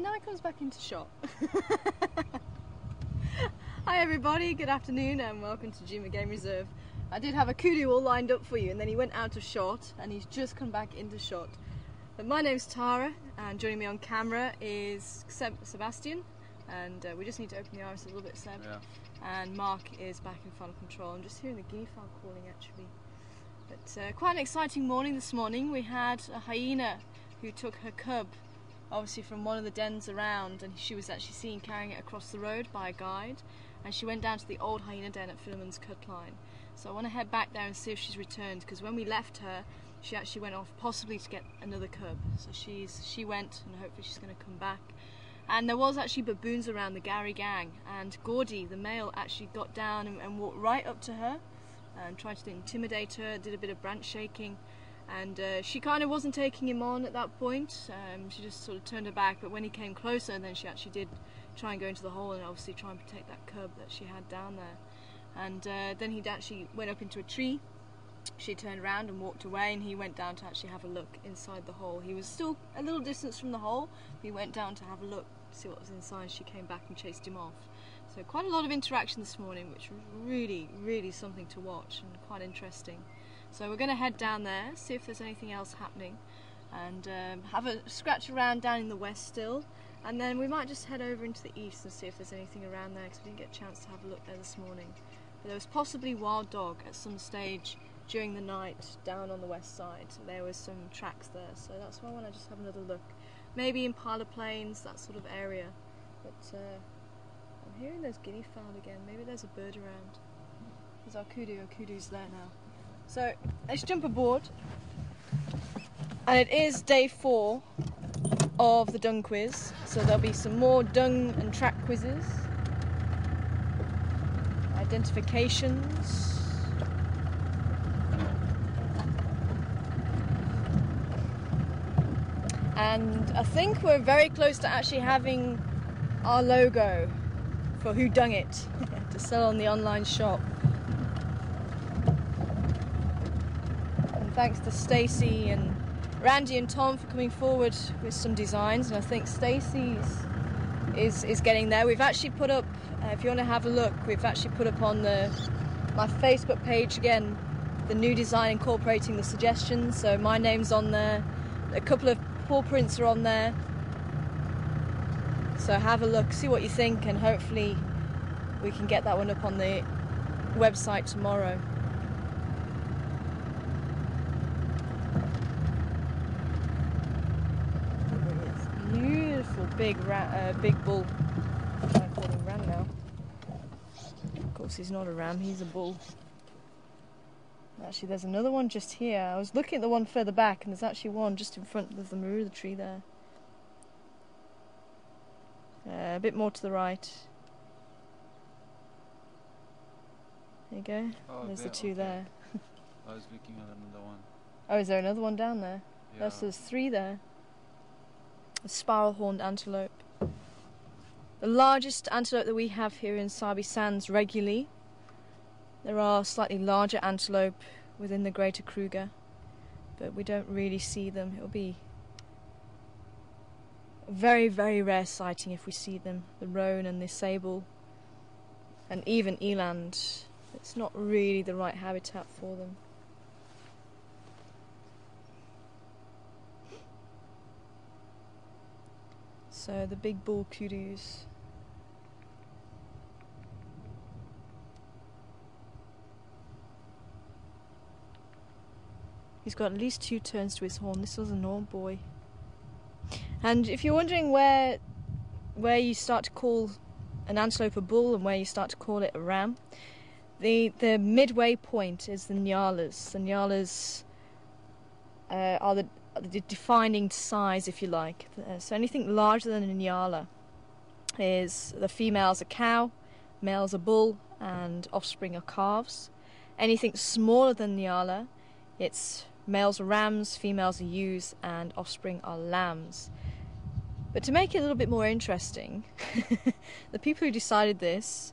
and now it comes back into shot. Hi everybody, good afternoon and welcome to Juma Game Reserve. I did have a kudu all lined up for you and then he went out of shot and he's just come back into shot. But my name's Tara and joining me on camera is Sebastian, and we just need to open the iris a little bit, Seb. Yeah. And Mark is back in final control. I'm just hearing the guinea fowl calling actually. But quite an exciting morning this morning. We had a hyena who took her cub obviously from one of the dens around, and she was actually seen carrying it across the road by a guide, and she went down to the old hyena den at Philemon's Cut Line. So I want to head back there and see if she's returned, because when we left her she actually went off possibly to get another cub. So she went, and hopefully she's going to come back. And there was actually baboons around, the Gary gang, and Gordy, the male, actually got down and walked right up to her and tried to intimidate her, did a bit of branch shaking, and she kind of wasn't taking him on at that point. She just sort of turned her back, but when he came closer then she actually did try and go into the hole and obviously try and protect that cub that she had down there. And then he actually went up into a tree. She turned around and walked away, and he went down to actually have a look inside the hole. He was still a little distance from the hole. He went down to have a look, see what was inside. She came back and chased him off. So quite a lot of interaction this morning, which was really something to watch and quite interesting. So we're going to head down there, see if there's anything else happening, and have a scratch around down in the west still, and then we might just head over into the east and see if there's anything around there, because we didn't get a chance to have a look there this morning. But there was possibly wild dog at some stage during the night down on the west side. So there was some tracks there, so that's why I want to just have another look. Maybe Impala Plains, that sort of area. But I'm hearing those guinea fowl again. Maybe there's a bird around. There's our kudu. Our kudu's there now. So let's jump aboard. And it is day 4 of the dung quiz. So there'll be some more dung and track quizzes. Identifications. And I think we're very close to actually having our logo for Who Dung It to sell on the online shop. And thanks to Stacey and Randy and Tom for coming forward with some designs, and I think Stacey's is getting there. We've actually put up, if you want to have a look, we've actually put up on my Facebook page again the new design incorporating the suggestions. So my name's on there, a couple of paw prints are on there, so have a look, see what you think, and hopefully we can get that one up on the website tomorrow. Beautiful big bull. I call him ram now. Of course he's not a ram, he's a bull. Actually, there's another one just here. I was looking at the one further back, and there's actually one just in front of the marula tree there. A bit more to the right. There you go. Oh, there's the two there. I was looking at another one. Oh, is there another one down there? Yeah. There's 3 there. A spiral-horned antelope. The largest antelope that we have here in Sabi Sands regularly. There are slightly larger antelope within the Greater Kruger, but we don't really see them. It'll be a very rare sighting if we see them. The roan and the sable, and even eland. It's not really the right habitat for them. So the big bull kudus. He's got at least 2 turns to his horn. This was an old boy. And if you're wondering where you start to call an antelope a bull and where you start to call it a ram, the midway point is the nyalas. The nyalas are the defining size, if you like. So anything larger than a nyala is the female's a cow, male's a bull, and offspring are calves. Anything smaller than nyala, it's males are rams, females are ewes, and offspring are lambs. But to make it a little bit more interesting, the people who decided this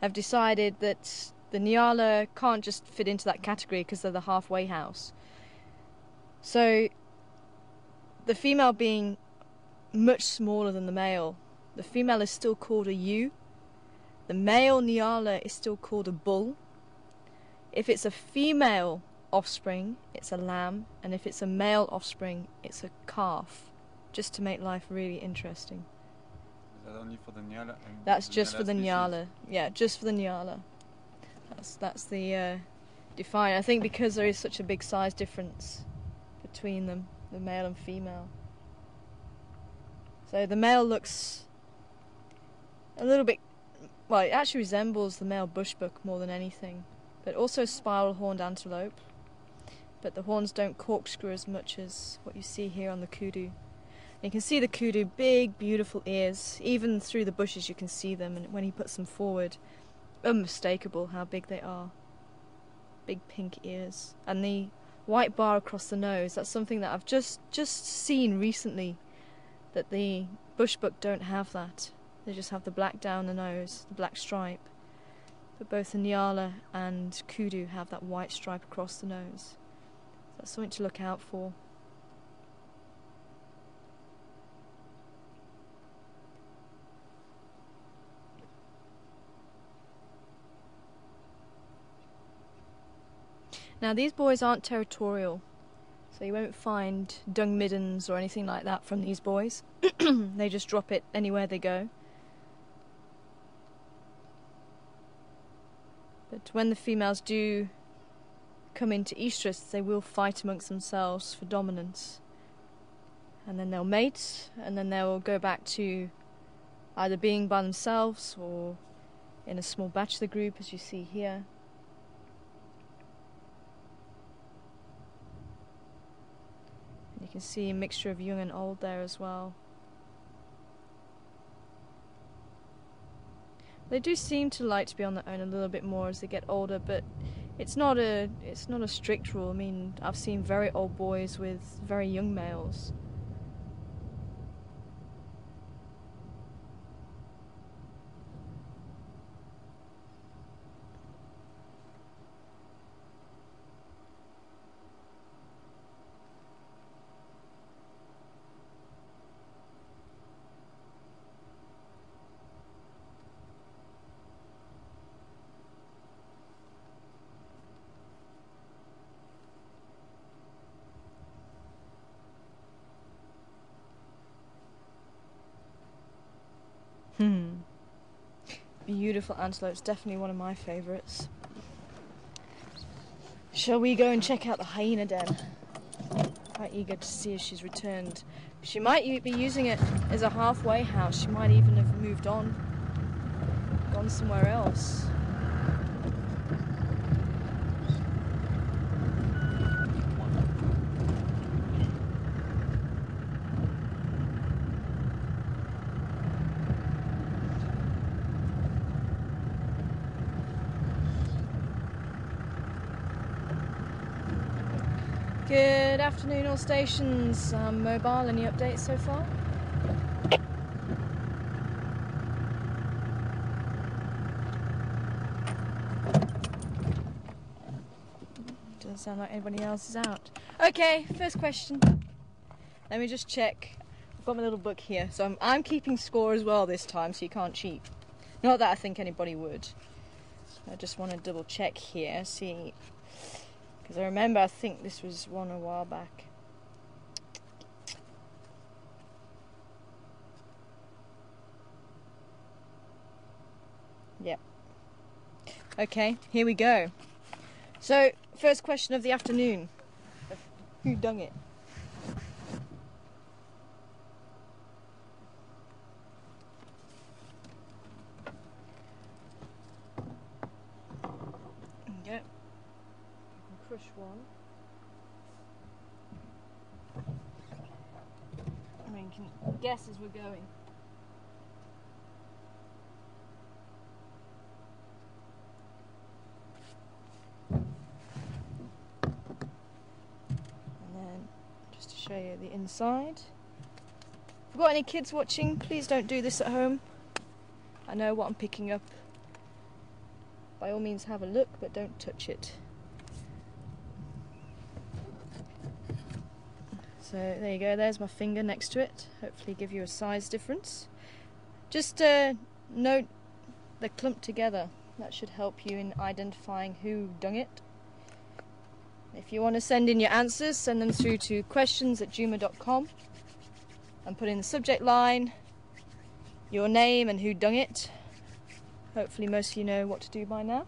have decided that the nyala can't just fit into that category because they're the halfway house. So the female being much smaller than the male. The female is still called a ewe. The male Nyala is still called a bull. If it's a female offspring, it's a lamb, and if it's a male offspring, it's a calf, just to make life really interesting. Is that only for the Nyala? That's just for the Nyala. Yeah, just for the Nyala. That's the define. I think because there is such a big size difference between them, the male and female. So the male looks a little bit, well, it actually resembles the male bushbuck more than anything, but also spiral-horned antelope. But the horns don't corkscrew as much as what you see here on the kudu. And you can see the kudu, big, beautiful ears. Even through the bushes you can see them, and when he puts them forward, unmistakable how big they are. Big pink ears. And the white bar across the nose, that's something that I've just seen recently, that the bushbuck don't have that. They just have the black down the nose, the black stripe. But both the Nyala and kudu have that white stripe across the nose. That's something to look out for. Now these boys aren't territorial, so you won't find dung middens or anything like that from these boys. They just drop it anywhere they go. But when the females do come into estrus, they will fight amongst themselves for dominance. And then they'll mate, and then they'll go back to either being by themselves or in a small bachelor group, as you see here. And you can see a mixture of young and old there as well. They do seem to like to be on their own a little bit more as they get older, but it's not a strict rule. I mean, I've seen very old boys with very young males. Beautiful antelopes, definitely one of my favourites. Shall we go and check out the hyena den? Quite eager to see if she's returned. She might be using it as a halfway house. She might even have moved on, gone somewhere else. Good afternoon, all stations. Mobile, any updates so far? Doesn't sound like anybody else is out. Okay, first question. Let me just check. I've got my little book here, so I'm keeping score as well this time, so you can't cheat. Not that I think anybody would. I just want to double check here, see. Because I remember, I think this was one a while back. Yep. Okay, here we go. So, first question of the afternoon. Who done it? Yep. Crush one. I mean, you can guess as we're going. And then, just to show you the inside. If you've got any kids watching, please don't do this at home. I know what I'm picking up. By all means have a look, but don't touch it. So there you go, there's my finger next to it. Hopefully give you a size difference. Just note the clump together. That should help you in identifying who dung it. If you want to send in your answers, send them through to questions@juma.com and put in the subject line your name and who dung it. Hopefully most of you know what to do by now.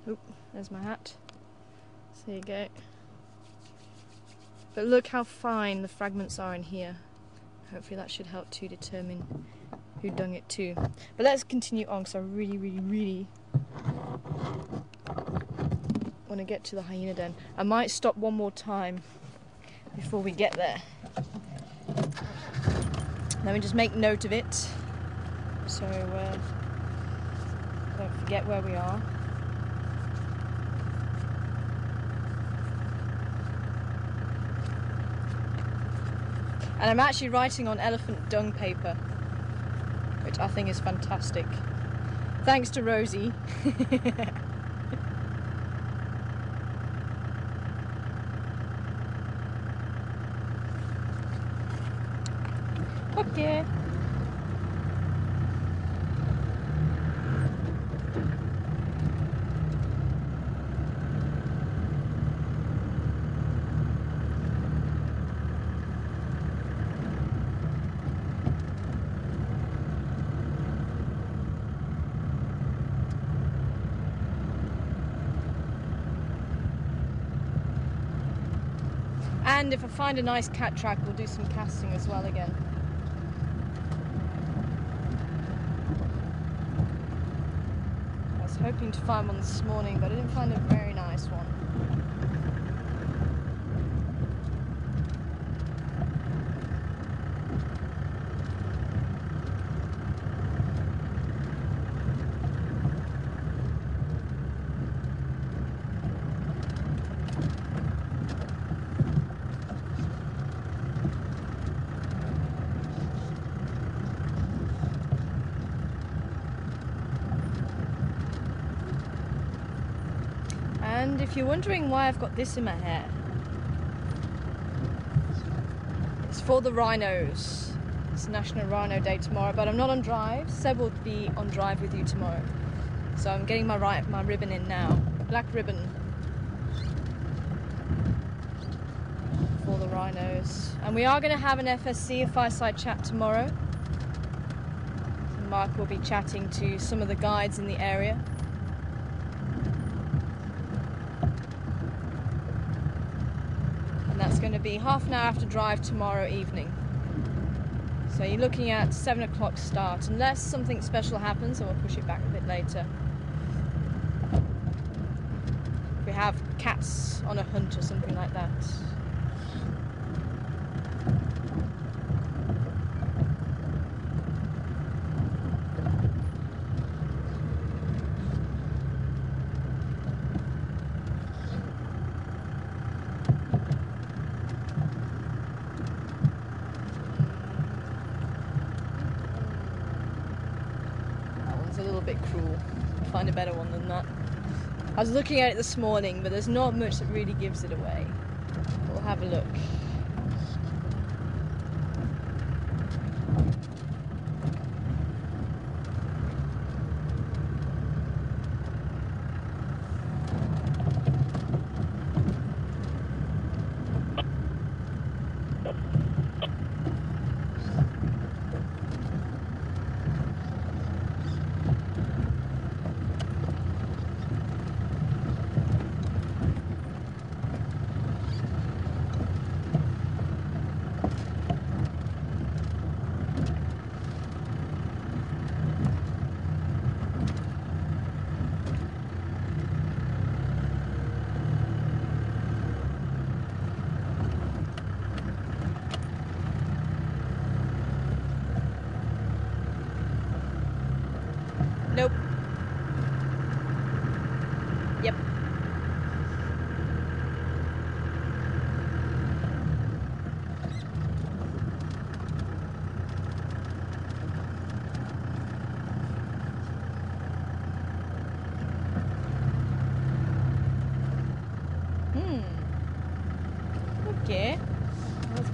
Oop, there's my hat. So there you go. But look how fine the fragments are in here. Hopefully that should help to determine who dung it too. But let's continue on because I really want to get to the hyena den. I might stop one more time before we get there. Let me just make note of it so don't forget where we are. And I'm actually writing on elephant dung paper, which I think is fantastic. Thanks to Rosie. Okay. And if I find a nice cat track, we'll do some casting as well again. I was hoping to find one this morning, but I didn't find a very nice one. And if you're wondering why I've got this in my hair, it's for the rhinos. It's National Rhino Day tomorrow, but I'm not on drive. Seb will be on drive with you tomorrow. So I'm getting my ribbon in now. Black ribbon for the rhinos. And we are going to have an FSC, a fireside chat tomorrow. Mark will be chatting to some of the guides in the area. That's going to be half an hour after drive tomorrow evening. So you're looking at 7 o'clock start, unless something special happens, and we'll push it back a bit later. If we have cats on a hunt or something like that. Cruel. I'll find a better one than that. I was looking at it this morning, but there's not much that really gives it away. We'll have a look.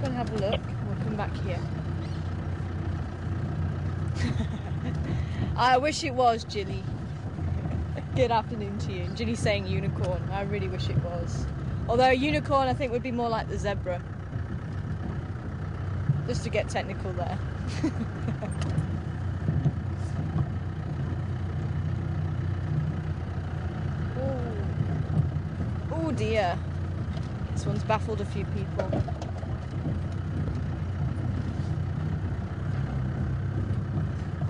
go and have a look. We'll come back here. I wish it was, Ginny. Good afternoon to you. Ginny's saying unicorn. I really wish it was. Although a unicorn I think would be more like the zebra. Just to get technical there. Oh dear. This one's baffled a few people.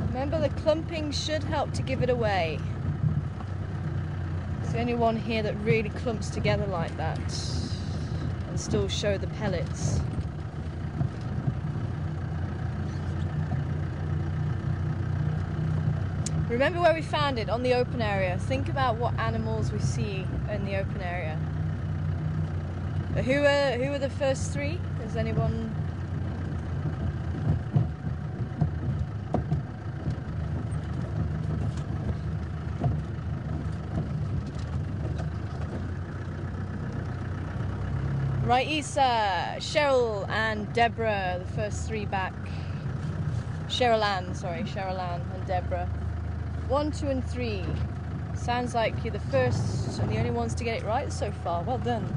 Remember, the clumping should help to give it away. It's the only one here that really clumps together like that and still show the pellets. Remember where we found it, on the open area. Think about what animals we see in the open area. But who are the first three? Does anyone? Right, Issa, Cheryl and Deborah, the first three back. Cheryl Ann and Deborah. 1, 2 and 3. Sounds like you're the first and the only ones to get it right so far. Well done.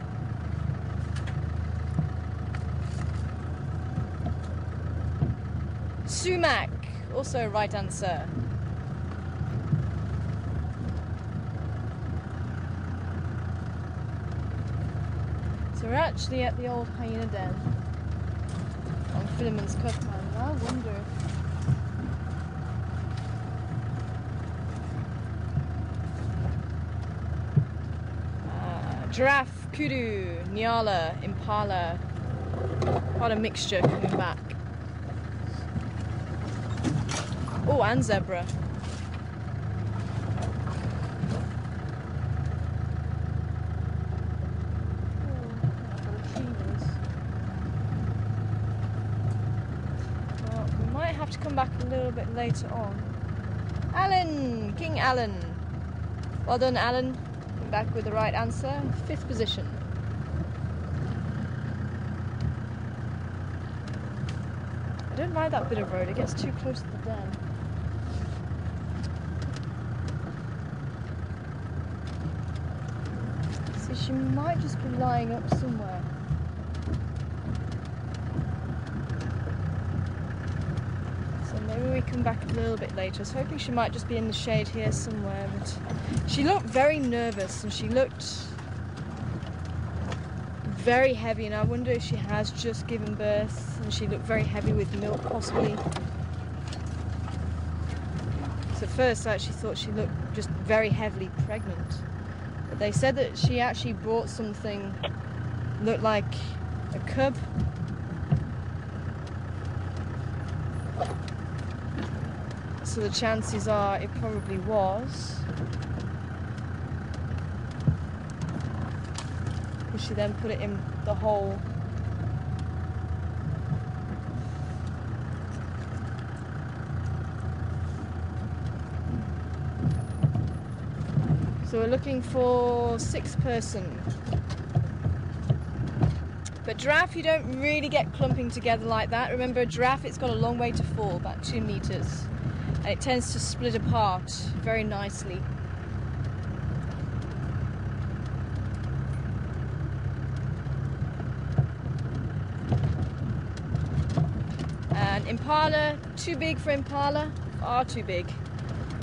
Sumac, also right answer. So we're actually at the old hyena den on Philemon's Cup, and I wonder. Giraffe, kudu, nyala, impala. Quite a mixture coming back. Oh, and zebra. Well, we might have to come back a little bit later on. Alan, King Alan. Well done, Alan. Back with the right answer, 5th position. I don't like that bit of road, it gets too close to the den. So she might just be lying up somewhere. So maybe we come back a little bit later. I was hoping she might just be in the shade here somewhere, but she looked very nervous and she looked very heavy, and I wonder if she has just given birth and she looked very heavy with milk possibly. So at first I actually thought she looked just very heavily pregnant, but they said that she actually brought something looked like a cub. So the chances are it probably was. Because she then put it in the hole. So we're looking for 6th person. But giraffe, you don't really get clumping together like that. Remember, a giraffe, it's got a long way to fall, about 2 meters. And it tends to split apart very nicely. And impala, too big for impala, far too big.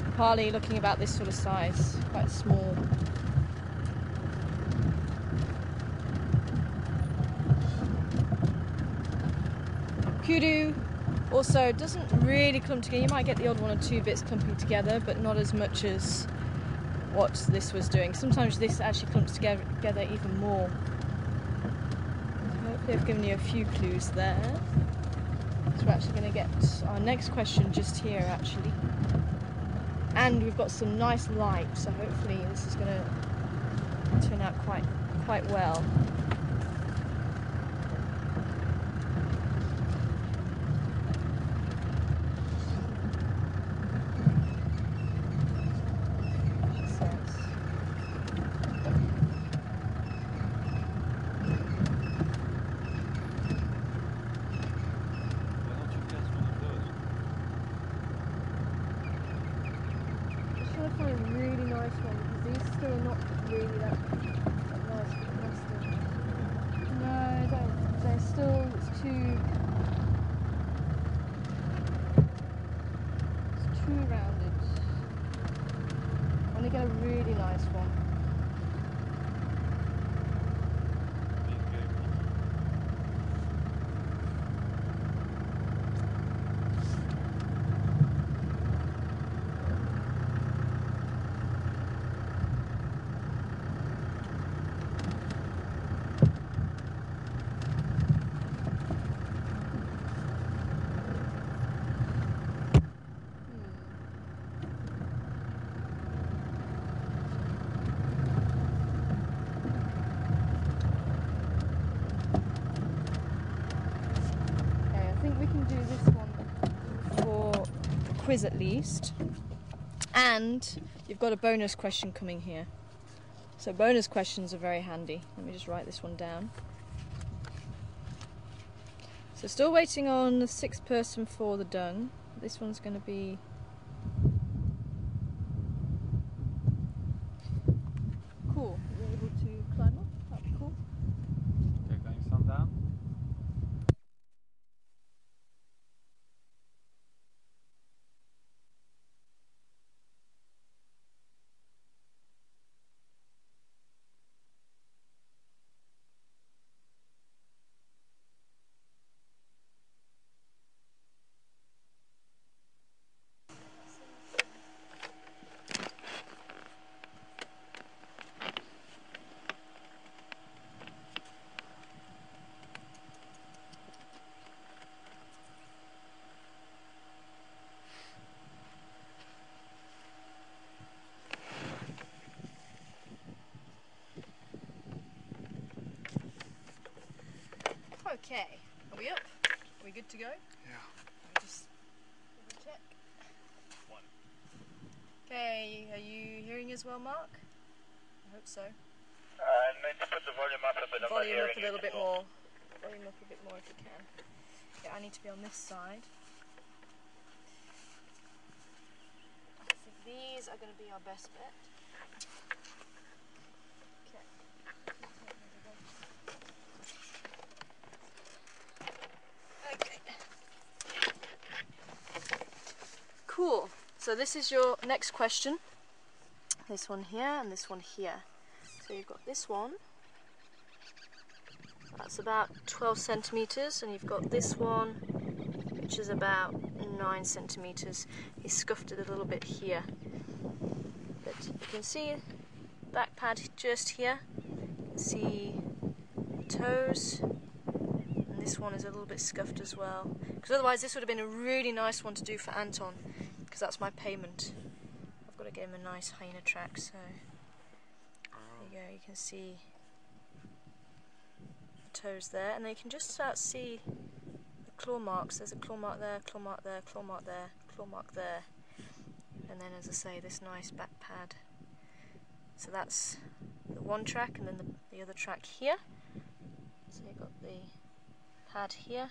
Impala, you're looking about this sort of size, quite small. Kudu also doesn't really clump together. You might get the odd 1 or 2 bits clumping together, but not as much as what this was doing. Sometimes this actually clumps together even more. Hopefully I've given you a few clues there. So we're actually going to get our next question just here actually. And we've got some nice light, so hopefully this is going to turn out quite well. really that nice for plastic. No, they're still, it's too rounded. I want to get a really nice one. We can do this one for the quiz at least, and you've got a bonus question coming here, so bonus questions are very handy. Let me just write this one down. So still waiting on the 6th person for the dung. This one's going to be cool. You're able to climb up, that'd be cool. Okay, going some down. Okay, are we up? Are we good to go? Yeah. Let me just double check. Okay, are you hearing us well, Mark? I hope so. I need to put the volume up a bit. Volume up a little bit more. Volume up a bit more if you can. Yeah, I need to be on this side. I think these are going to be our best bet. Okay. Okay. Cool. So this is your next question. This one here and this one here. So you've got this one. That's about 12 centimetres, and you've got this one, which is about 9 centimetres. He scuffed it a little bit here. But you can see back pad just here. You can see the toes. And this one is a little bit scuffed as well. Because otherwise this would have been a really nice one to do for Anton, because that's my payment. I've got to give him a nice hyena track, so there you go, you can see the toes there, and then you can just start see the claw marks. There's a claw mark there, claw mark there, claw mark there, claw mark there, and then, as I say, this nice back pad. So that's the one track, and then the other track here. So you've got the pad here,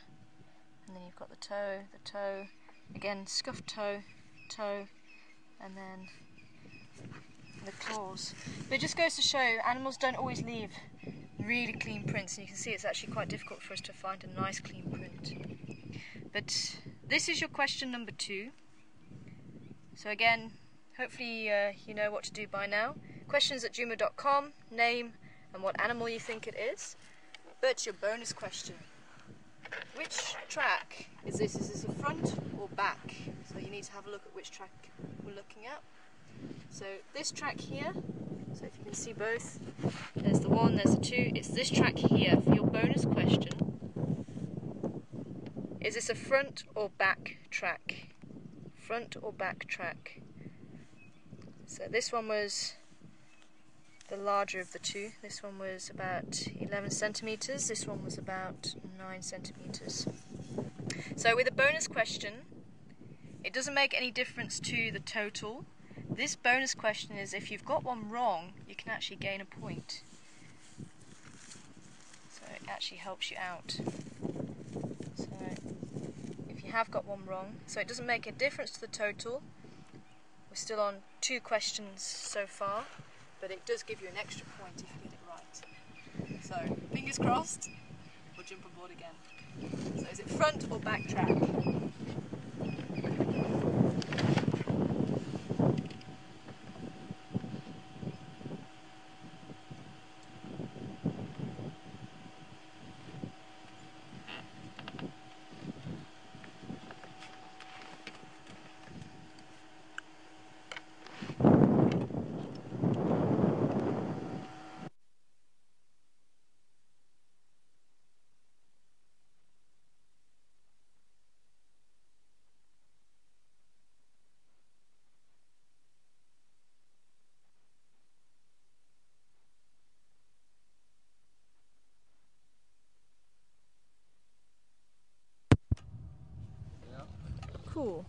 and then you've got the toe, again scuffed toe, and then the claws. But it just goes to show animals don't always leave really clean prints, and you can see it's actually quite difficult for us to find a nice clean print. But this is your question number 2. So again, hopefully you know what to do by now. questions@juma.com, name and what animal you think it is. But your bonus question: which track is this? Is this a front or back? So you need to have a look at which track we're looking at. So this track here, so if you can see both, there's the 1, there's the 2, it's this track here for your bonus question. Is this a front or back track? Front or back track? So this one was the larger of the two. This one was about 11 centimetres, this one was about 9 centimetres. So with a bonus question, it doesn't make any difference to the total. This bonus question is, if you've got one wrong, you can actually gain a point. So it actually helps you out. So if you have got one wrong, so it doesn't make a difference to the total. We're still on 2 questions so far. but it does give you an extra point if you get it right. So, fingers crossed, we'll jump aboard again. So is it front or back track? Cool.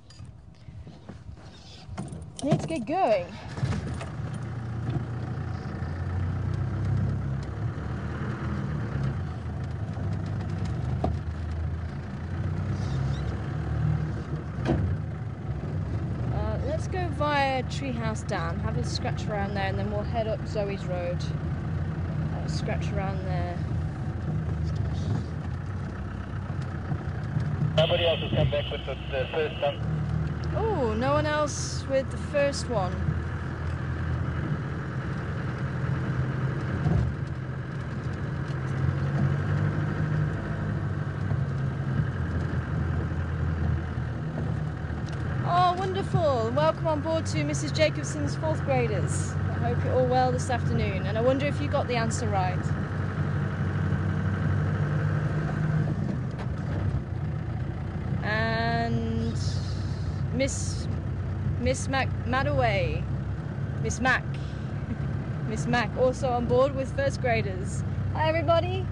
Need to get going. Let's go via Treehouse Dam, have a scratch around there, and then we'll head up Zoe's Road. Have a scratch around there. Nobody else has come back with the first one. Oh, no one else with the first one. Oh, wonderful. Welcome on board to Mrs. Jacobson's 4th graders. I hope you're all well this afternoon, and I wonder if you got the answer right. And Miss Madaway, Miss Mac also on board with 1st graders. Hi everybody,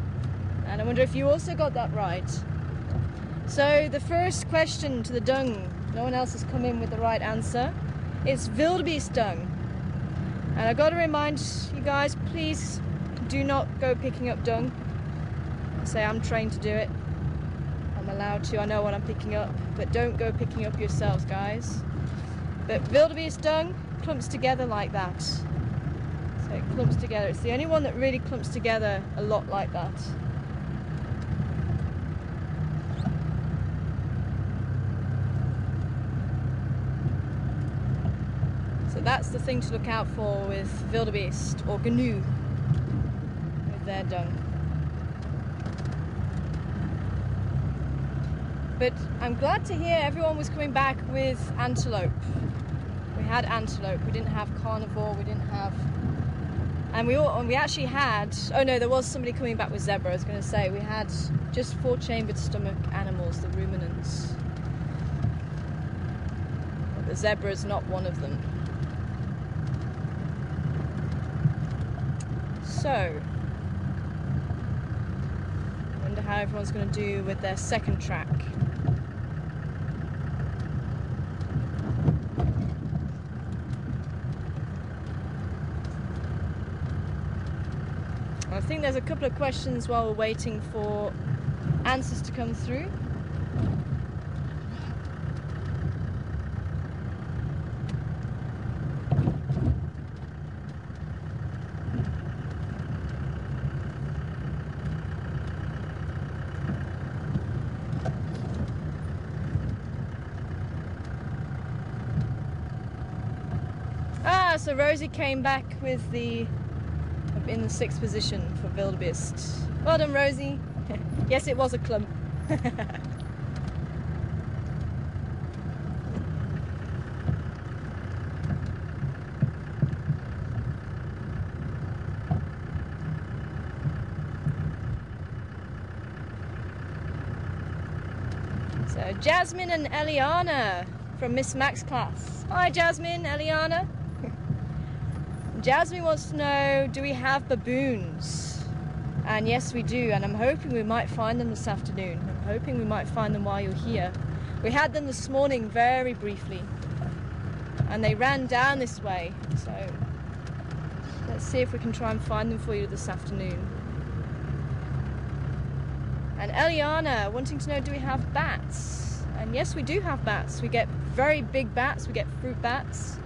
and I wonder if you also got that right. So the first question to the dung, no one else has come in with the right answer. It's wildebeest dung, and I got to remind you guys, please do not go picking up dung. I say I'm trained to do it. I'm allowed to, I know what I'm picking up, but don't go picking up yourselves, guys. But wildebeest dung clumps together like that. So it clumps together. It's the only one that really clumps together a lot like that. So that's the thing to look out for with wildebeest or gnu with their dung. But I'm glad to hear everyone was coming back with antelope. We had antelope, we didn't have carnivore, we didn't have... And we actually had... Oh no, there was somebody coming back with zebra, I was going to say. We had just 4-chambered stomach animals, the ruminants. But the zebra is not one of them. So... I wonder how everyone's going to do with their second track. I think there's a couple of questions while we're waiting for answers to come through. So Rosie came back with in the 6th position for wildebeest. Well done, Rosie. Yes, it was a clump. So Jasmine and Eliana from Miss Mac's class. Hi Jasmine, Eliana. Jasmine wants to know, do we have baboons? And yes, we do, and I'm hoping we might find them this afternoon. I'm hoping we might find them while you're here. We had them this morning very briefly, and they ran down this way, so let's see if we can try and find them for you this afternoon. And Eliana wanting to know, do we have bats? And yes, we do have bats. We get very big bats, we get fruit bats.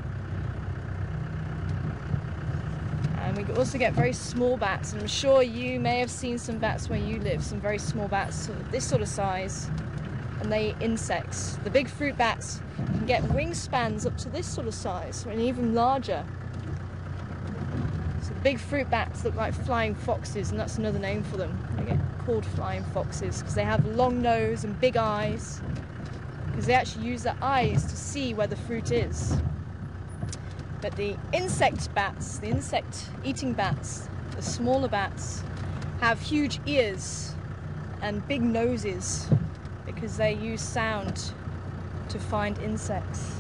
And we also get very small bats, and I'm sure you may have seen some bats where you live, some very small bats, this sort of size, and they eat insects. The big fruit bats can get wingspans up to this sort of size, and even larger. So the big fruit bats look like flying foxes, and that's another name for them. They get called flying foxes because they have a long nose and big eyes, because they actually use their eyes to see where the fruit is. But the insect bats, the insect-eating bats, the smaller bats, have huge ears and big noses because they use sound to find insects.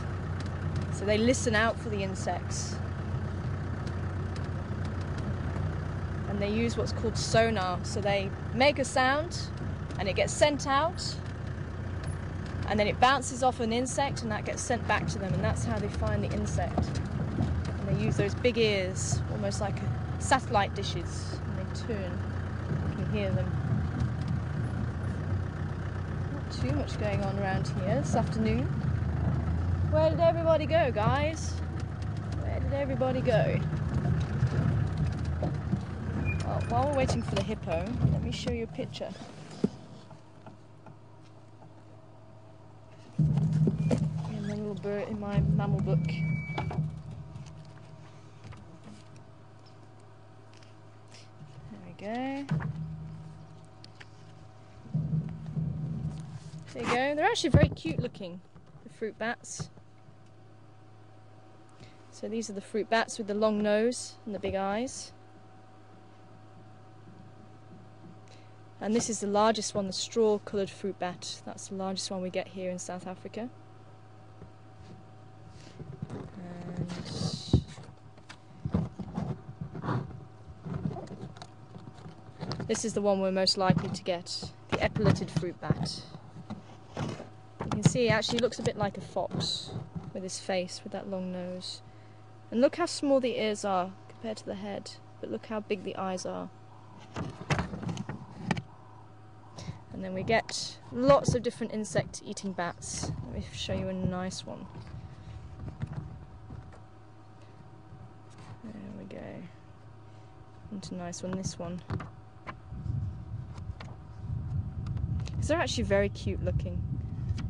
So they listen out for the insects. And they use what's called sonar. So they make a sound and it gets sent out, and then it bounces off an insect and that gets sent back to them, and that's how they find the insect. And they use those big ears, almost like satellite dishes, and they turn. You can hear them. Not too much going on around here this afternoon. Where did everybody go, guys? Where did everybody go? Well, while we're waiting for the hippo, let me show you a picture. In my little bird, in my mammal book. There you go. They're actually very cute looking, the fruit bats. So these are the fruit bats with the long nose and the big eyes. And this is the largest one, the straw-coloured fruit bat. That's the largest one we get here in South Africa. And this is the one we're most likely to get, the epiletted fruit bat. You can see it actually looks a bit like a fox with his face, with that long nose. And look how small the ears are compared to the head, but look how big the eyes are. And then we get lots of different insect-eating bats. Let me show you a nice one. There we go. And a nice one, this one. Because they're actually very cute looking.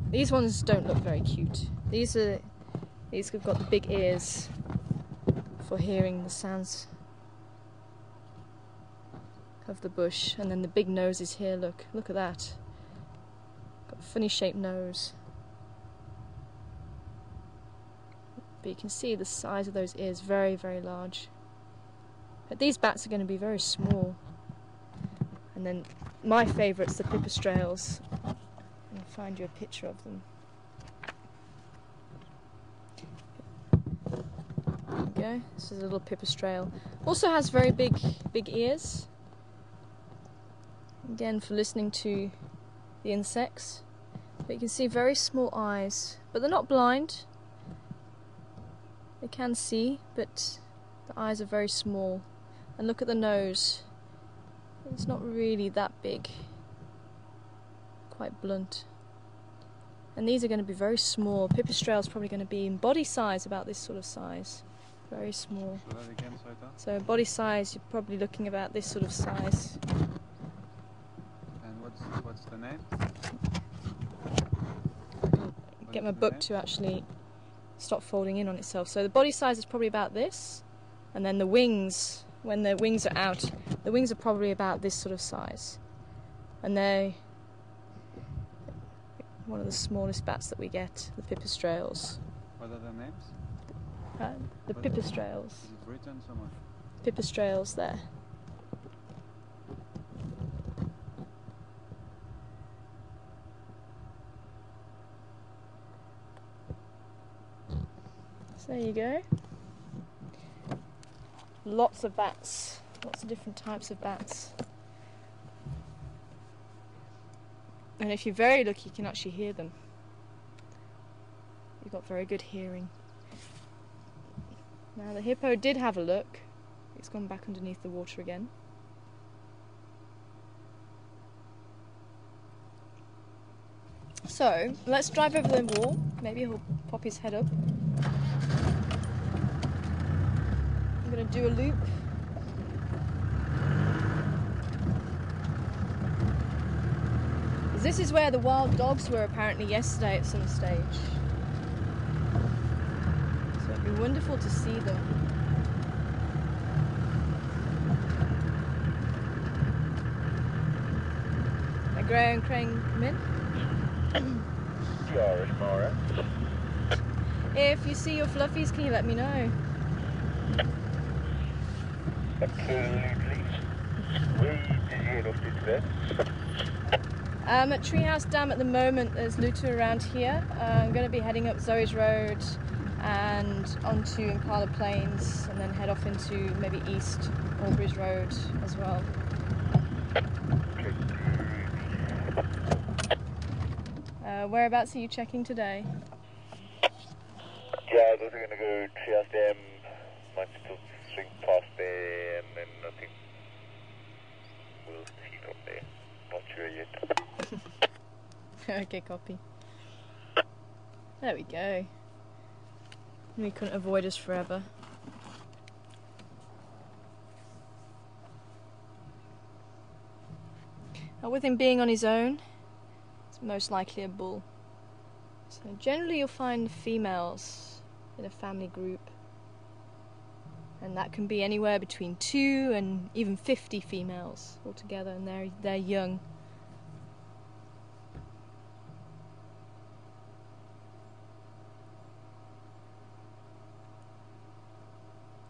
These ones don't look very cute. These have got the big ears for hearing the sounds of the bush, and then the big noses here. Look at that. Got a funny shaped nose. But you can see the size of those ears, very, very large. But these bats are going to be very small. And then my favourite's the pipistrelles. I'll find you a picture of them. There we go. This is a little pipistrelle. Also has very big ears. Again, for listening to the insects. But you can see very small eyes. But they're not blind. They can see, but the eyes are very small. And look at the nose. It's not really that big. Quite blunt. And these are going to be very small. Pipistrelle's probably going to be in body size, about this sort of size. Very small. So body size, you're probably looking about this sort of size. And what's the name? Get my book to actually stop folding in on itself. So the body size is probably about this, and then the wings, when the wings are out, the wings are probably about this sort of size. And they're one of the smallest bats that we get, the pipistrelles. What are their names? The pipistrelles. Is it written somewhere? Pipistrelles there. So there you go. Lots of bats, lots of different types of bats. And if you're very lucky, you can actually hear them. You've got very good hearing. Now the hippo did have a look. It's gone back underneath the water again. So, let's drive over the wall. Maybe he'll pop his head up. I'm going to do a loop Because this is where the wild dogs were apparently yesterday at some stage. So it'd be wonderful to see them. Grey and Crane come in. If you see your fluffies, can you let me know? Absolutely. Where did you head off to today? At Treehouse Dam at the moment. There's Luto around here. I'm going to be heading up Zoe's Road and onto Impala Plains and then head off into maybe East Albury's Road as well. Whereabouts are you checking today? Yeah, I was also going to go Treehouse Dam, might still swing past there, and then I think we'll see from there. Not sure yet. Okay, copy. There we go. We couldn't avoid us forever. Now, with him being on his own, it's most likely a bull. So generally you'll find females in a family group, and that can be anywhere between 2 and even 50 females altogether, and they're young.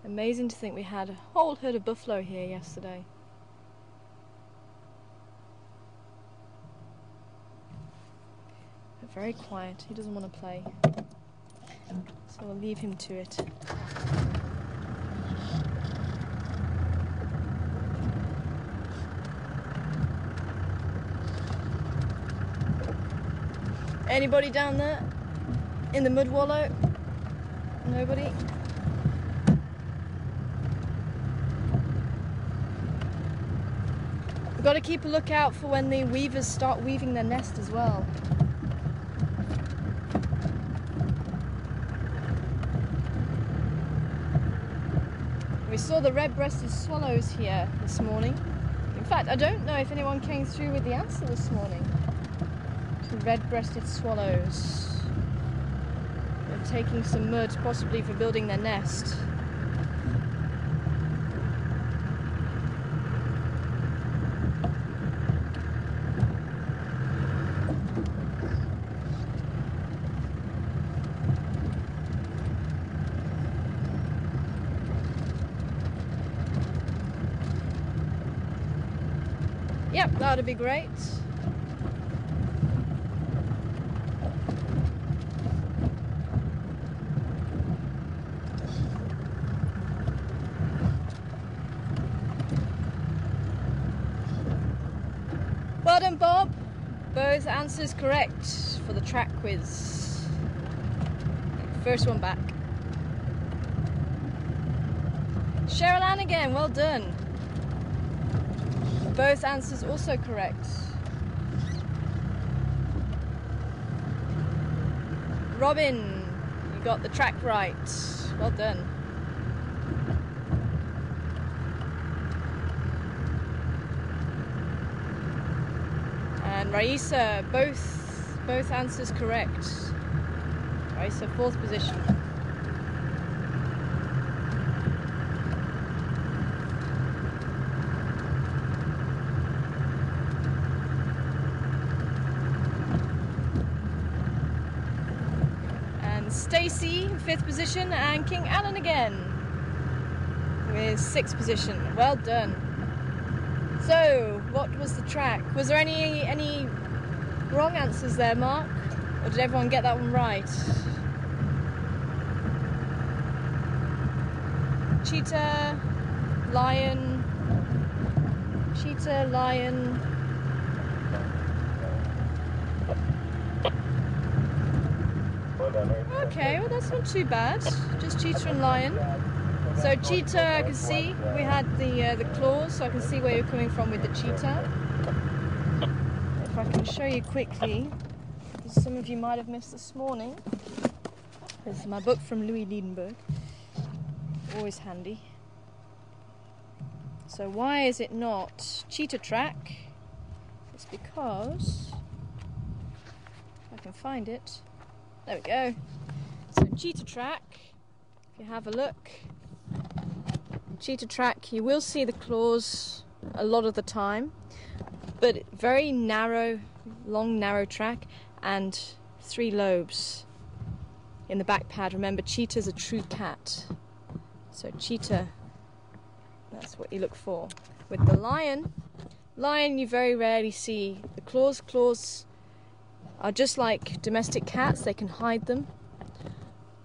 Amazing to think we had a whole herd of buffalo here yesterday. But very quiet, he doesn't want to play. So we'll leave him to it. Anybody down there? In the mud wallow? Nobody? We've got to keep a lookout for when the weavers start weaving their nest as well. We saw the red-breasted swallows here this morning. In fact, I don't know if anyone came through with the answer this morning. The red-breasted swallows. They're taking some mud, possibly for building their nest. Yep, that'd be great. Well done, Bob. Both answers correct for the track quiz. First one back. Cheryl Ann again, well done. Both answers also correct. Robin, you got the track right. Well done. And Raisa, both answers correct. Raisa, 4th position. Stacey, 5th position, and King Alan again with 6th position. Well done. So, what was the track? Was there any wrong answers there, Mark? Or did everyone get that one right? Cheetah, lion, Okay, well that's not too bad. Just cheetah and lion. So cheetah, I can see we had the claws, so I can see where you're coming from with the cheetah. If I can show you quickly, as some of you might have missed this morning. This is my book from Louis Liedenberg. Always handy. So why is it not cheetah track? It's because can find it. There we go. So cheetah track, if you have a look, cheetah track, you will see the claws a lot of the time, but very narrow, long narrow track, and 3 lobes in the back pad. Remember, cheetah's a true cat, so cheetah, that's what you look for. With the lion you very rarely see the claws. Claws are just like domestic cats, they can hide them,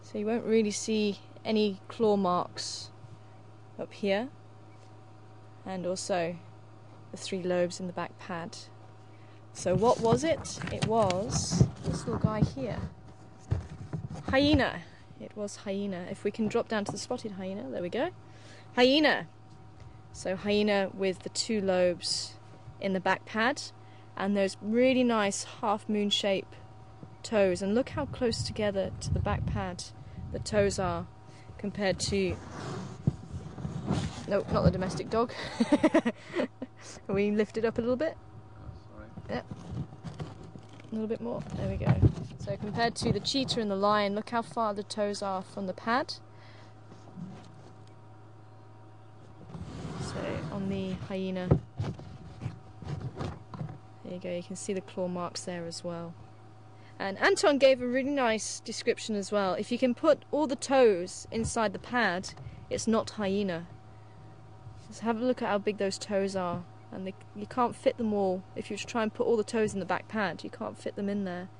so you won't really see any claw marks up here, and also the 3 lobes in the back pad. So what was it? It was this little guy here. Hyena. It was hyena. If we can drop down to the spotted hyena, there we go. Hyena. So hyena with the 2 lobes in the back pad and those really nice half moon shape toes. And look how close together to the back pad the toes are compared to... No, not the domestic dog. Can we lift it up a little bit? Sorry. Yep. A little bit more. There we go. So compared to the cheetah and the lion, look how far the toes are from the pad. So on the hyena, there you go, you can see the claw marks there as well. And Anton gave a really nice description as well. If you can put all the toes inside the pad, it's not hyena. Just have a look at how big those toes are. And you can't fit them all. If you try and put all the toes in the back pad, you can't fit them in there.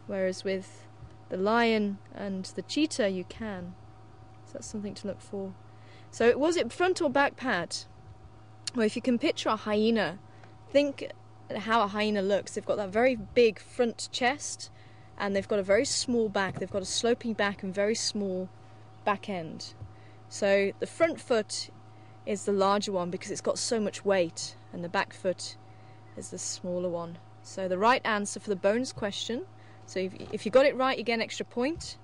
Whereas with the lion and the cheetah, you can. So that's something to look for. So was it front or back pad? Well, if you can picture a hyena, think how a hyena looks. They've got that very big front chest, and they've got a very small back. They've got a sloping back and very small back end. So the front foot is the larger one because it's got so much weight, and the back foot is the smaller one. So the right answer for the bonus question, so if you got it right you get an extra point,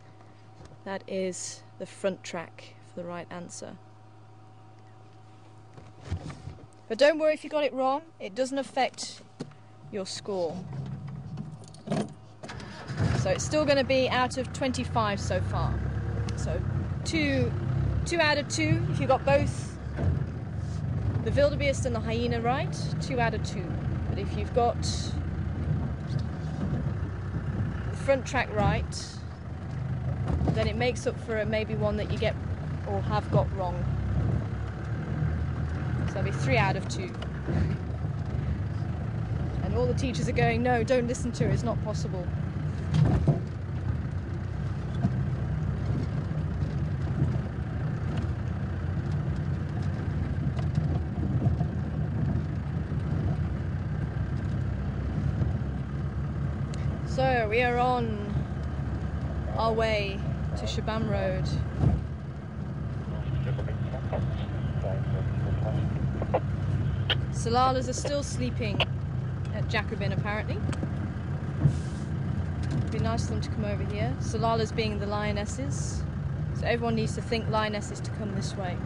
that is the front track for the right answer. But don't worry if you got it wrong, it doesn't affect your score. So it's still going to be out of 25 so far. So 2 out of 2 if you got both the wildebeest and the hyena right, 2 out of 2. But if you've got the front track right, then it makes up for maybe one that you get or have got wrong. So that'll be 3 out of 2. And all the teachers are going, no, don't listen to her, it's not possible. So we are on our way to Shabam Road. Salalas are still sleeping at Jacobin apparently. It'd be nice for them to come over here. Salalas being the lionesses. So everyone needs to think lionesses to come this way.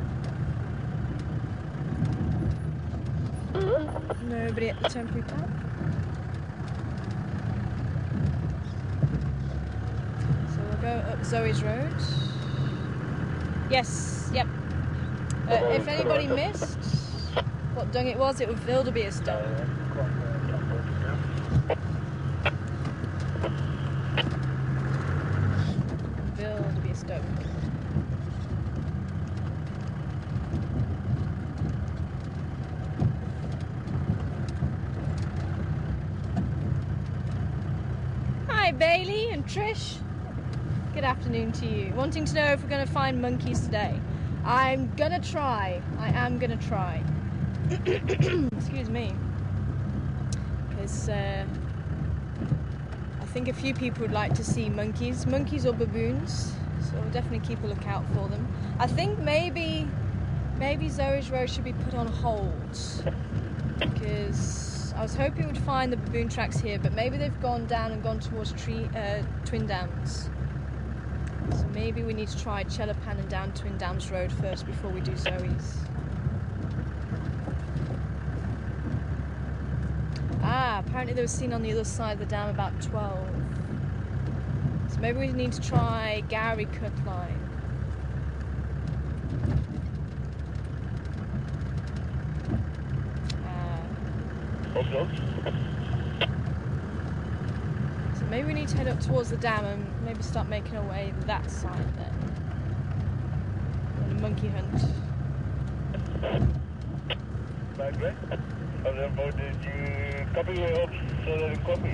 Nobody at the temporary park. Go up Zoe's Road. Yes, yep. If anybody missed what dung it was wildebeest dung. Wildebeest dung. Hi Bailey and Trish. Good afternoon to you. Wanting to know if we're going to find monkeys today. I'm gonna try. I am gonna try. Excuse me. Because I think a few people would like to see monkeys or baboons. So we'll definitely keep a lookout for them. I think maybe Zoe's Road should be put on hold because I was hoping we'd find the baboon tracks here, but maybe they've gone down and gone towards Twin Dams. So maybe we need to try Chelapan and down Twin Dams Road first before we do Zoe's. Ah, apparently they were seen on the other side of the dam about 12. maybe we need to try Gowrie Cut Line. So maybe we need to head up towards the dam and maybe start making our way that side then. On a monkey hunt. Did you copy your copy?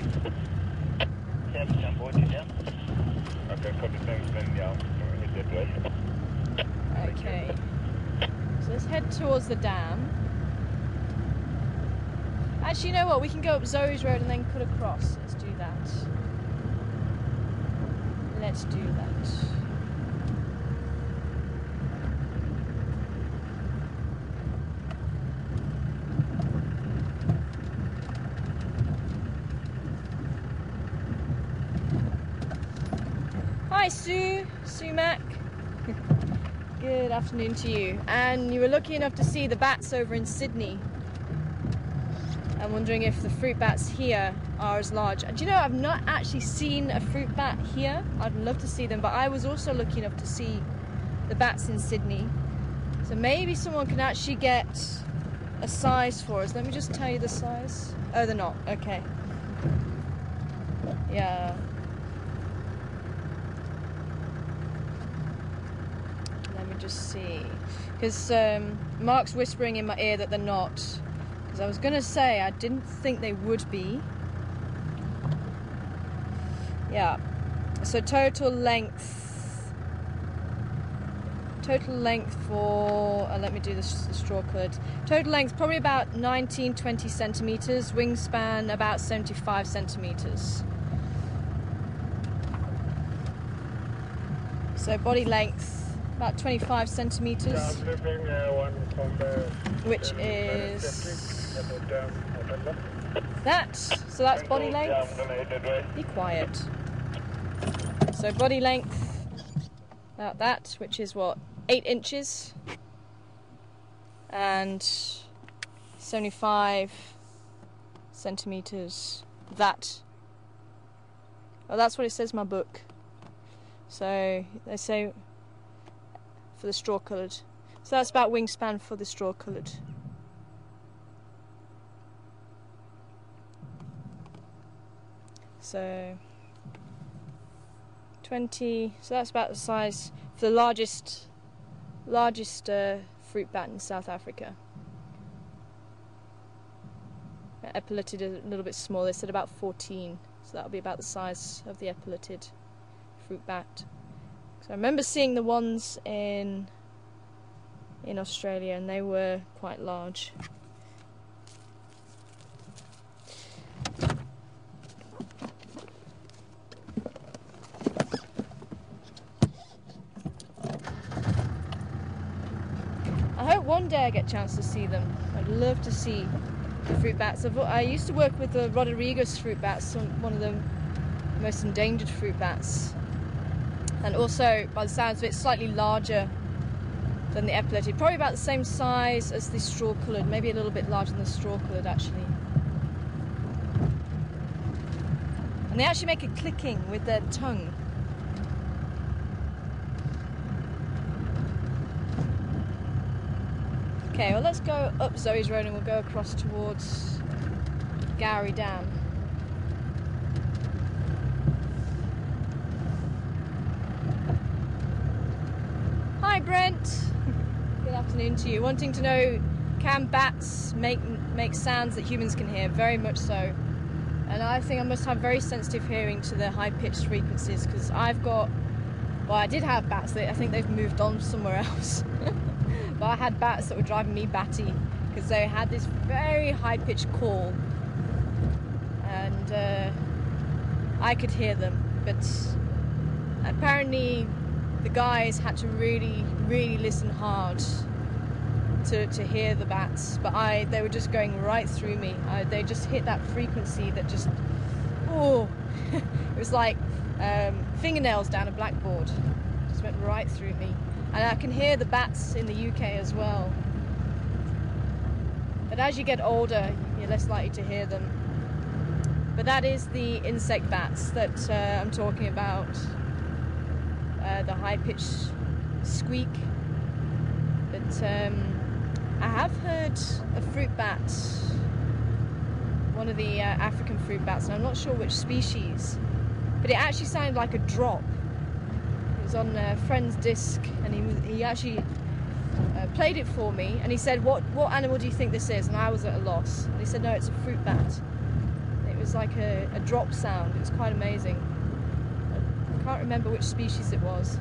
Okay, copy, thanks, then yeah, hit that way. Okay. So let's head towards the dam. Actually, you know what? We can go up Zoe's Road and then cut across. Let's do that. Let's do that. Hi, Sue. Sumac. Good afternoon to you. And you were lucky enough to see the bats over in Sydney. I'm wondering if the fruit bats here are as large. Do you know, I've not actually seen a fruit bat here. I'd love to see them, but I was also lucky enough to see the bats in Sydney. So maybe someone can actually get a size for us. Let me just tell you the size. Oh, they're not. Okay. Yeah. Let me just see. Because Mark's whispering in my ear that they're not. Because I was going to say I didn't think they would be. Yeah. So total length for, let me do the straw coloured. Total length probably about 19-20 centimetres. Wingspan about 75 centimetres. So body length about 25 centimetres. Which is that. So that's body length. Be quiet. So body length about that, which is what, 8 inches and 75 centimetres. That. Oh, that's what it says in my book. So they say for the straw coloured. So that's about wingspan for the straw coloured. So 20. So that's about the size for the largest fruit bat in South Africa. Epiletted is a little bit smaller. They said about 14. So that'll be about the size of the epiletted fruit bat. So I remember seeing the ones in Australia, and they were quite large. I hope one day I get a chance to see them. I'd love to see the fruit bats. I used to work with the Rodriguez fruit bats, one of the most endangered fruit bats. And also, by the sounds of it, slightly larger than the epiletted. Probably about the same size as the straw-coloured, maybe a little bit larger than the straw-coloured actually. And they actually make a clicking with their tongue. Okay, well let's go up Zoe's Road and we'll go across towards Gowrie Dam. Hi Brent, good afternoon to you. Wanting to know, can bats make sounds that humans can hear? Very much so. And I think I must have very sensitive hearing to the high-pitched frequencies, because I did have bats. I think they've moved on somewhere else. But I had bats that were driving me batty because they had this very high-pitched call, and I could hear them. But apparently the guys had to really, really listen hard to hear the bats. But they were just going right through me. They just hit that frequency that just, oh, it was like fingernails down a blackboard. Just went right through me. And I can hear the bats in the UK as well. But as you get older, you're less likely to hear them. But that is the insect bats that I'm talking about. the high-pitched squeak. But I have heard a fruit bat, one of the African fruit bats, and I'm not sure which species, but it actually sounded like a drop. It was on a friend's disc, and he actually played it for me, and he said, what animal do you think this is? And I was at a loss, and he said, no, it's a fruit bat. It was like a drop sound. It was quite amazing. I can't remember which species it was.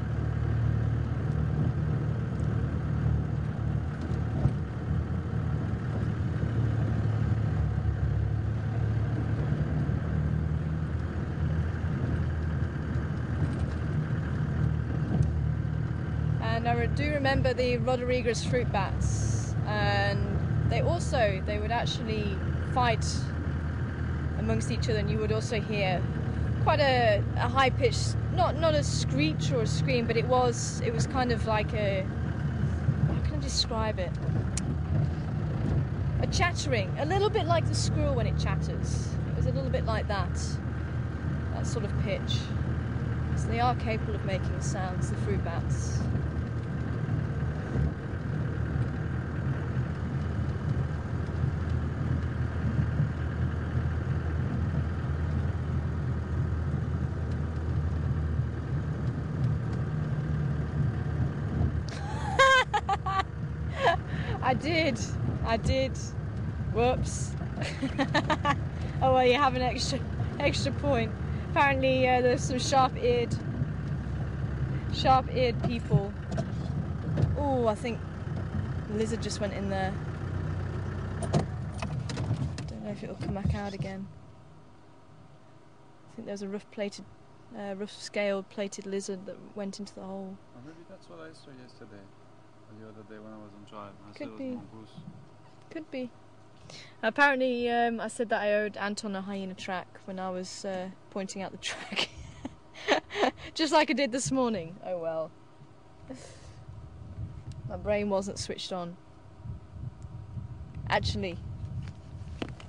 And I do remember the Rodriguez fruit bats, and they would actually fight amongst each other, and you would also hear quite a high pitched, not a screech or a scream, but it was kind of like a, how can I describe it? A chattering, a little bit like the squirrel when it chatters. It was a little bit like that sort of pitch. So they are capable of making sounds, the fruit bats. I did. Whoops. Oh well, you have an extra point. Apparently there's some sharp-eared people. Oh, I think the lizard just went in there. Don't know if it'll come back out again. I think there's a rough-scaled plated lizard that went into the hole. Or maybe that's what I saw yesterday, or the other day when I was on drive. Could be. Mongoose. Could be. Apparently, I said that I owed Anton a hyena track when I was pointing out the track. Just like I did this morning. Oh well. My brain wasn't switched on. Actually,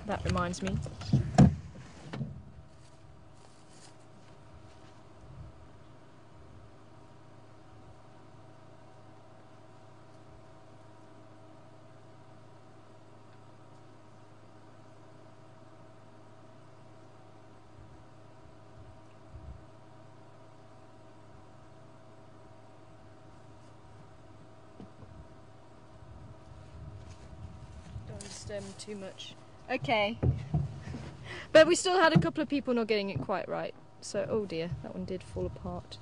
that reminds me. Too much. Okay. But we still had a couple of people not getting it quite right. So, oh dear, that one did fall apart.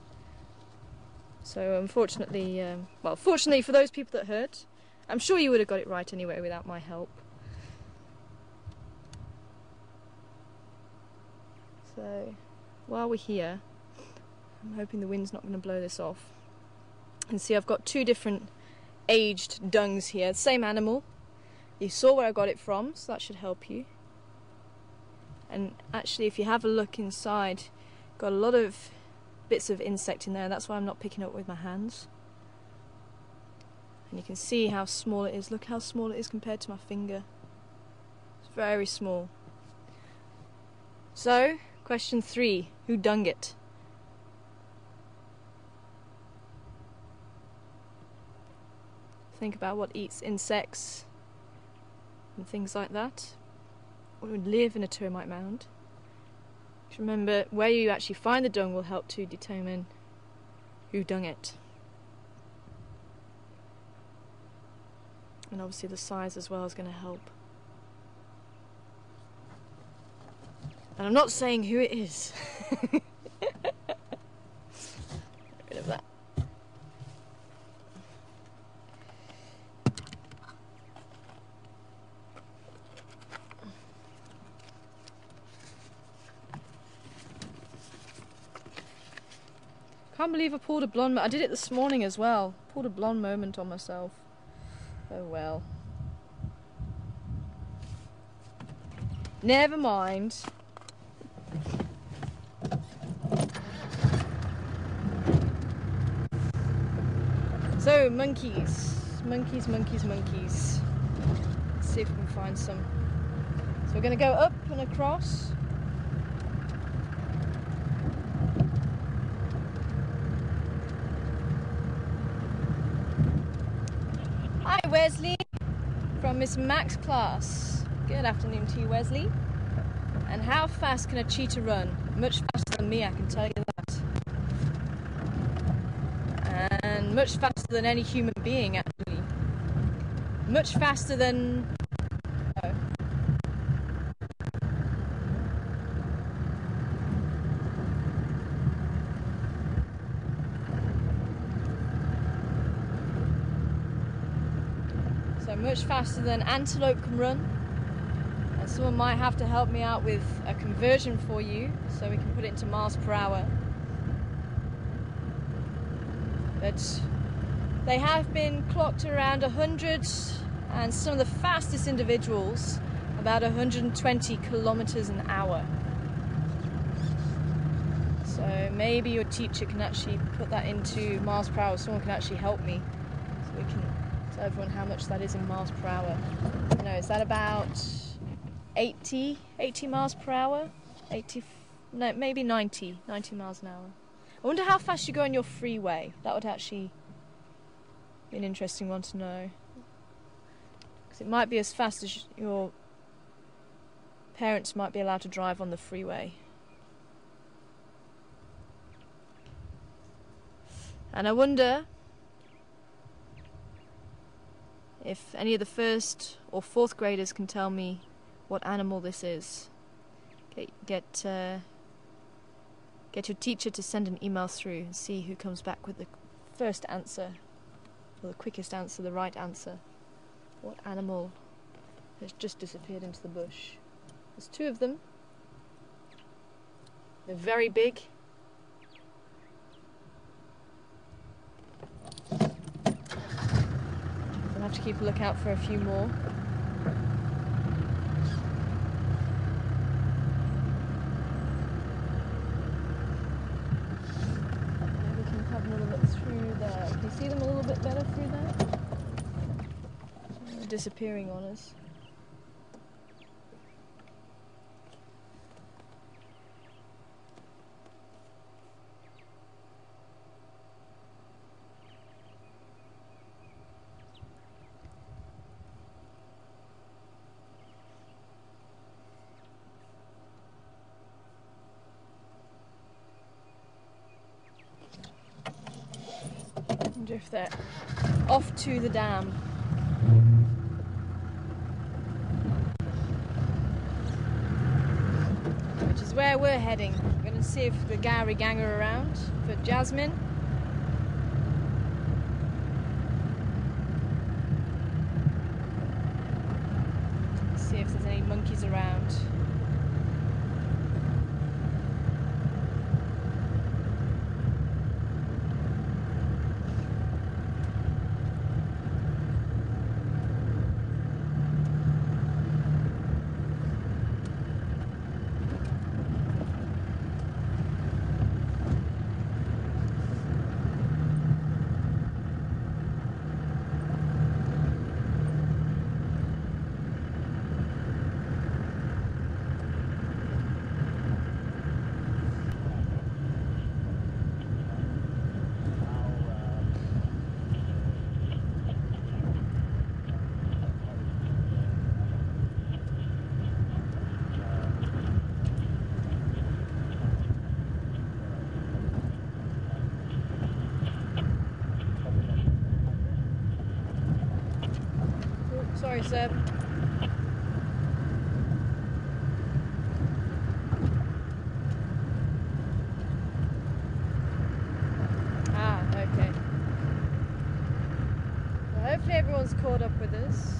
So unfortunately, well, fortunately for those people that heard, I'm sure you would have got it right anyway without my help. So, while we're here, I'm hoping the wind's not going to blow this off. And see, I've got two different aged dungs here, same animal. You saw where I got it from, so that should help you. And actually, if you have a look inside, got a lot of bits of insect in there. That's why I'm not picking it up with my hands. And you can see how small it is. Look how small it is compared to my finger. It's very small. So, question 3. Who dung it? Think about what eats insects and things like that. What would live in a termite mound? Remember, where you actually find the dung will help to determine who dung it. And obviously the size as well is going to help. And I'm not saying who it is. Get rid of that. Can't believe I pulled a blonde. I did it this morning as well. Pulled a blonde moment on myself. Oh well. Never mind. So monkeys. Monkeys. Let's see if we can find some. So we're going to go up and across. Wesley from Miss Max class. Good afternoon to you, Wesley. And how fast can a cheetah run? Much faster than me, I can tell you that. And much faster than any human being, actually. Much faster than... Oh. So much faster than antelope can run. And someone might have to help me out with a conversion for you so we can put it into miles per hour. But they have been clocked around 100, and some of the fastest individuals about 120 kilometers an hour. So maybe your teacher can actually put that into miles per hour. Someone can actually help me so we can tell everyone how much that is in miles per hour. I know, is that about 80 miles per hour? 80, no, maybe 90 miles an hour. I wonder how fast you go on your freeway. That would actually be an interesting one to know. Because it might be as fast as your parents might be allowed to drive on the freeway. And I wonder if any of the first or fourth graders can tell me what animal this is. Get your teacher to send an email through and see who comes back with the first answer, or the quickest answer, the right answer. What animal has just disappeared into the bush? There's two of them. They're very big. I'll have to keep a lookout for a few more. Can you see them a little bit better through there? They're disappearing on us. If they're off to the dam. Which is where we're heading. We're going to see if the Gowrie gang are around for Jasmine. See if there's any monkeys around. Sorry, Sept. Ah, okay. Well, hopefully everyone's caught up with us.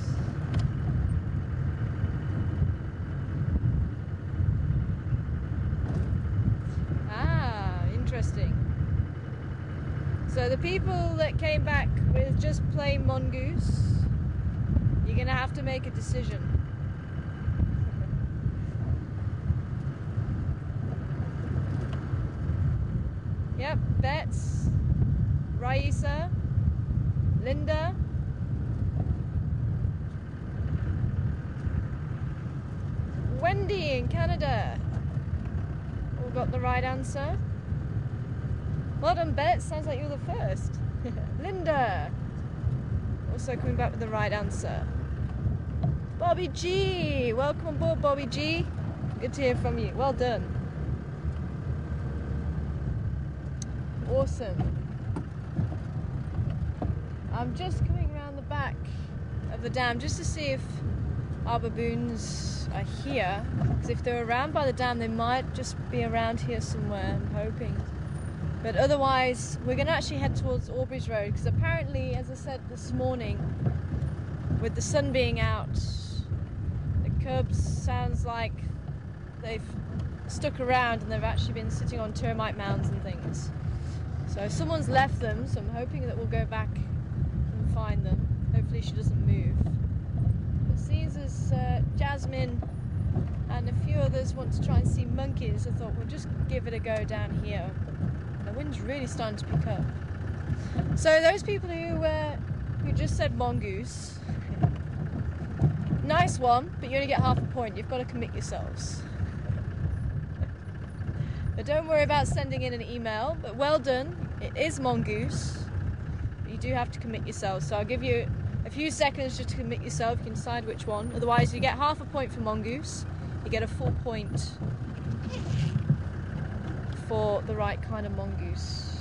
Ah, interesting. So the people that came back with just plain mongoose, you're going to have to make a decision. Yep, Bets, Raisa, Linda, Wendy in Canada. All got the right answer. Well done, Bets. Sounds like you're the first. Linda. also coming back with the right answer. Bobby G! Welcome on board, Bobby G. Good to hear from you. Well done. Awesome. I'm just coming around the back of the dam just to see if our baboons are here. Because if they're around by the dam, they might just be around here somewhere, I'm hoping. But otherwise, we're going to actually head towards Aubrey's Road, because apparently, as I said this morning, with the sun being out, the cubs sounds like they've stuck around and they've actually been sitting on termite mounds and things. So someone's left them, so I'm hoping that we'll go back and find them. Hopefully she doesn't move. But seeing as Jasmine and a few others want to try and see monkeys, I thought we'll just give it a go down here. The wind's really starting to pick up. So those people who just said mongoose, nice one, but you only get half a point. You've got to commit yourselves. But don't worry about sending in an email. But well done. It is mongoose. But you do have to commit yourselves. So I'll give you a few seconds just to commit yourself. You can decide which one. Otherwise, you get half a point for mongoose. You get a full point for the right kind of mongoose.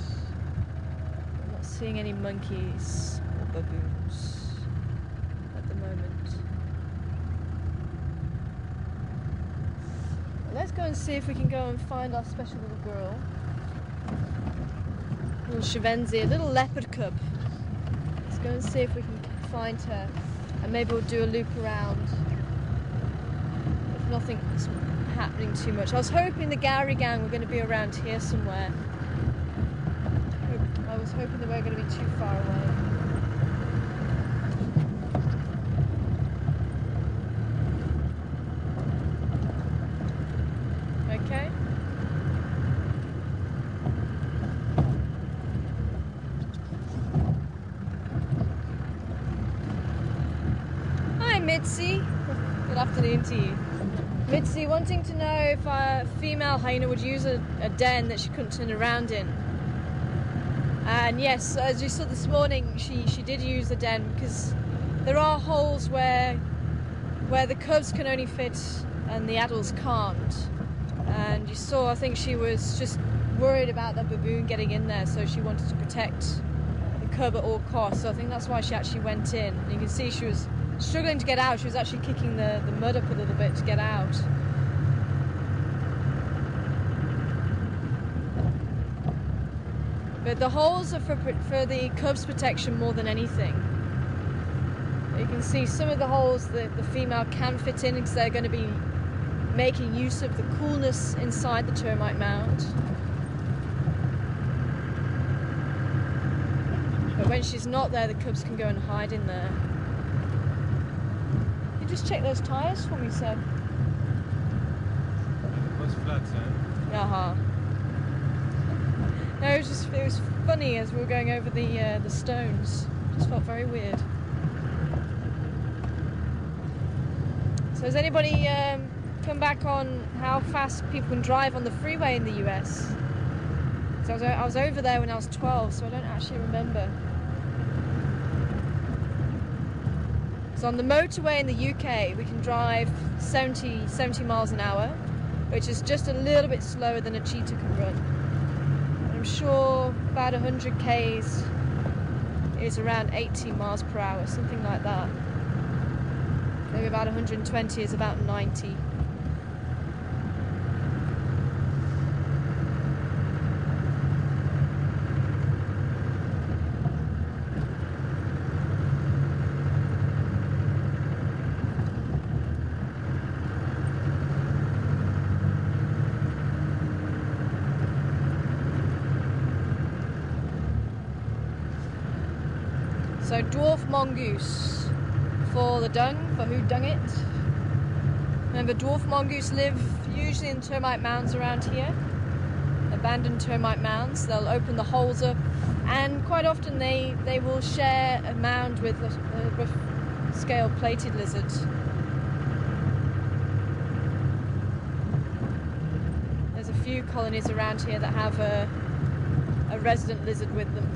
I'm not seeing any monkeys or baboons at the moment. Let's go and see if we can go and find our special little girl. Little Shavenzi, a little leopard cub. Let's go and see if we can find her, and maybe we'll do a loop around if nothing's happening too much. I was hoping the Gowrie gang were going to be around here somewhere. I was hoping they weren't going to be too far away. Okay. Hi Mitzi. Good afternoon to you. Mitzi wanting to know if a female hyena would use a den that she couldn't turn around in. And yes, as you saw this morning, she did use a den, because there are holes where the cubs can only fit and the adults can't. And you saw, I think she was just worried about the baboon getting in there, so she wanted to protect the cub at all costs. So I think that's why she actually went in. And you can see she was struggling to get out. She was actually kicking the mud up a little bit to get out. But the holes are for the cubs' protection more than anything. You can see some of the holes that the female can fit in, because they're going to be making use of the coolness inside the termite mound. But when she's not there, the cubs can go and hide in there. Just check those tyres for me, Seb. What's flat, sir? No, it was funny as we were going over the stones. Just felt very weird. So has anybody come back on how fast people can drive on the freeway in the US? So I was over there when I was 12, so I don't actually remember. So on the motorway in the UK, we can drive 70 miles an hour, which is just a little bit slower than a cheetah can run. And I'm sure about 100 k's is around 80 miles per hour, something like that. Maybe about 120 is about 90. So dwarf mongoose for the dung, for who dung it. Remember, dwarf mongoose live usually in termite mounds around here, abandoned termite mounds. They'll open the holes up, and quite often they will share a mound with a rough-scale plated lizard. There's a few colonies around here that have a resident lizard with them.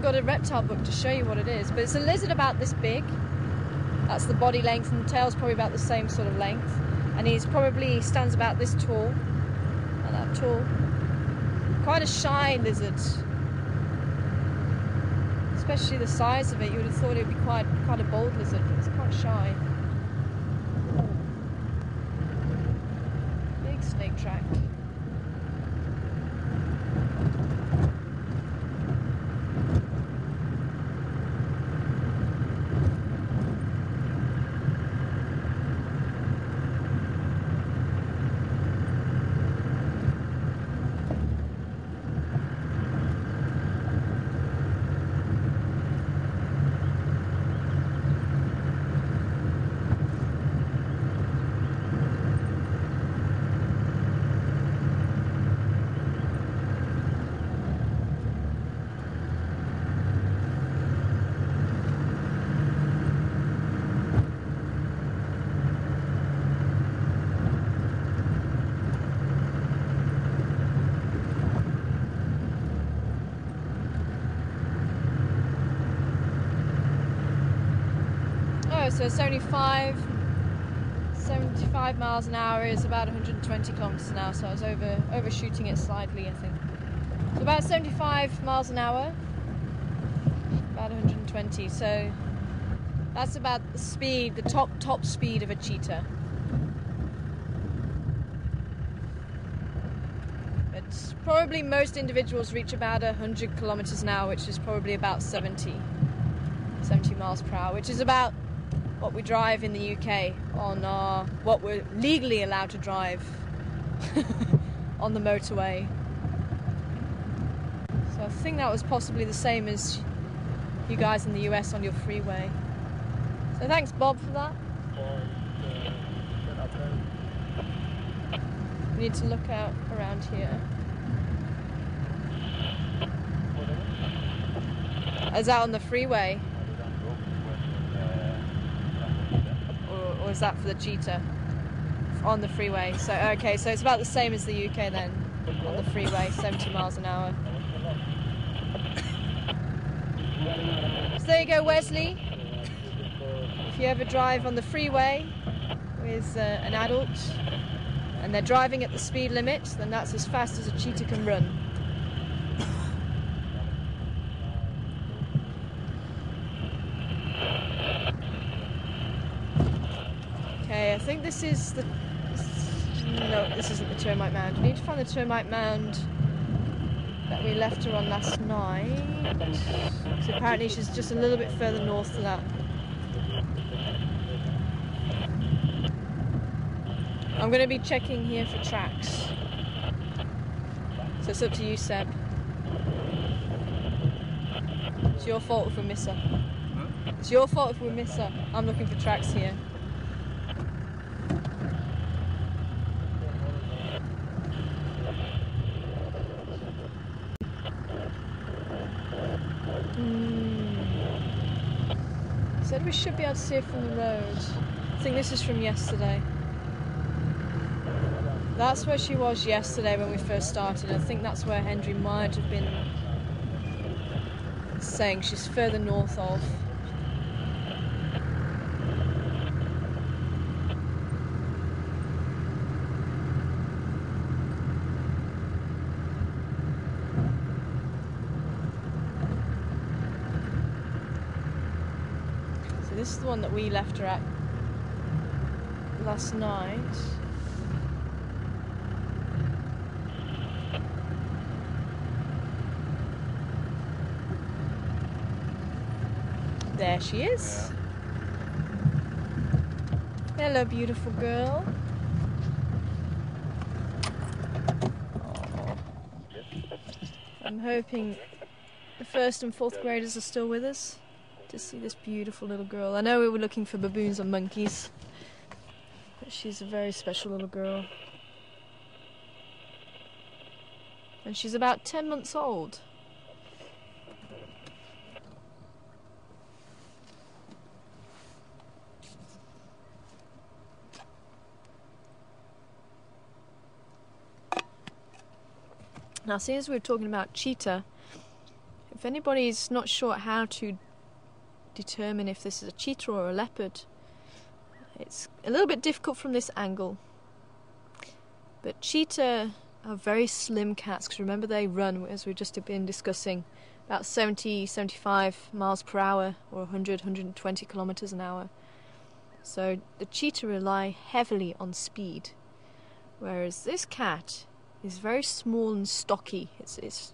got a reptile book to show you what it is, but it's a lizard about this big. That's the body length, and the tail's probably about the same sort of length. And he stands about this tall, not that tall. Quite a shy lizard, especially the size of it. You would have thought it would be quite a bold lizard, but it's quite shy. Big snake track. So 75 miles an hour is about 120 kilometers an hour, so I was overshooting it slightly, I think. So about 75 miles an hour, about 120, so that's about the speed, the top speed of a cheetah. But probably most individuals reach about 100 kilometers an hour, which is probably about 70 miles per hour, which is about what we drive in the UK on what we're legally allowed to drive on the motorway. So I think that was possibly the same as you guys in the US on your freeway. So thanks, Bob, for that. We need to look out around here. Is that on the freeway? Or is that for the cheetah? On the freeway. So okay, so it's about the same as the UK then, on the freeway, 70 miles an hour. So there you go, Wesley. If you ever drive on the freeway with an adult and they're driving at the speed limit, then that's as fast as a cheetah can run. Okay, I think this is the... No, this isn't the termite mound. We need to find the termite mound that we left her on last night. So apparently she's just a little bit further north to that. I'm going to be checking here for tracks. So it's up to you, Seb. It's your fault if we miss her. It's your fault if we miss her. I'm looking for tracks here. Said we should be able to see it from the road. I think this is from yesterday. That's where she was yesterday when we first started. I think that's where Henry might have been saying she's further north of. This is the one that we left her at last night. There she is. Yeah. Hello, beautiful girl. Aww. I'm hoping the first and fourth graders are still with us to see this beautiful little girl. I know we were looking for baboons and monkeys, but she's a very special little girl. And she's about 10 months old. Now, seeing as we were talking about cheetah, if if anybody's not sure how to determine if this is a cheetah or a leopard, it's a little bit difficult from this angle. But cheetah are very slim cats, because remember they run, as we've just been discussing, about 70-75 miles per hour, or 100-120 kilometers an hour. So the cheetah rely heavily on speed, whereas this cat is very small and stocky. It's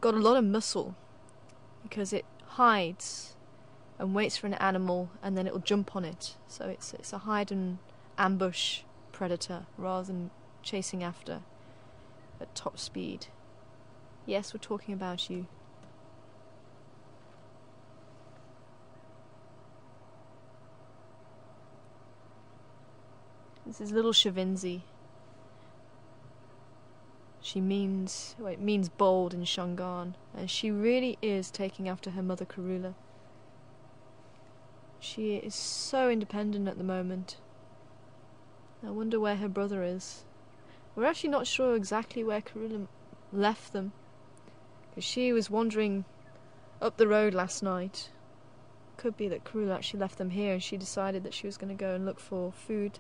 got a lot of muscle, because it hides and waits for an animal and then it'll jump on it. So it's a hide and ambush predator rather than chasing after at top speed. Yes, we're talking about you. This is little Shavinzi. It means bold in Shangaan, and she really is taking after her mother Karula. She is so independent at the moment. I wonder where her brother is. We're actually not sure exactly where Karula left them, because she was wandering up the road last night. Could be that Karula actually left them here and she decided that she was going to go and look for food.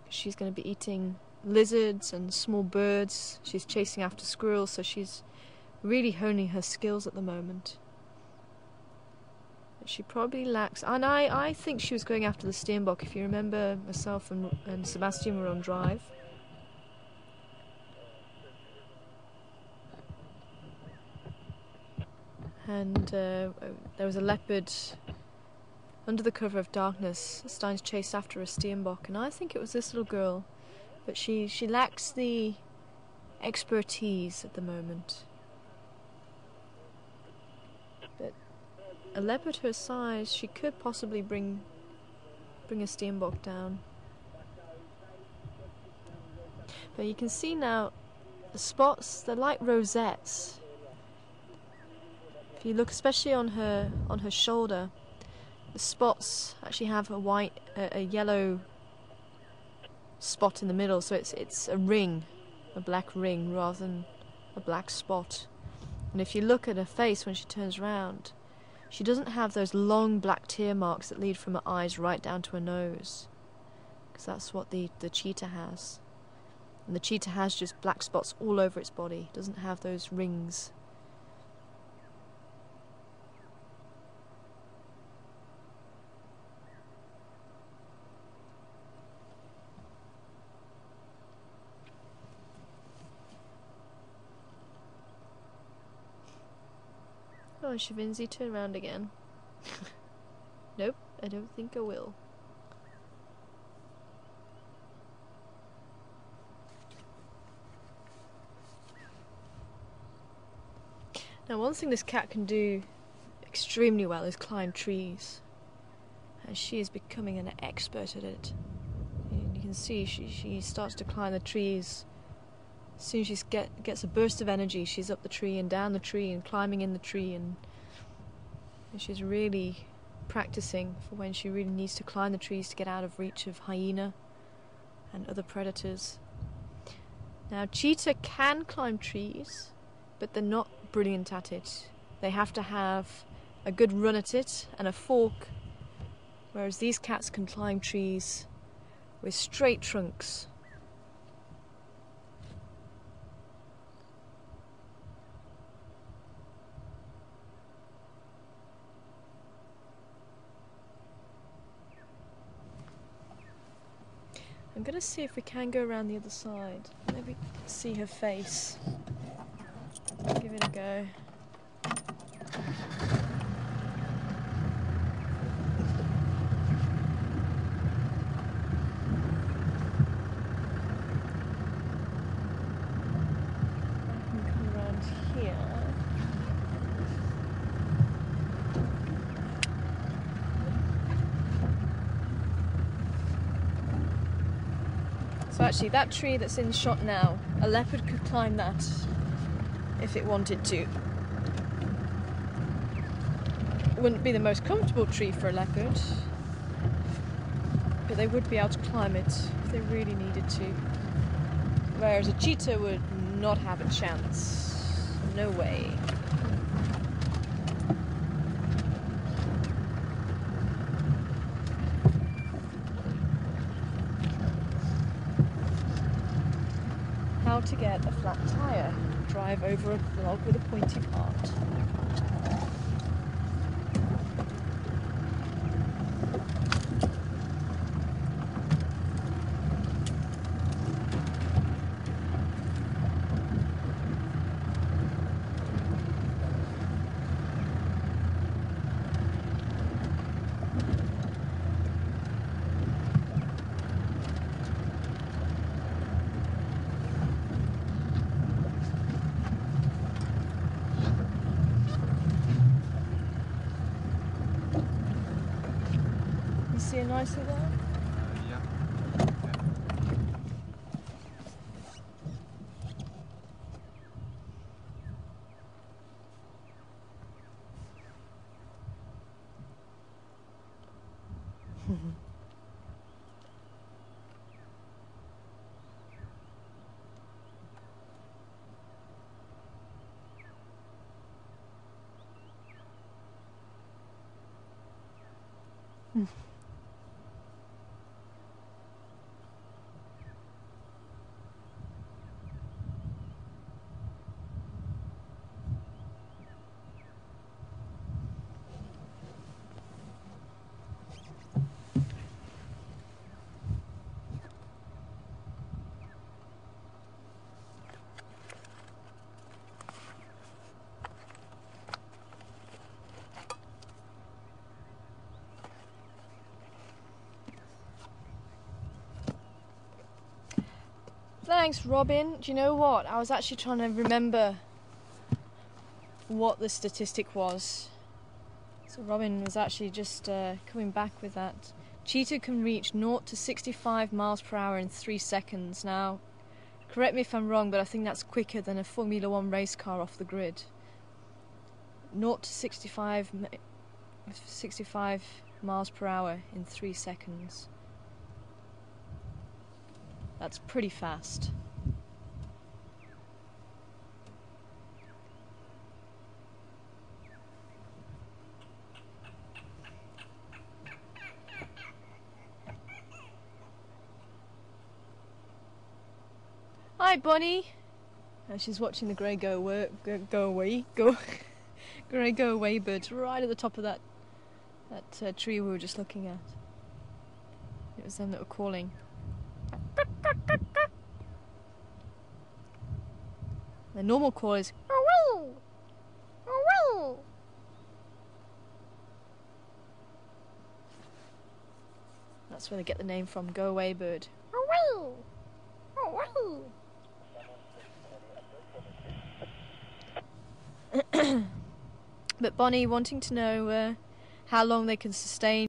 She's going to be eating lizards and small birds. She's chasing after squirrels, so she's really honing her skills at the moment. But she probably lacks... And I think she was going after the steenbok. If you remember, myself and Sebastian were on drive. And there was a leopard under the cover of darkness, starting to chase after a steenbok, and I think it was this little girl, but she lacks the expertise at the moment. But a leopard her size, she could possibly bring a steenbok down. But you can see now the spots, they're like rosettes. If you look especially on her shoulder, the spots actually have a yellow spot in the middle, so it's a ring, a black ring rather than a black spot. And if you look at her face when she turns around, she doesn't have those long black tear marks that lead from her eyes right down to her nose, because that's what the cheetah has. And the cheetah has just black spots all over its body, it doesn't have those rings. Oh, Shavinzi, turn around again. Nope, I don't think I will. Now, one thing this cat can do extremely well is climb trees. And she is becoming an expert at it. And you can see she starts to climb the trees. As soon as she gets a burst of energy, she's up the tree and down the tree and climbing in the tree, and she's really practicing for when she really needs to climb the trees to get out of reach of hyena and other predators. Now, cheetah can climb trees, but they're not brilliant at it. They have to have a good run at it and a fork, whereas these cats can climb trees with straight trunks. I'm going to see if we can go around the other side. Maybe see her face. Give it a go. I can come around here. So actually, that tree that's in shot now, a leopard could climb that if it wanted to. It wouldn't be the most comfortable tree for a leopard, but they would be able to climb it if they really needed to. Whereas a cheetah would not have a chance. No way. to get a flat tyre, drive over a log with a pointy part. See it nicely there? Yeah. Thanks, Robin. Do you know what? I was actually trying to remember what the statistic was. So Robin was actually just coming back with that. Cheetah can reach 0 to 65 miles per hour in 3 seconds. Now, correct me if I'm wrong, but I think that's quicker than a Formula 1 race car off the grid. 0 to 65 miles per hour in 3 seconds. That's pretty fast. Hi, Bunny. She's watching the grey go away grey go away birds right at the top of that tree we were just looking at. It was them that were calling. The normal call is "Ow, ow, ow." That's where they get the name from, go away bird. Ow, ow, ow. But Bonnie wanting to know how long they can sustain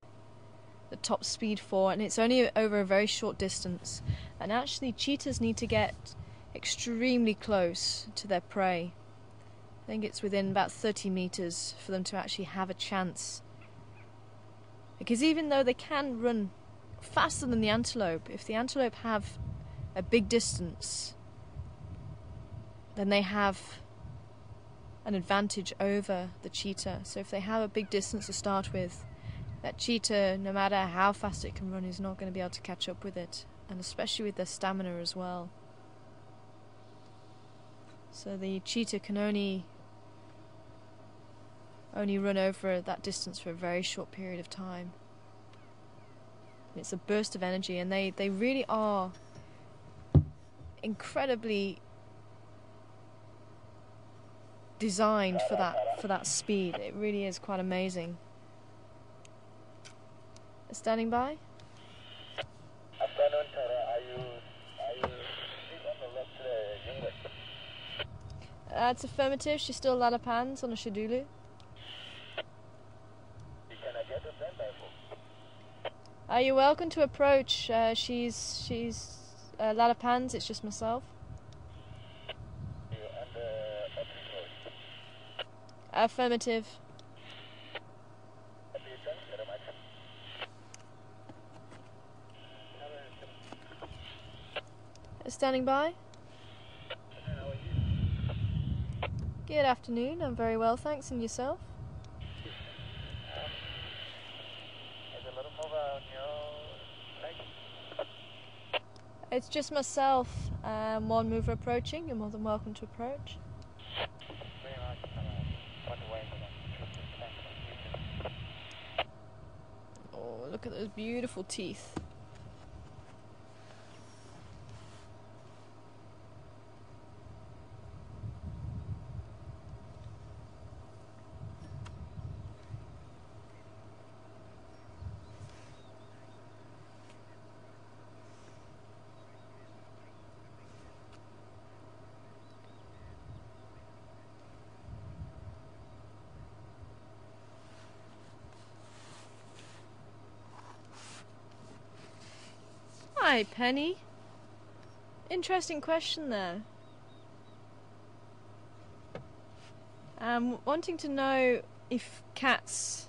the top speed for, and it's only over a very short distance. And actually cheetahs need to get extremely close to their prey. I think it's within about 30 meters for them to actually have a chance. Because even though they can run faster than the antelope, if the antelope have a big distance, then they have an advantage over the cheetah. So if they have a big distance to start with, that cheetah, no matter how fast it can run, is not going to be able to catch up with it, and especially with their stamina as well. So the cheetah can only run over that distance for a very short period of time. It's a burst of energy, and they really are incredibly designed for that speed. It really is quite amazing. Standing by. Afternoon, Tara. Are you on the left to the unit? It's affirmative. She's still Lalapan's on a Shadulu. Can I get a standby for? You're welcome to approach. She's Lalapan's. It's just myself. You on the office road? Affirmative. Thank you very much. Standing by. How are you? Good afternoon. I'm very well, thanks. And yourself? Is a little over on your leg? It's just myself. One mover approaching. You're more than welcome to approach. Oh, look at those beautiful teeth. Hi, Penny. Interesting question there. Wanting to know if cats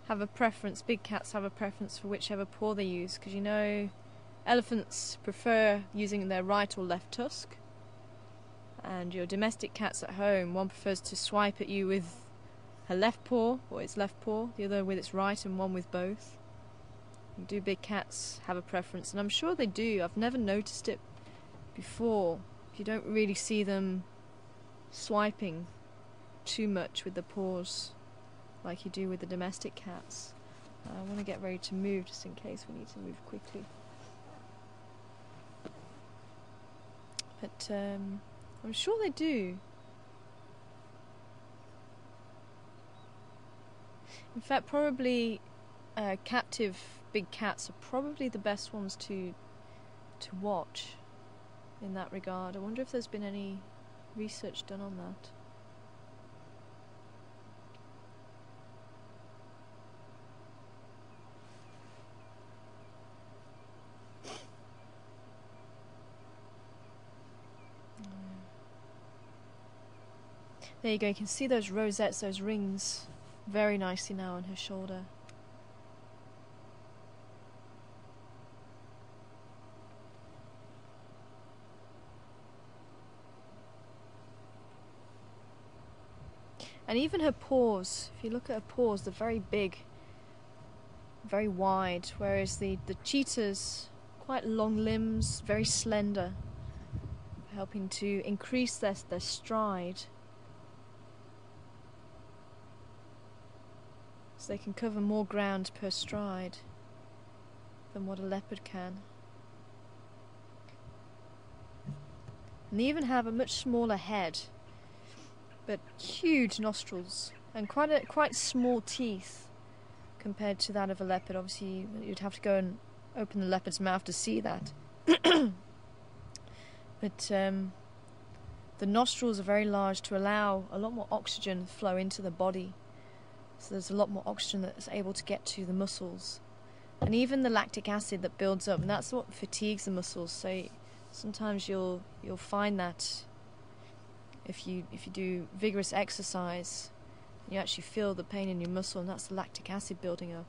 have a preference, big cats have a preference for whichever paw they use, because you know elephants prefer using their right or left tusk, and your domestic cats at home, one prefers to swipe at you with her left paw or its left paw, the other with its right, and one with both. Do big cats have a preference? And I'm sure they do. I've never noticed it before. You don't really see them swiping too much with the paws like you do with the domestic cats. I want to get ready to move just in case we need to move quickly. But I'm sure they do. In fact, probably captive big cats are probably the best ones to watch in that regard. I wonder if there's been any research done on that. There you go, you can see those rosettes, those rings very nicely now on her shoulder. And even her paws, if you look at her paws, they're very big, very wide, whereas the cheetahs, quite long limbs, very slender, helping to increase their stride, so they can cover more ground per stride than what a leopard can. And they even have a much smaller head, but huge nostrils and quite small teeth compared to that of a leopard. Obviously, you'd have to go and open the leopard's mouth to see that. But the nostrils are very large to allow a lot more oxygen to flow into the body. So there's a lot more oxygen that's able to get to the muscles. And even the lactic acid that builds up, and that's what fatigues the muscles. So sometimes you'll find that if you do vigorous exercise, you actually feel the pain in your muscle, and that's the lactic acid building up.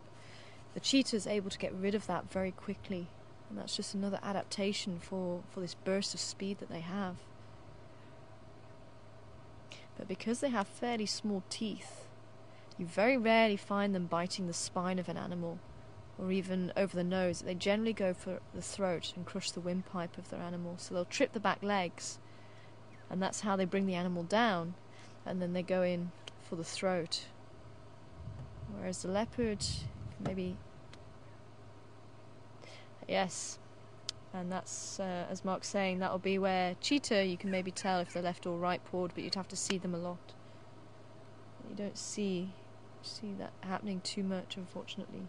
The cheetah is able to get rid of that very quickly, and that's just another adaptation for this burst of speed that they have. But because they have fairly small teeth, you very rarely find them biting the spine of an animal or even over the nose. They generally go for the throat and crush the windpipe of their animal. So they'll trip the back legs, and that's how they bring the animal down, and then they go in for the throat. Whereas the leopard, maybe... Yes, and that's, as Mark's saying, that'll be where cheetah, you can maybe tell if they're left or right pawed, but you'd have to see them a lot. You don't see that happening too much, unfortunately.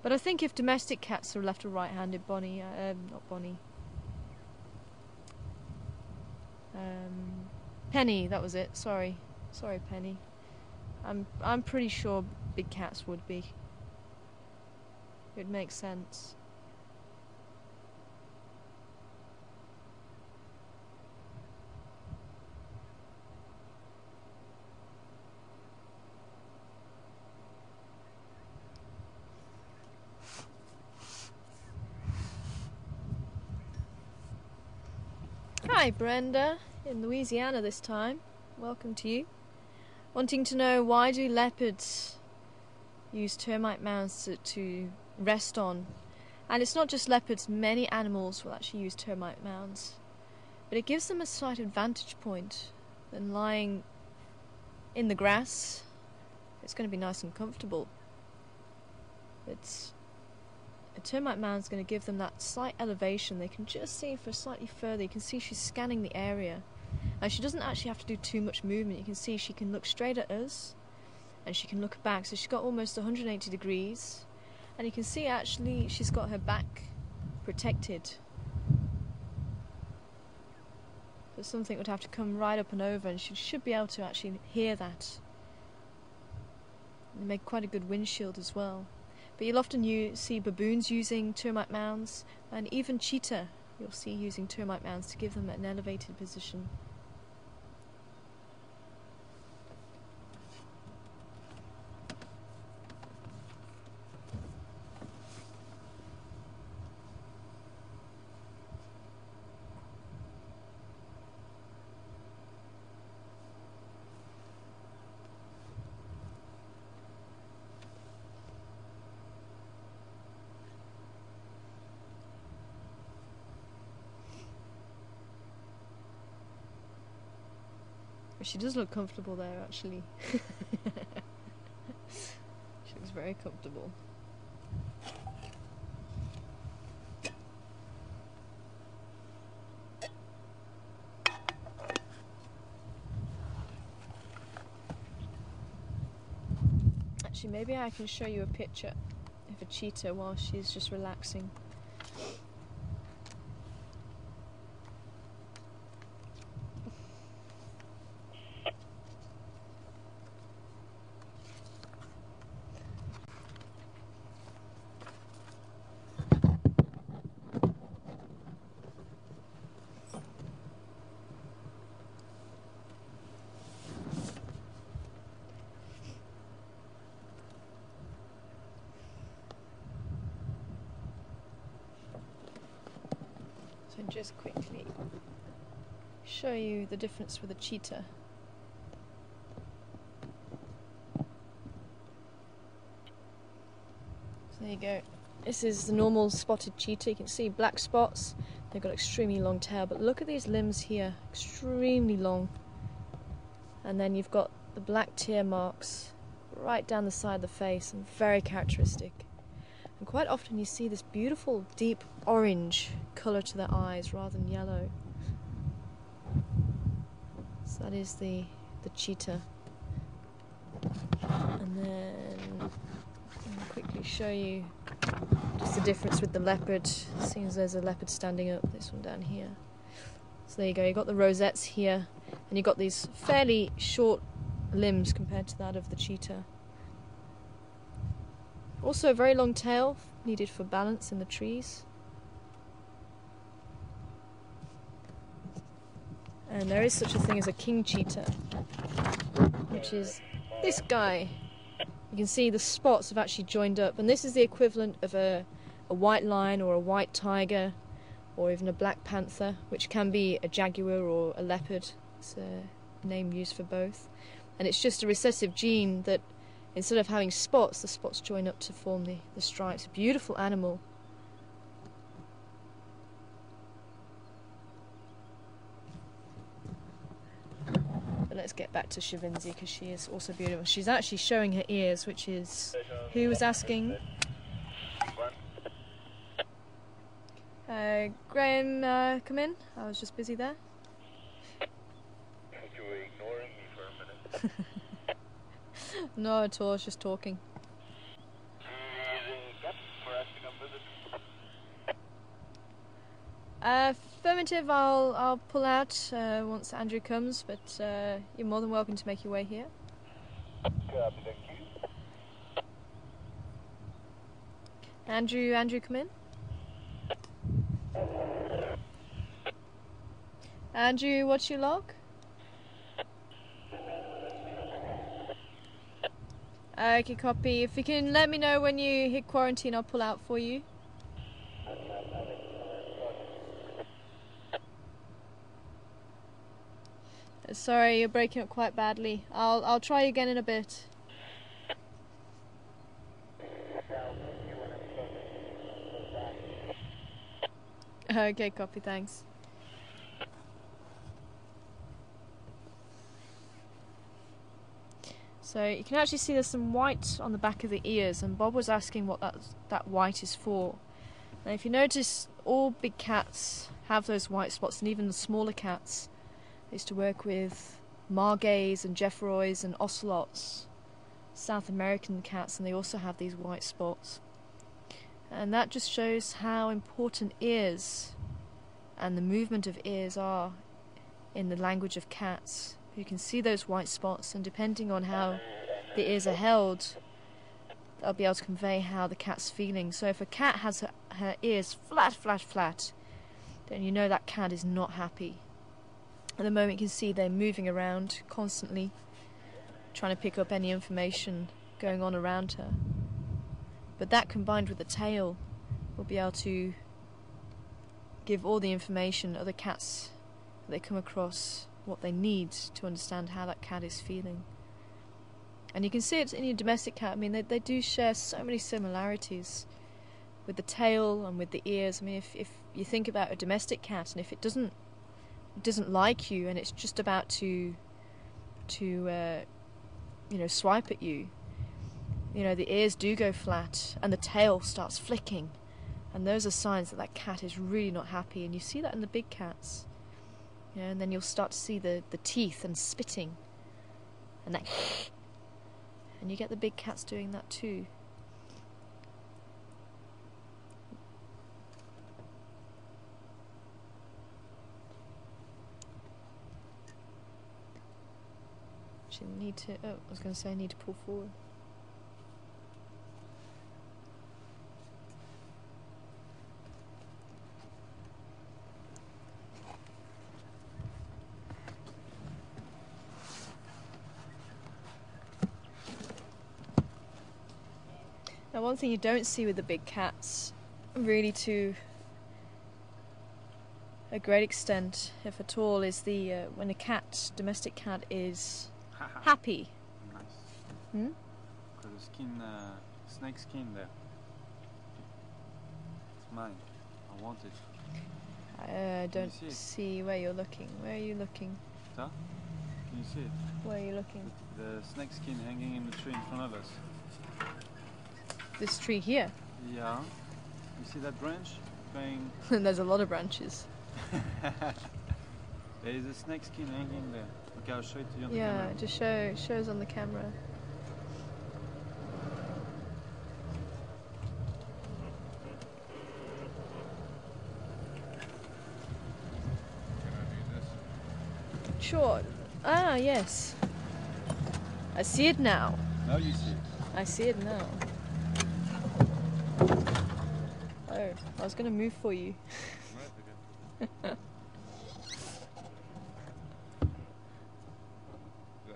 But I think if domestic cats are left or right-handed, Bonnie, not Bonnie, Penny, that was it. Sorry, Penny. I'm pretty sure big cats would be. It would make sense. Hi Brenda, in Louisiana this time. Welcome to you. Wanting to know, why do leopards use termite mounds to rest on? And it's not just leopards, many animals will actually use termite mounds. But it gives them a slight advantage point than lying in the grass. It's going to be nice and comfortable. A termite mound is going to give them that slight elevation. They can just see for slightly further. You can see she's scanning the area. And she doesn't actually have to do too much movement. You can see she can look straight at us and she can look back. So she's got almost 180 degrees. And you can see actually she's got her back protected. So something would have to come right up and over, and she should be able to actually hear that. They make quite a good windshield as well. But you'll often see baboons using termite mounds, and even cheetah you'll see using termite mounds to give them an elevated position. She does look comfortable there, actually. She looks very comfortable. Actually, maybe I can show you a picture of a cheetah while she's just relaxing. So just quickly show you the difference with a cheetah. So there you go. This is the normal spotted cheetah. You can see black spots. They've got extremely long tail, but look at these limbs here, extremely long. And then you've got the black tear marks right down the side of the face, and very characteristic. And quite often you see this beautiful deep orange colour to their eyes rather than yellow. So that is the cheetah. And then I'll quickly show you just the difference with the leopard. Seems there's a leopard standing up, this one down here. So there you go, you've got the rosettes here, and you've got these fairly short limbs compared to that of the cheetah. Also a very long tail, needed for balance in the trees. And there is such a thing as a king cheetah, which is this guy. You can see the spots have actually joined up, and this is the equivalent of a white lion or a white tiger or even a black panther, which can be a jaguar or a leopard. It's a name used for both. And it's just a recessive gene that instead of having spots, the spots join up to form the stripes. A beautiful animal. But let's get back to Shavinzi, because she is also beautiful. She's actually showing her ears, which is... Who was asking? Graham, come in. I was just busy there. You were ignoring me for a minute. No, at all. I was just talking. Affirmative. I'll pull out once Andrew comes, but you're more than welcome to make your way here. Andrew, come in. Andrew, what's your log? Okay, copy. If you can let me know when you hit quarantine, I'll pull out for you. Sorry, you're breaking up quite badly. I'll try again in a bit. Okay, copy, thanks. So you can actually see there's some white on the back of the ears, and Bob was asking what that white is for. And if you notice, all big cats have those white spots, and even the smaller cats. I used to work with margays and Jeffroys and ocelots, South American cats, and they also have these white spots. And that just shows how important ears and the movement of ears are in the language of cats. You can see those white spots, and depending on how the ears are held, they'll be able to convey how the cat's feeling. So if a cat has her ears flat, then you know that cat is not happy. At the moment you can see they're moving around constantly, trying to pick up any information going on around her. But that combined with the tail will be able to give all the information other cats that they come across what they need to understand how that cat is feeling. And you can see it in your domestic cat. I mean, they do share so many similarities with the tail and with the ears. I mean, if you think about a domestic cat, and if it doesn't like you and it's just about to swipe at you, the ears do go flat and the tail starts flicking, and those are signs that cat is really not happy. And you see that in the big cats. And then you'll start to see the teeth and spitting and that and you get the big cats doing that too. Actually I was going to say I need to pull forward. Now, one thing you don't see with the big cats, really to a great extent, if at all, is when a domestic cat is happy. Nice. Got a skin, snake skin there. It's mine. I want it. I don't see where you're looking. Where are you looking? Huh? Can you see it? Where are you looking? The snake skin hanging in the tree in front of us. This tree here? Yeah. You see that branch going? There's a lot of branches. There is a snake skin hanging there. Okay, I'll show it to you on the camera. Yeah, just shows on the camera. Sure. Ah, yes. I see it now. Now you see it. I see it now. Oh, I was going to move for you. Is there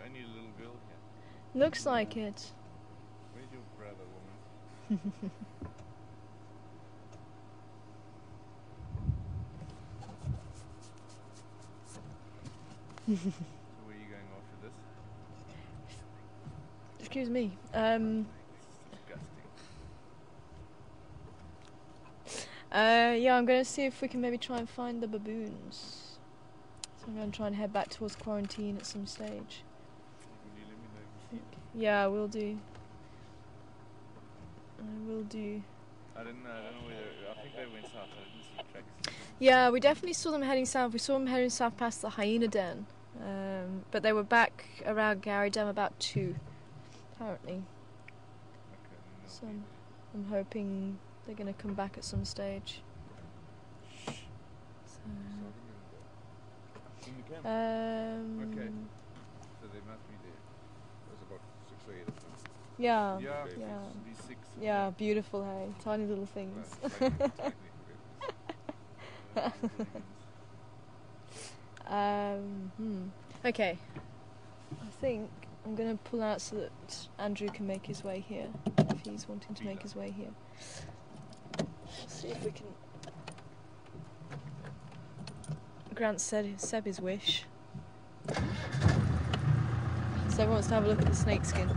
any little girl here? Looks like it. Where's your brother, woman? So where are you going after this? Excuse me. Yeah, I'm going to see if we can maybe try and find the baboons. So I'm going to try and head back towards quarantine at some stage. Will you let me know if you see them? Yeah, I will do. I will do. I don't know whether... I think they went south. I didn't see tracks. Yeah, we definitely saw them heading south. We saw them heading south past the hyena den. But they were back around Gary Dam about 2, apparently. Okay, So I'm hoping they're going to come back at some stage. So, in the camp? okay. So they must be there. There's about 6 or 8 of them. Yeah. Yeah. These 6. Yeah, beautiful, hey? Tiny little things. Okay. I think I'm going to pull out so that Andrew can make his way here, if he's wanting to make his way here. See if we can grant Seb his wish. Seb wants to have a look at the snake skin.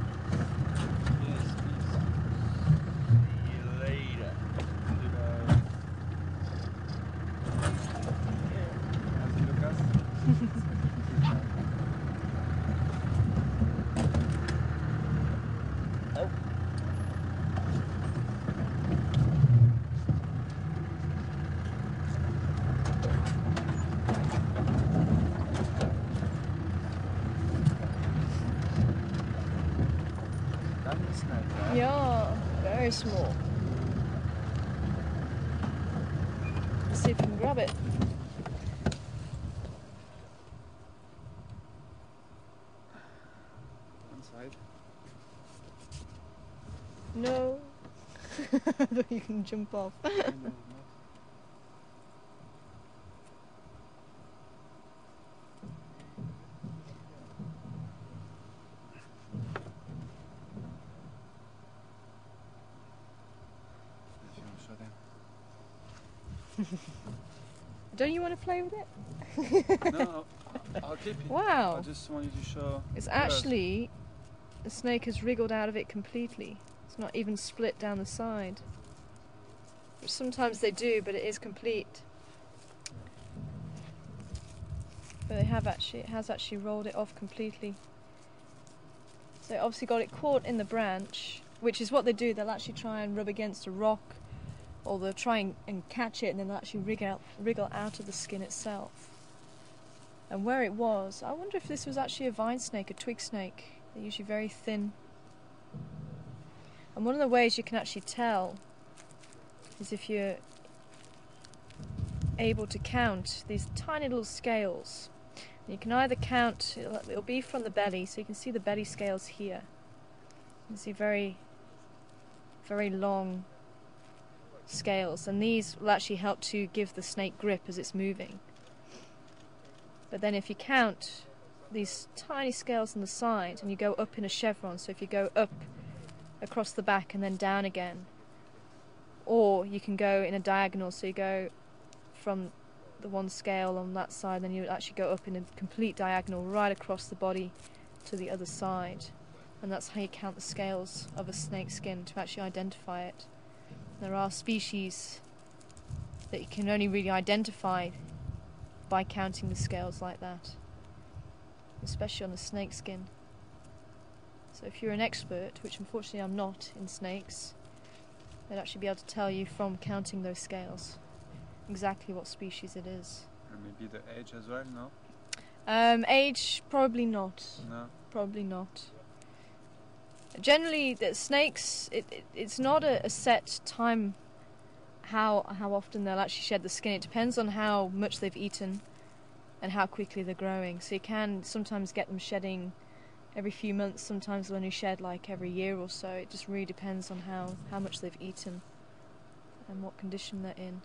Yes, See you later. Yeah, very small. Let's see if we can grab it. One side. No. I thought you can jump off. No, not. If you want to show them. Don't you want to play with it? No, I'll keep it. Wow. I just wanted to show. It's actually, the snake has wriggled out of it completely. It's not even split down the side. Which sometimes they do, but it is complete. But it has actually rolled it off completely. So it obviously got it caught in the branch, which is what they do. They'll actually try and rub against a rock, or they'll try and catch it, and then they'll actually wriggle out of the skin itself. And where it was, I wonder if this was actually a vine snake, a twig snake. They're usually very thin. And one of the ways you can actually tell is if you're able to count these tiny little scales. You can either count, it'll be from the belly, so you can see the belly scales here. You can see very, very long scales, and these will actually help to give the snake grip as it's moving. But then if you count these tiny scales on the side and you go up in a chevron, so if you go up across the back and then down again, or you can go in a diagonal, so you go from the one scale on that side, then you actually go up in a complete diagonal right across the body to the other side, and that's how you count the scales of a snake skin to actually identify it. There are species that you can only really identify by counting the scales like that, especially on the snake skin. So if you're an expert, which unfortunately I'm not in snakes, they'd actually be able to tell you from counting those scales exactly what species it is. And maybe the age as well, no? Age, probably not. No. Probably not. Generally, the snakes, it's not a set time how often they'll actually shed the skin. It depends on how much they've eaten and how quickly they're growing. So you can sometimes get them shedding every few months, sometimes they'll only shed like every year or so. It just really depends on how much they've eaten and what condition they're in.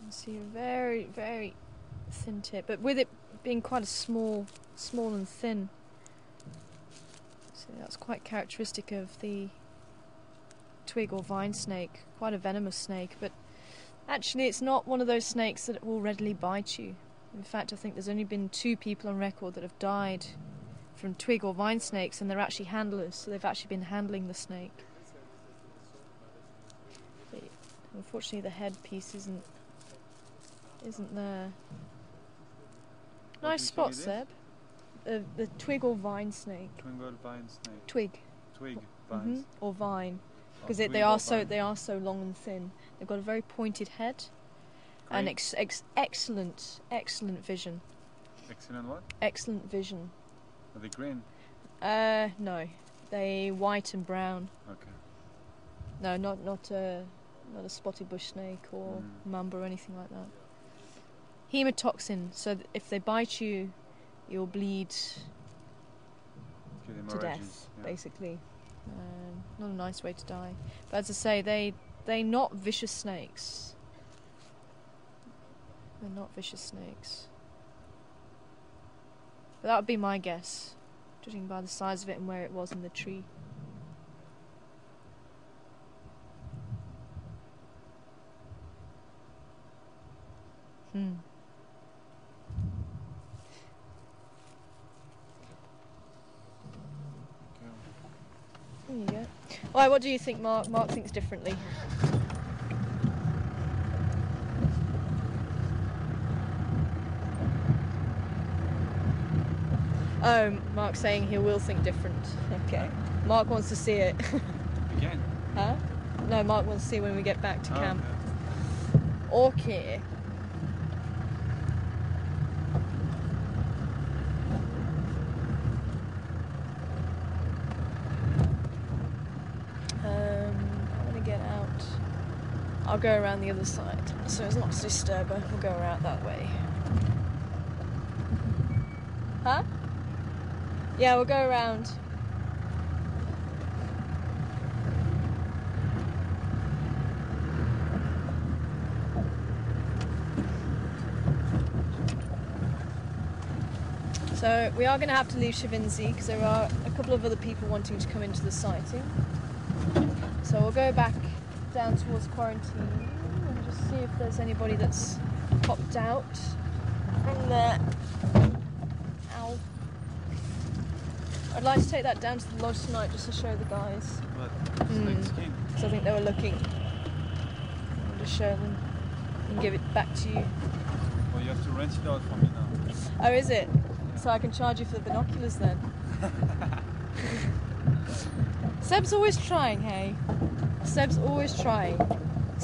You see a very, very thin tip, but with it being quite a small and thin. So that's quite characteristic of the twig or vine snake, quite a venomous snake, but actually it's not one of those snakes that will readily bite you. In fact, I think there's only been 2 people on record that have died from twig or vine snakes, and they're actually handlers, so they've actually been handling the snake. But unfortunately the head piece isn't there. Nice spot, Seb. The twig or vine snake. Twig or vine snake. Twig. Twig, vines. Or vine, because twig they or are vine. so long and thin. They've got a very pointed head and Green? excellent vision. Excellent what? Excellent vision. Are they green? No, they white and brown. Okay. No, not a spotted bush snake or mamba or anything like that. Hematoxin, so that if they bite you, you'll bleed to death, yeah. basically. Not a nice way to die. But as I say, they're not vicious snakes. They're not vicious snakes. But that would be my guess, judging by the size of it and where it was in the tree. There you go. Alright, what do you think, Mark? Mark thinks differently. Oh, Mark's saying he will think different. Okay. Mark wants to see it. Again? Huh? No, Mark wants to see when we get back to camp. Okay. Okay. I'll go around the other side so as not to disturb her. We'll go around that way. Huh? Yeah, we'll go around. So we are going to have to leave Shavinzi because there are a couple of other people wanting to come into the sighting. So we'll go back down towards quarantine and just see if there's anybody that's popped out from there. Ow. I'd like to take that down to the lodge tonight just to show the guys. What? Snake skin? So I think they were looking. I'll just show them and give it back to you. Well, you have to rent it out for me now. Oh, is it? So I can charge you for the binoculars then. Seb's always trying, hey? Seb's always trying.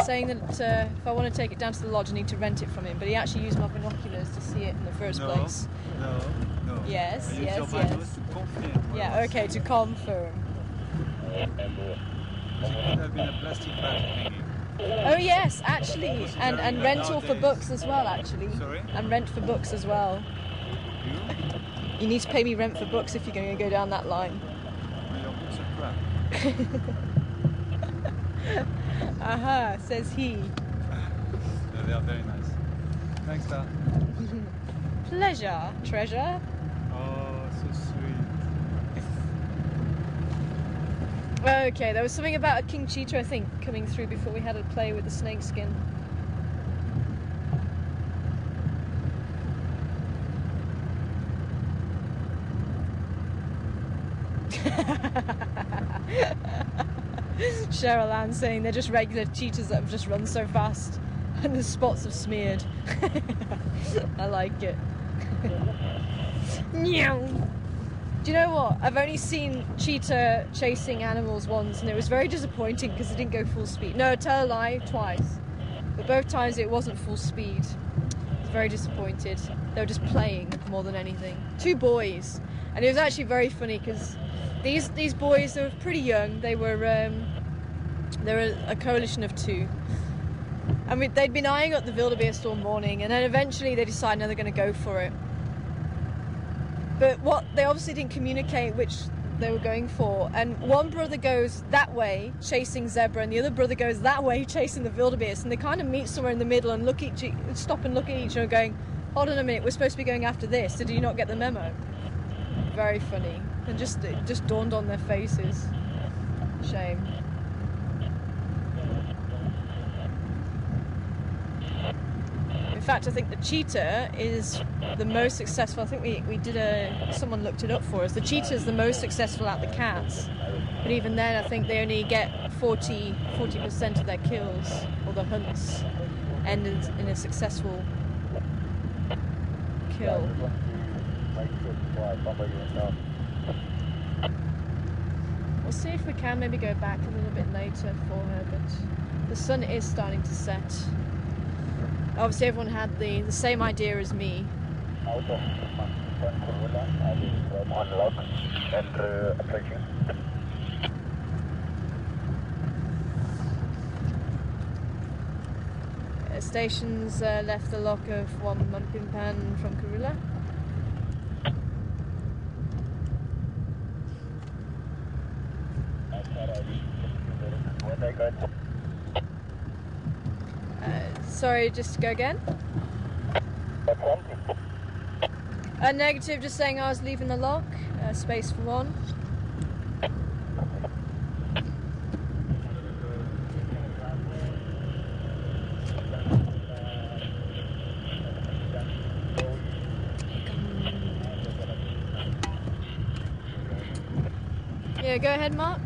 Saying that if I want to take it down to the lodge, I need to rent it from him. But he actually used my binoculars to see it in the first place. No. Yes, I use yes, your yes. binoculars to confirm. Yeah, okay, to confirm. It could have been a plastic bag hanging. Oh yes, actually. And rental for books as well, actually. Sorry? And rent for books as well. You need to pay me rent for books if you're going to go down that line. Well, your books are crap. Aha, says he. Yeah, they are very nice. Thanks, Star. Pleasure, treasure. Oh, so sweet. Okay, there was something about a king cheetah, I think, coming through before we had a play with the snake skin. Cheryl Ann saying they're just regular cheetahs that have just run so fast and the spots have smeared. I like it. Meow. Do you know what? I've only seen cheetah chasing animals once and it was very disappointing because it didn't go full speed. No, tell a lie, twice. But both times it wasn't full speed. I was very disappointed. They were just playing more than anything. Two boys. And it was actually very funny because these boys, they were pretty young. They were a coalition of two. And they'd been eyeing up the wildebeest all morning, and then eventually they decided no, they're going to go for it. But they obviously didn't communicate which they were going for. And one brother goes that way, chasing zebra, and the other brother goes that way, chasing the wildebeest. And they kind of meet somewhere in the middle and stop and look at each other, going, "Hold on a minute, we're supposed to be going after this. Did you not get the memo?" Very funny. And it just dawned on their faces. Shame. In fact, I think the cheetah is the most successful. I think we did someone looked it up for us. The cheetah is the most successful at the cats. But even then, I think they only get 40% of their kills, or the hunts, ended in a successful kill. We'll see if we can maybe go back a little bit later for her, but the sun is starting to set. Obviously everyone had the same idea as me. Stations left the lock of one Manpimpan from Karula. Sorry, just go again. Negative, just saying I was leaving the lock. Space for one. Yeah, go ahead, Mark.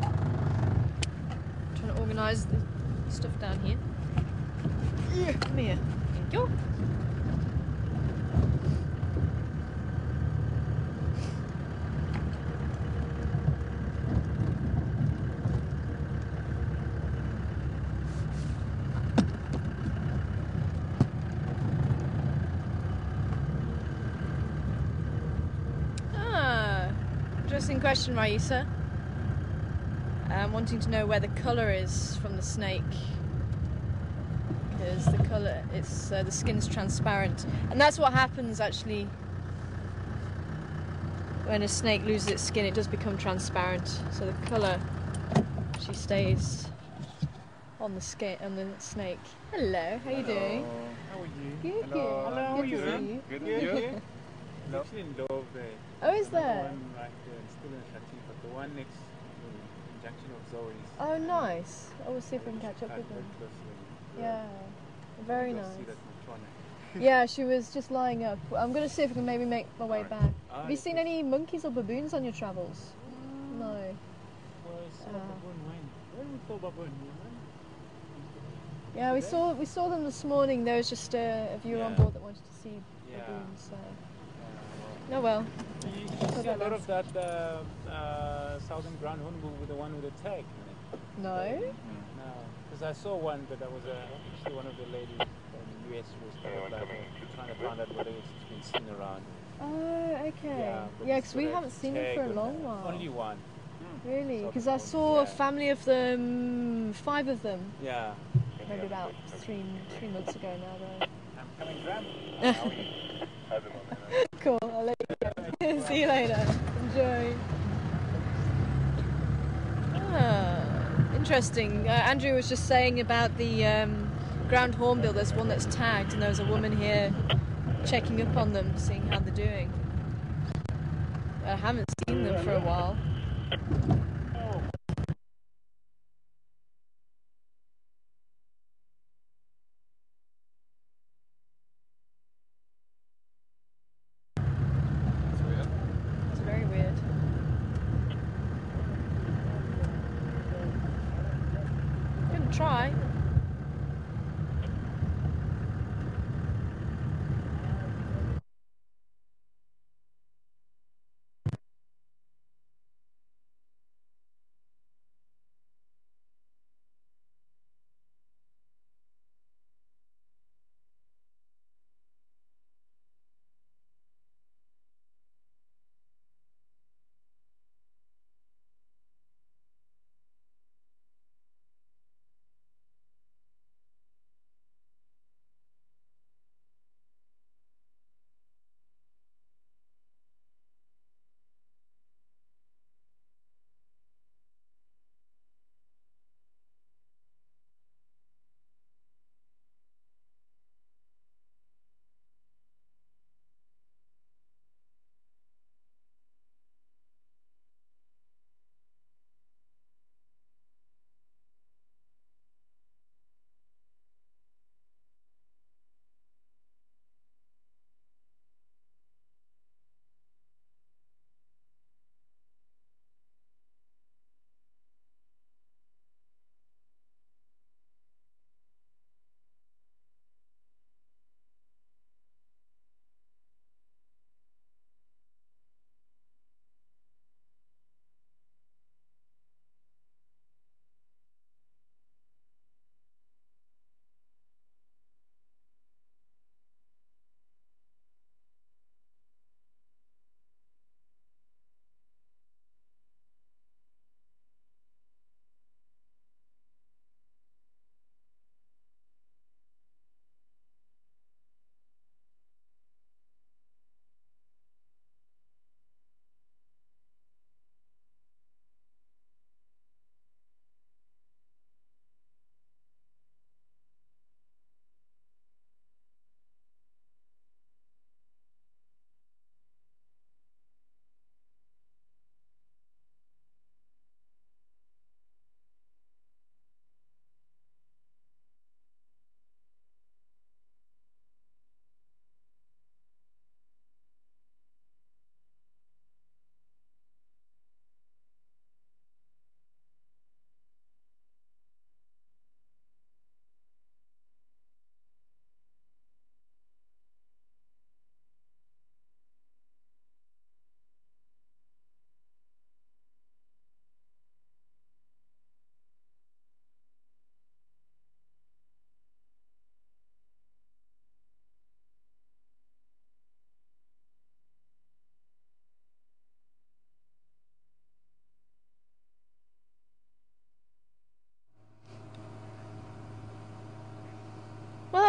I'm trying to organise the stuff down here. Come here. Thank you. Interesting question, Raisa. I'm wanting to know where the colour is from the snake. is the colour. It's the skin's transparent, and that's what happens actually when a snake loses its skin. It does become transparent, so the colour actually stays on the skin on the snake. Hello, how are you doing? How are you? Good, Hello. good. Hello, how Good are you to doing? see you. Good, good. You? Actually in Love there. Oh, is Another there? one right there, still in Shati, but the one next to the junction of Zoe's. Oh, nice. I will see if we can catch up with Very them. closely. Yeah, very Go nice. see that Matrona. Yeah, she was just lying up. I'm going to see if I can maybe make my way Alright. back. Ah, Have you yes, seen yes. any monkeys or baboons on your travels? No. Well, I saw baboon wine. Where we saw baboon? Yeah, we saw them this morning. There was just a viewer on Yeah. board that wanted to see Yeah. baboons. So. Well, Oh well. you So see a that lot is- of that southern brown hornbill with the one with the tag on it. No. No, because I saw one, but that was actually one of the ladies from the US was kind of like trying to find out whether it's been seen around. Oh, okay. Yeah, but Yeah, it's because we got a haven't seen them tag for a on long it. while. Only one. Really? Southern Because I hornbill, saw a yeah. family of them, 5 of them, Yeah. maybe about three months ago now. Though. I'm coming, Graham. How are you? How's it going? Cool. I'll let you go. See you later. Enjoy. Interesting. Andrew was just saying about the ground hornbill. There's one that's tagged, and there was a woman here checking up on them, seeing how they're doing. I haven't seen them for a while. It's very weird. Couldn't try.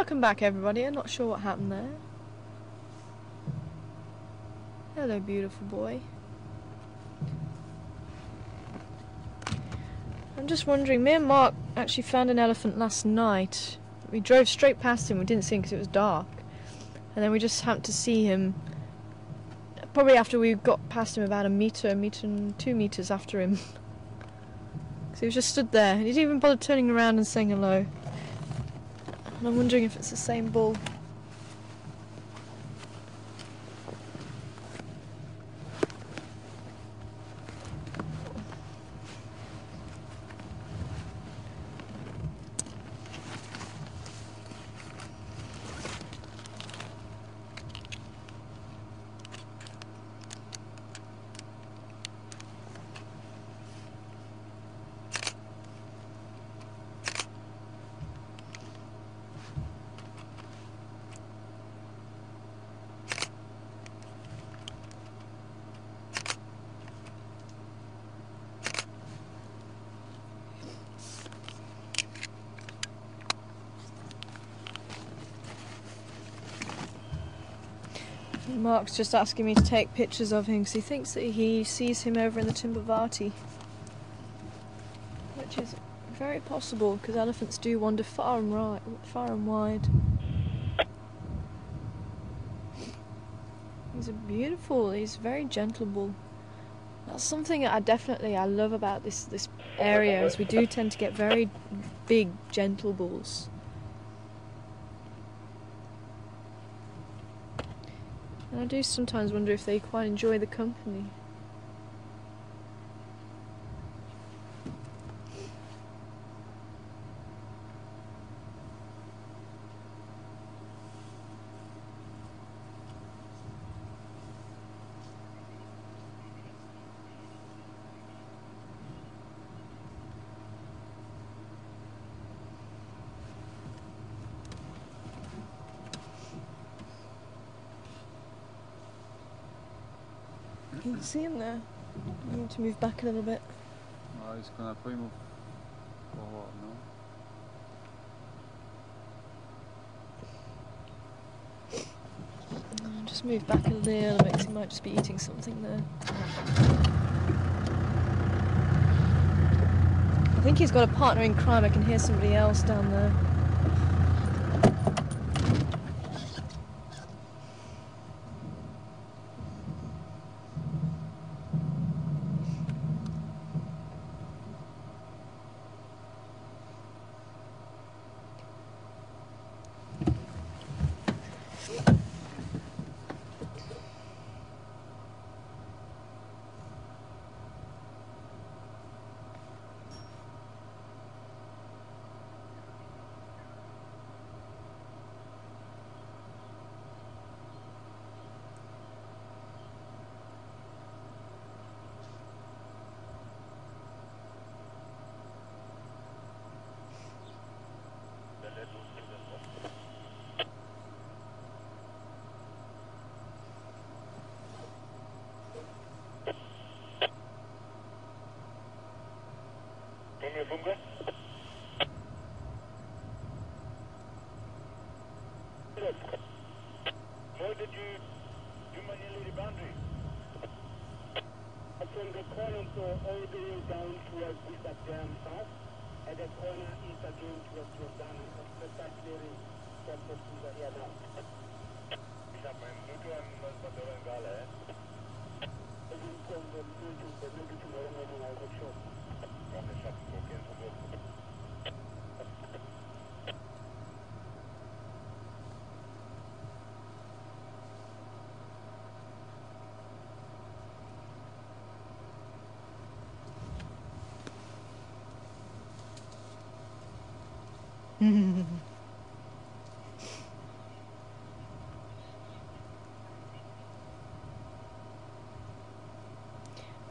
Welcome back, everybody. I'm not sure what happened there. Hello, beautiful boy. I'm just wondering, me and Mark actually found an elephant last night. We drove straight past him, we didn't see him because it was dark. And then we just happened to see him, probably after we got past him about a metre and 2 metres after him. So he was just stood there, and he didn't even bother turning around and saying hello. And I'm wondering if it's the same bull. Mark's just asking me to take pictures of him because he thinks that he sees him over in the Timbavati, which is very possible because elephants do wander far and wide. He's beautiful. He's a very gentle bull. That's something that I love about this area, is we do tend to get very big, gentle bulls. And I do sometimes wonder if they quite enjoy the company. You can see him there. You need to move back a little bit. Oh, he's gonna probably move forward, no? Just move back a little bit because he might just be eating something there. I think he's got a partner in crime. I can hear somebody else down there. Funke? Where did you manually the boundary? From the corner so all the way down towards this dam south, and the corner east again towards Jordana. So start clearing from the here now. Ich habe meinen Motor an Bandera in Gala, I will come the maybe tomorrow morning I will show.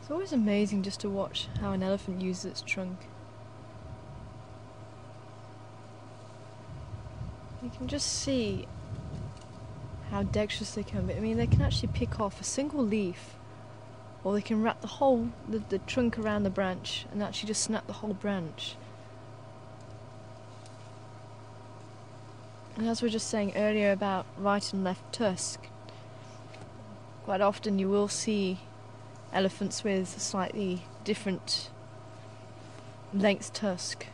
It's always amazing just to watch how an elephant uses its trunk. You can just see how dexterous they can be. I mean, they can actually pick off a single leaf, or they can wrap the trunk around the branch and actually just snap the whole branch. And as we were just saying earlier about right and left tusk, quite often you will see elephants with a slightly different length tusk,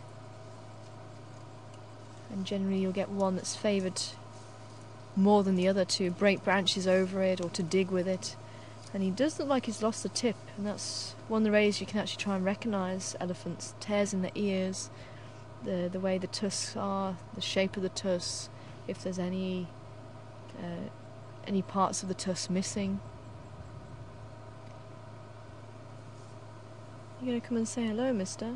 and generally you'll get one that's favoured more than the other to break branches over it or to dig with it. And he does look like he's lost the tip, and that's one of the ways you can actually try and recognise elephants. Tears in the ears, the way the tusks are, the shape of the tusks, if there's any parts of the tusk missing. You gonna come and say hello, mister?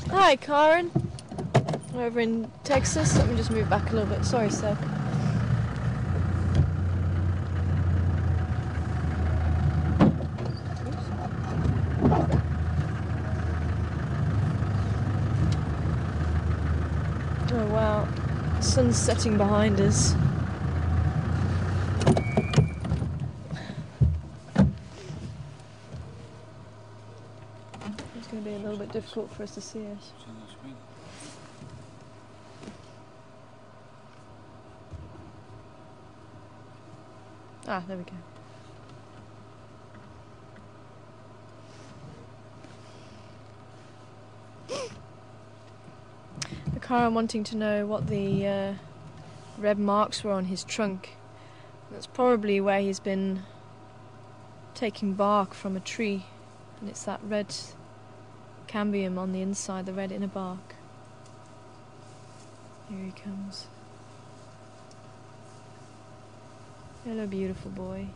Hi, Karen. We're over in Texas. Let me just move back a little bit. Sorry, Seb. Oh wow, the sun's setting behind us. It's going to be a little bit difficult for us to see us. Ah, there we go. The car, I'm wanting to know what the red marks were on his trunk. That's probably where he's been taking bark from a tree, and it's that red cambium on the inside, the red inner bark. Here he comes. Hello, beautiful boy.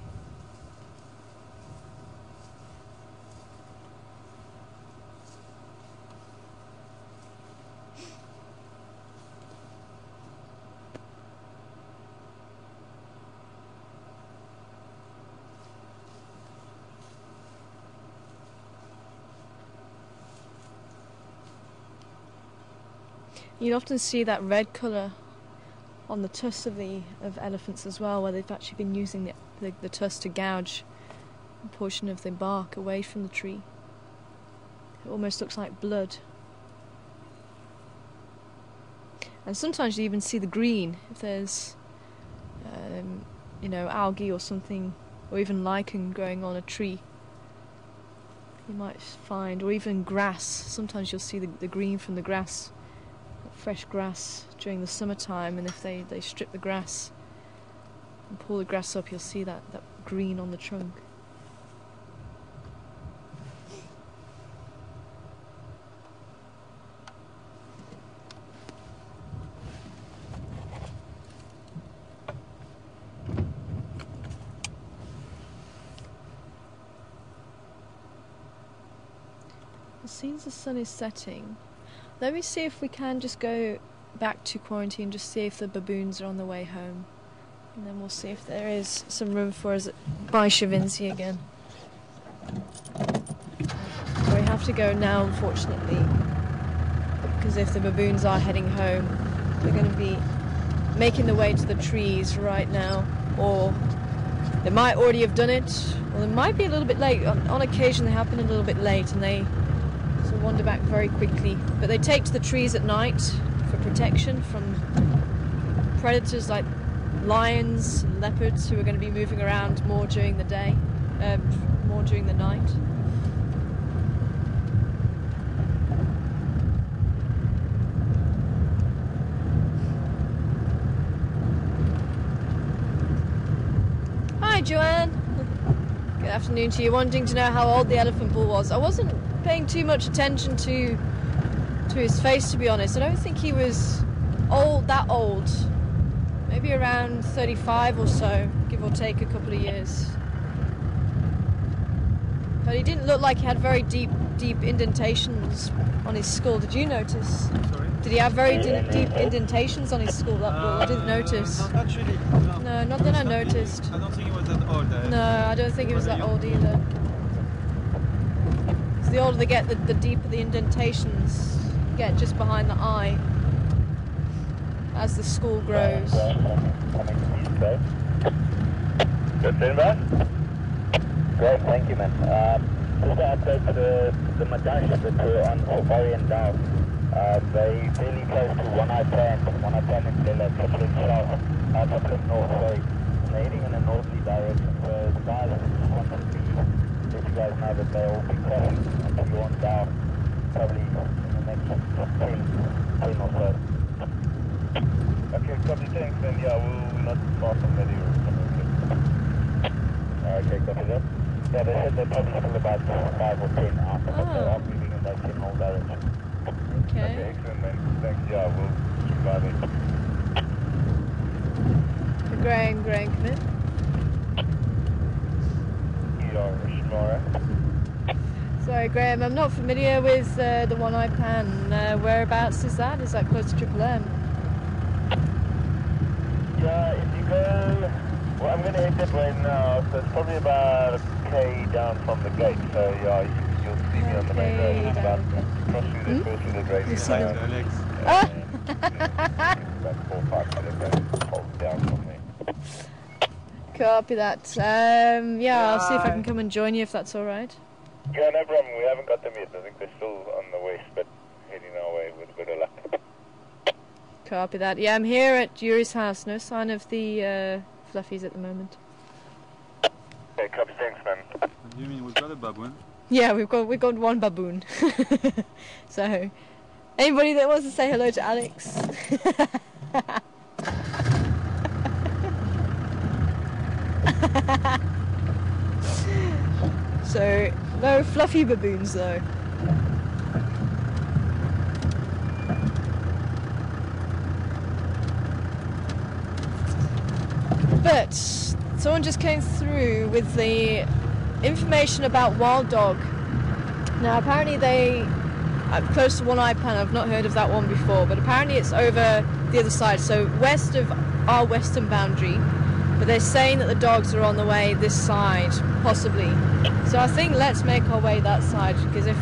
You'll often see that red colour on the tusks of elephants as well, where they've actually been using the tusk to gouge a portion of the bark away from the tree. It almost looks like blood. And sometimes you even see the green if there's, algae or something, or even lichen growing on a tree. You might find, or even grass. Sometimes you'll see the green from the grass. Fresh grass during the summertime, and if they strip the grass and pull the grass up, you'll see that green on the trunk. It seems the sun is setting. Let me see if we can just go back to quarantine, just see if the baboons are on the way home. And then we'll see if there is some room for us by Shavinzi again. We have to go now, unfortunately, because if the baboons are heading home, they're going to be making their way to the trees right now, or they might already have done it, or they might be a little bit late. On occasion they have been a little bit late, and they wander back very quickly, but they take to the trees at night for protection from predators like lions and leopards, who are going to be moving around more during the day, more during the night. Hi, Joanne. Good afternoon to you. Wanting to know how old the elephant bull was. I wasn't paying too much attention to his face, to be honest. I don't think he was that old. Maybe around 35 or so, give or take a couple of years. But he didn't look like he had very deep indentations on his skull. Did you notice? Sorry? Did he have very deep indentations on his skull, that bull? I didn't notice. Not actually. No, not that I noticed. I don't think he was that old. No, I don't think he was that old either. The older they get, the deeper the indentations get just behind the eye. as the school grows. Good feedback? Great, thank you, man. Just an update for the Madash that were on Orient Down. They fairly close to One Eye Pan in Lilla, Triplin South, Triplin North, sorry. And they're heading in a northerly direction, so the guys just want to let you guys know that they'll be crossing until you're on down, probably in the next 10 or so. Okay, copy, thanks, then yeah, we'll not far from there. Okay, copy that. Yeah, they said they're probably still about 5 or 10 out, but they are moving in that general direction. Okay. Okay, excellent, man. Thanks, yeah, we'll keep driving. Graham, come in. Yeah, Explorer. Sorry, Graham, I'm not familiar with the One Eye Pan. Whereabouts is that? Is that close to Triple M? Yeah, if you go... Well, I'm going to hit that way now, so it's probably about a K down from the gate, so yeah, you'll see me on the main road. It's about cross through the gradient. You see them? Alex. About 4 or 5 kilometers down from there. Copy that. Yeah, I'll see if I can come and join you if that's alright. Yeah, no problem. We haven't got them yet. I think they're still on the west, but heading our way with a bit of luck. Copy that. Yeah, I'm here at Yuri's house. No sign of the fluffies at the moment. Okay, copy. Thanks, man. What do you mean? We've got a baboon? Yeah, we've got one baboon. So, anybody that wants to say hello to Alex? So, no fluffy baboons though. But someone just came through with the information about wild dog. Now apparently they close to One Eye Pan. I've not heard of that one before, but apparently it's over the other side, so west of our western boundary. But they're saying that the dogs are on the way this side, possibly. So I think let's make our way that side, because if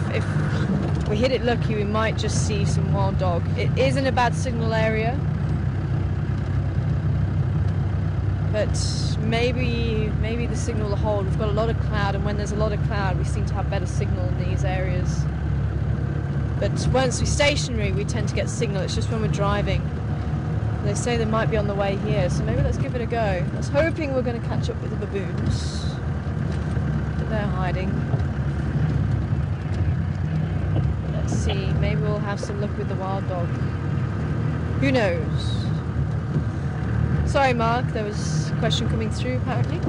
we hit it lucky, we might just see some wild dog. It is in a bad signal area, but maybe the signal will hold. We've got a lot of cloud, and when there's a lot of cloud, we seem to have better signal in these areas. But once we're stationary, we tend to get signal. It's just when we're driving. They say they might be on the way here, so maybe let's give it a go. I was hoping we're going to catch up with the baboons, but they're hiding. Let's see, maybe we'll have some luck with the wild dog. Who knows? Sorry, Mark, there was a question coming through apparently.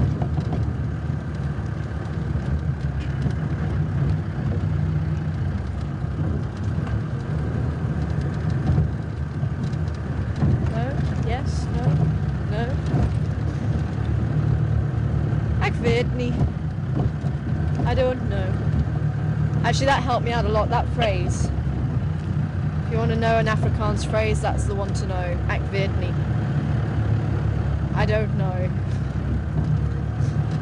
I don't know. Actually, that helped me out a lot, that phrase. If you want to know an Afrikaans phrase, that's the one to know. Ek weet nie. I don't know.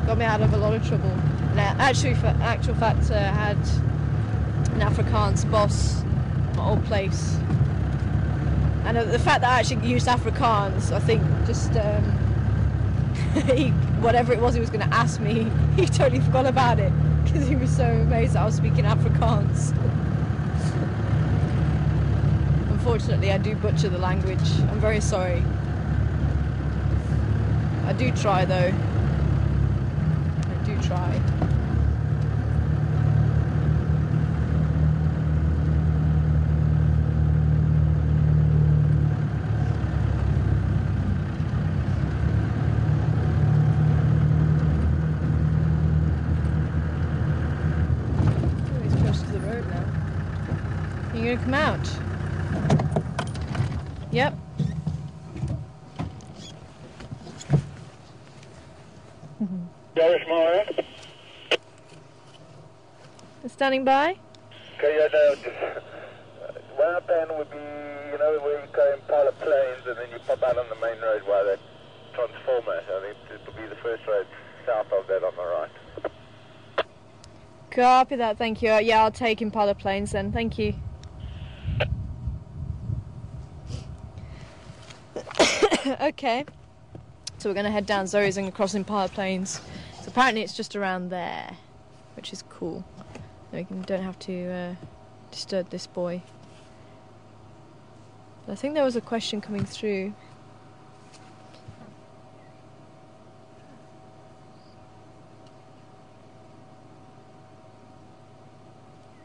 Got me out of a lot of trouble. And actually, for actual fact, I had an Afrikaans boss at my old place. And the fact that I actually used Afrikaans, I think just... whatever it was he was going to ask me, he totally forgot about it because he was so amazed that I was speaking Afrikaans. Unfortunately, I do butcher the language. I'm very sorry. I do try though. I do try. You're gonna come out. Yep. Standing by? Okay, yeah, no, just One Eye Pan would be, you know, where you go in pile of planes and then you pop out on the main road by that transformer. I think it will be the first road south of that on the right. Copy that, thank you. Yeah, I'll take Impala planes then, thank you. Okay. So we're going to head down Zoe's and across Impala Plains. So apparently it's just around there, which is cool. We don't have to disturb this boy. But I think there was a question coming through.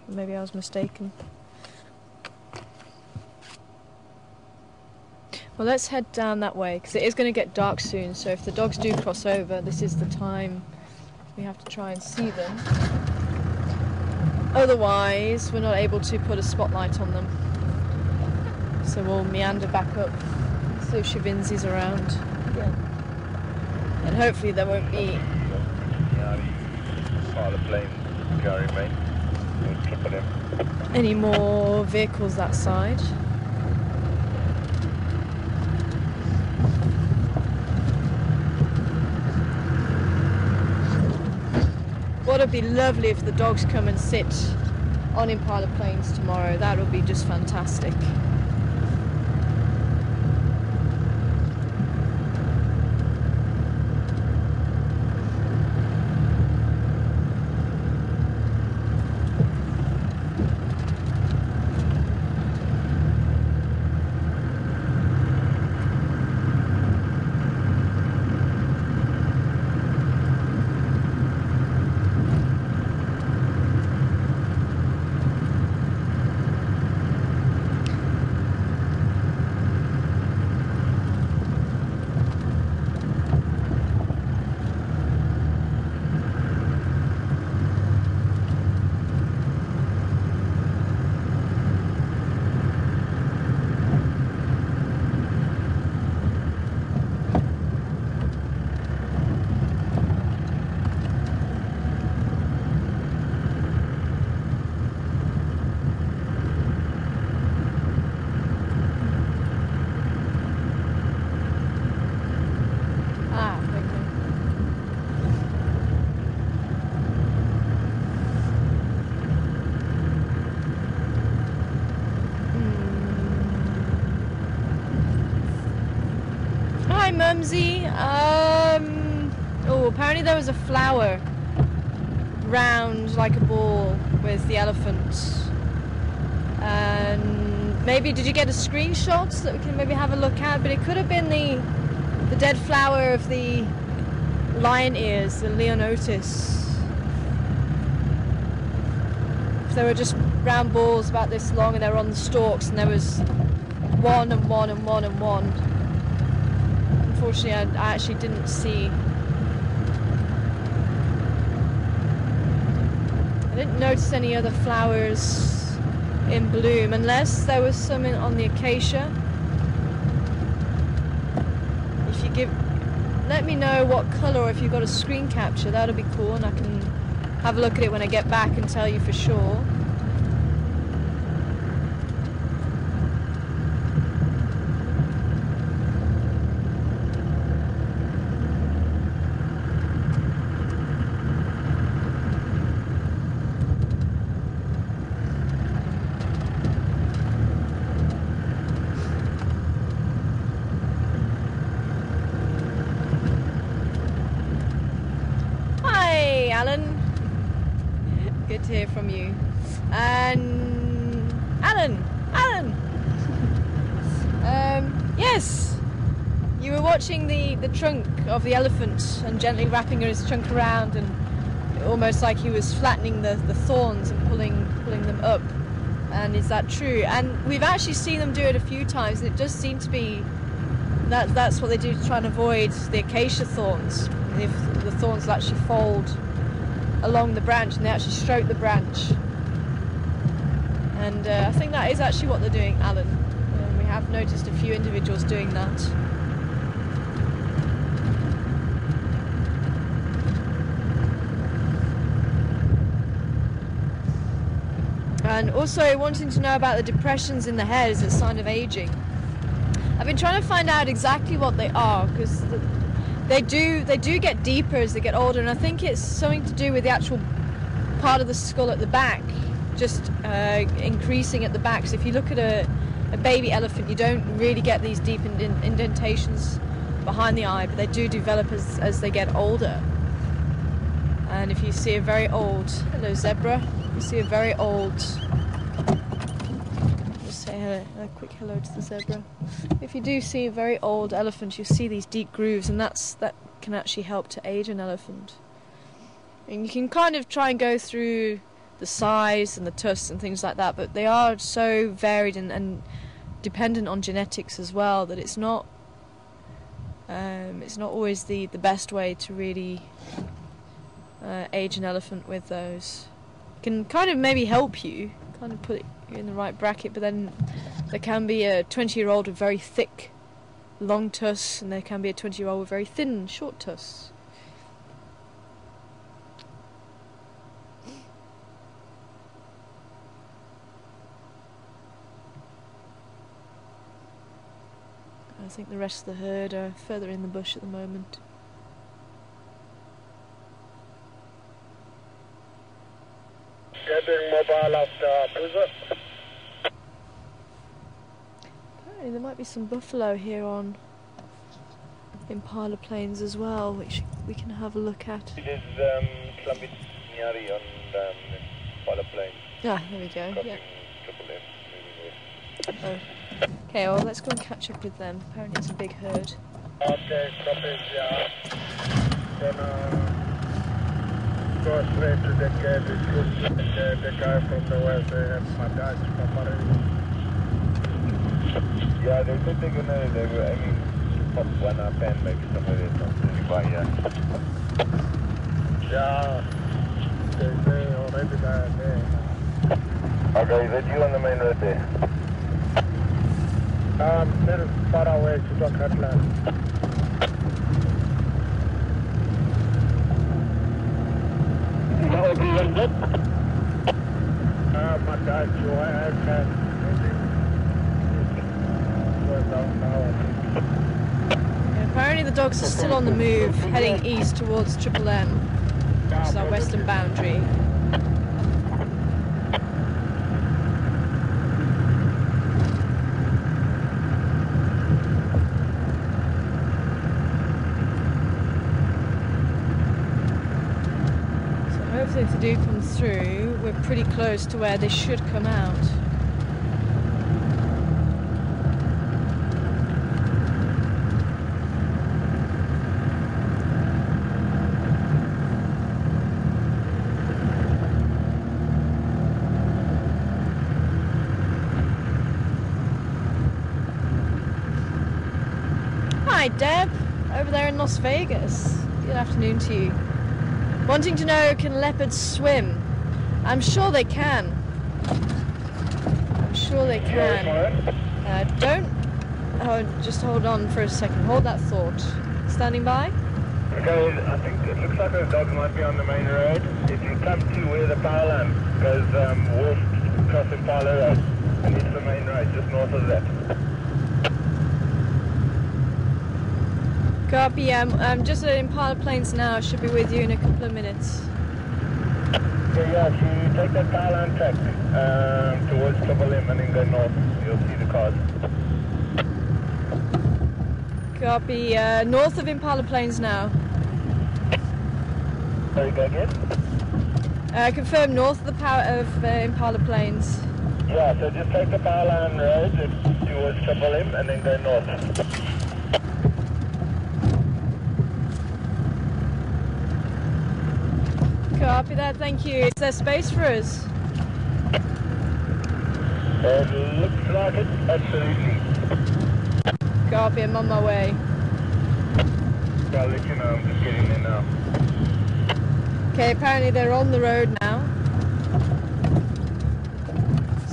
Maybe I was mistaken. Well, let's head down that way, because it is going to get dark soon, so if the dogs do cross over, this is the time we have to try and see them. Otherwise, we're not able to put a spotlight on them. So we'll meander back up, see if Shavinzi's around. Yeah. And hopefully there won't be any more vehicles that side. What would be lovely if the dogs come and sit on Impala Plains tomorrow. That would be just fantastic. Mumsy, oh, apparently there was a flower round like a ball with the elephant. And maybe, did you get a screenshot that we can maybe have a look at? But it could have been the dead flower of the lion ears, the Leonotis. If they were just round balls about this long and they were on the stalks, and there was one and one and one and one. Unfortunately, I actually didn't see. I didn't notice any other flowers in bloom, unless there was some on the acacia. If you let me know what colour, or if you've got a screen capture, that'll be cool, and I can have a look at it when I get back and tell you for sure. Good to hear from you. And Alan. Yes, you were watching the trunk of the elephant and gently wrapping his trunk around, and almost like he was flattening the thorns and pulling them up. And is that true? And we've actually seen them do it a few times, and it does seem to be that's what they do to try and avoid the acacia thorns. If the thorns will actually fold along the branch, and they actually stroke the branch. And I think that is actually what they're doing, Alan. We have noticed a few individuals doing that. And also wanting to know about the depressions in the head as a sign of aging. I've been trying to find out exactly what they are, because they do get deeper as they get older, and I think it's something to do with the actual part of the skull at the back, just increasing at the back. So if you look at a baby elephant, you don't really get these deep indentations behind the eye, but they do develop as they get older. And if you see a very old, hello zebra, you see a very old, just say hello, a quick hello to the zebra. If you do see a very old elephant, you see these deep grooves, and that can actually help to age an elephant. And you can kind of try and go through the size and the tusks and things like that, but they are so varied and dependent on genetics as well that it's not always the best way to really age an elephant with those. It can kind of maybe help you, kind of put you in the right bracket, but then there can be a 20-year-old with very thick, long tusks, and there can be a 20-year-old with very thin, short tusks. I think the rest of the herd are further in the bush at the moment. Getting mobile after Boozer. Apparently there might be some buffalo here on Impala Plains as well, which we can have a look at. It is Klambit Nyari on Impala Plains. Ah, there we go, yeah. Triple M, moving west. Oh. Okay, well let's go and catch up with them. Apparently it's a big herd. Okay, stoppage, yeah. Then go straight to the gate. The guy from the west, they have my dad, yeah, they said they were aiming to pop one up and maybe somewhere there's not really by here. Yeah, they already there. Okay, is that you on the main road there? Little far away to the Catland. How do you get? My dad, I can. Apparently the dogs are still on the move, heading east towards Triple M, which is our western boundary. So hopefully if they do come through, we're pretty close to where they should come out. Hi Deb, over there in Las Vegas. Good afternoon to you. Wanting to know, can leopards swim? I'm sure they can. I'm sure they can. Just hold on for a second. Hold that thought. Standing by? Okay, I think it looks like the dogs might be on the main road. If you come to where the power line goes, Wolf across Impala Road, and it's the main road, just north of that. Copy, I'm just at Impala Plains now. I should be with you in a couple of minutes. Okay, yeah, if you take that power line track towards Triple M and then go north, you'll see the cars. Copy, north of Impala Plains now. Sorry, go again? Confirm north of the Impala Plains. Yeah, so just take the power line road towards Triple M and then go north. Copy that, thank you. Is there space for us? It looks like it, absolutely. Copy, I'm on my way. I'll let you know, I'm just getting there now. Okay, apparently they're on the road now.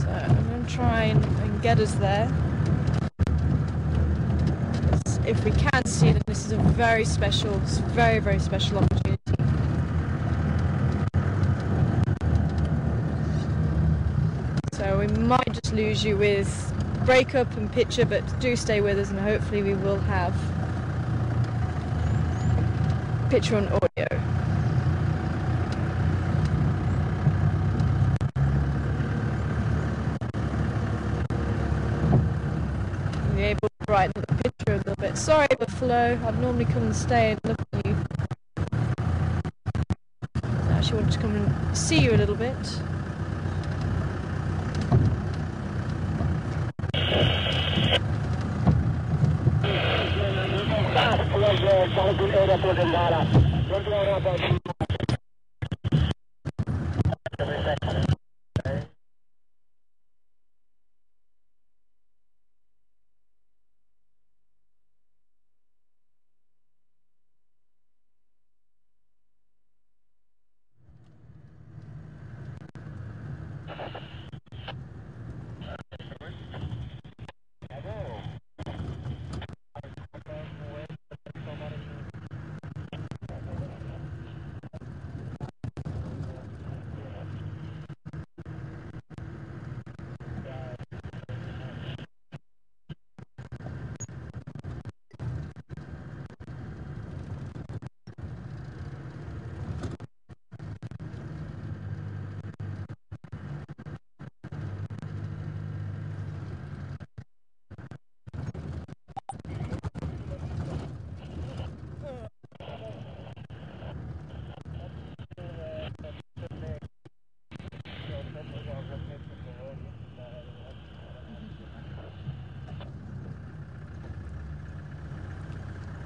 So I'm going to try and get us there. If we can see them, this is a very special, very, very special opportunity. So we might just lose you with breakup and picture, but do stay with us and hopefully we will have picture and audio. Be able to brighten the picture a little bit. Sorry, Buffalo. I'd normally come and stay and look at you. I actually wanted to come and see you a little bit.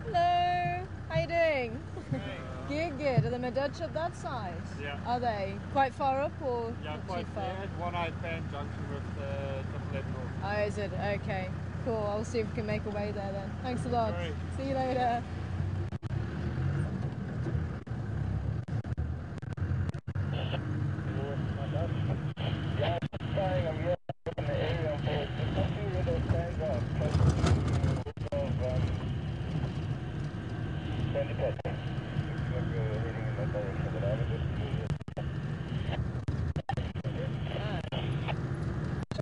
Hello, how you doing? Good, good. Are the Dutch at that side? Yeah. Are they quite far up or Yeah, not quite too far? at one-eyed band junction with Triple North. Oh, is it? Okay, cool. I'll see if we can make a way there then. Thanks a lot. Great. See you later.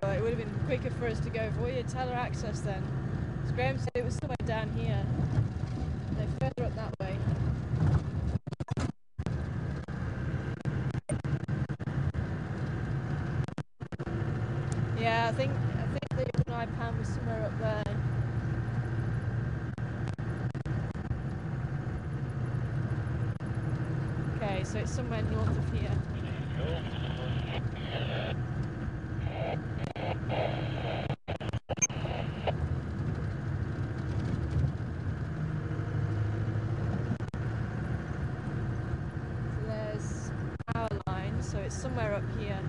So it would have been quicker for us to go for your teller access then. As Graham said, it was somewhere down here. They're further up that way. Yeah, I think the overnight pan was somewhere up there. Okay, so it's somewhere north of here. So there's power line, so it's somewhere up here.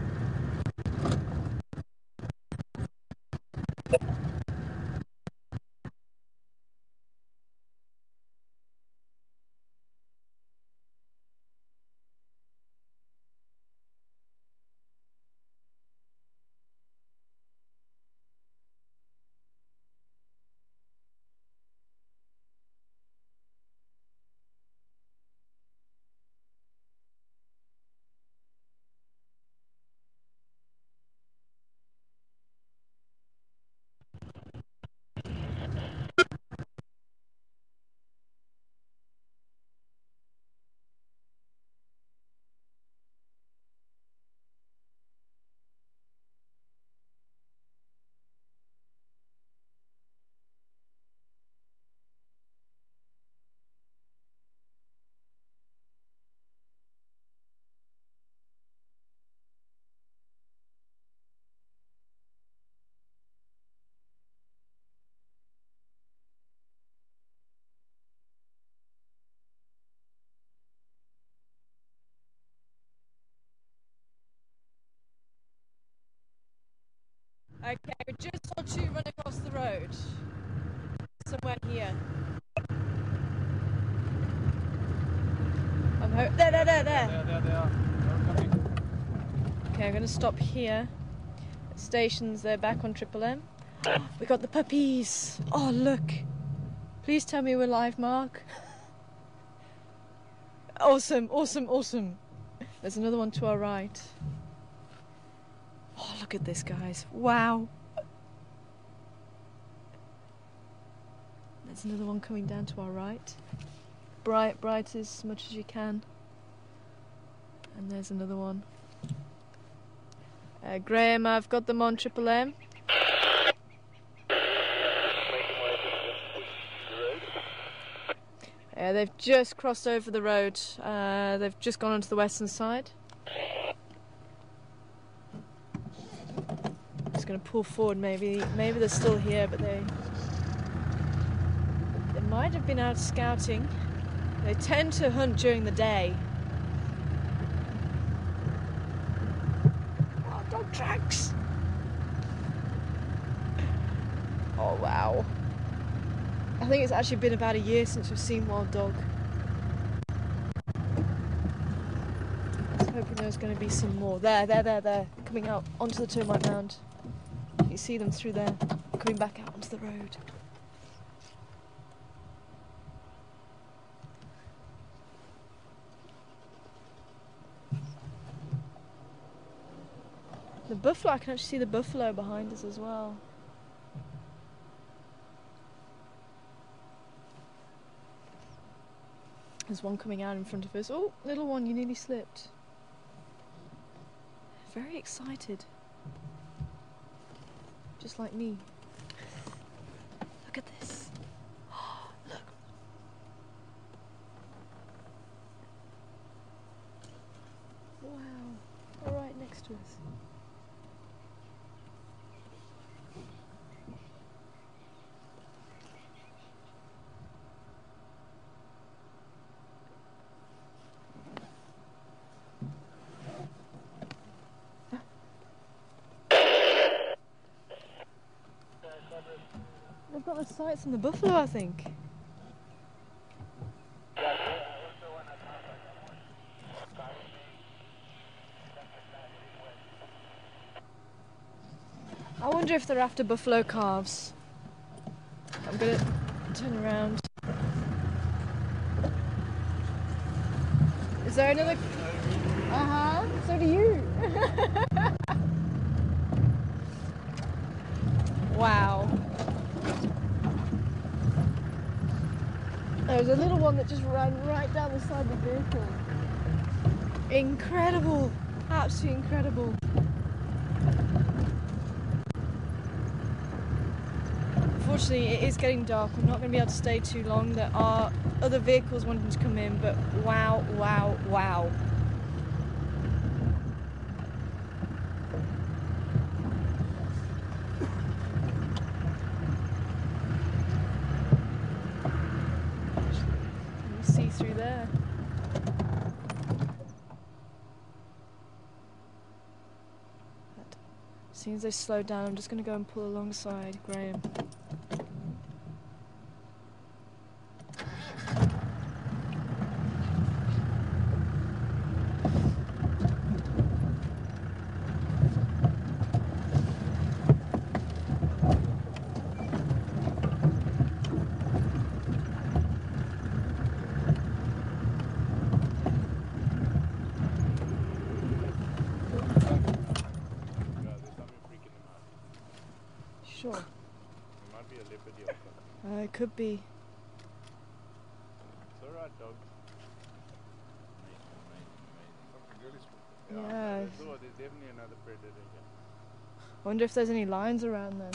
Okay, we just saw two run across the road. Somewhere here. There. There they are. They're coming. Okay, I'm going to stop here. Stations, they're back on Triple M. We got the puppies. Oh, look. Please tell me we're live, Mark. Awesome, awesome, awesome. There's another one to our right. Oh, look at this, guys. Wow. There's another one coming down to our right. Bright as much as you can. And there's another one. Graham, I've got them on Triple M. Yeah, they've just crossed over the road. They've just gone onto the western side. Just going to pull forward. Maybe they're still here, but they might have been out scouting. They tend to hunt during the day. Oh, dog tracks! Oh wow. I think it's actually been about a year since we've seen wild dog. I was hoping there was going to be some more. There, coming out onto the termite mound. You see them through there, coming back out onto the road. The buffalo, I can actually see the buffalo behind us as well. There's one coming out in front of us. Oh, little one, you nearly slipped. Very excited. Just like me. Look at this. Oh, look. Wow. All right next to us. They've got the sights on the buffalo, I think. I wonder if they're after buffalo calves. I'm gonna turn around. Is there another? So do you. Wow. There was a little one that just ran right down the side of the vehicle. Incredible. Absolutely incredible. Unfortunately, it is getting dark. I'm not going to be able to stay too long. There are other vehicles wanting to come in, but wow, wow, wow. Through there. But as soon as they slow down, I'm just going to go and pull alongside Graham. Sure. It might be a leopard here. It could be. It's alright, dog. Yeah. There's definitely another predator here. I wonder if there's any lions around then.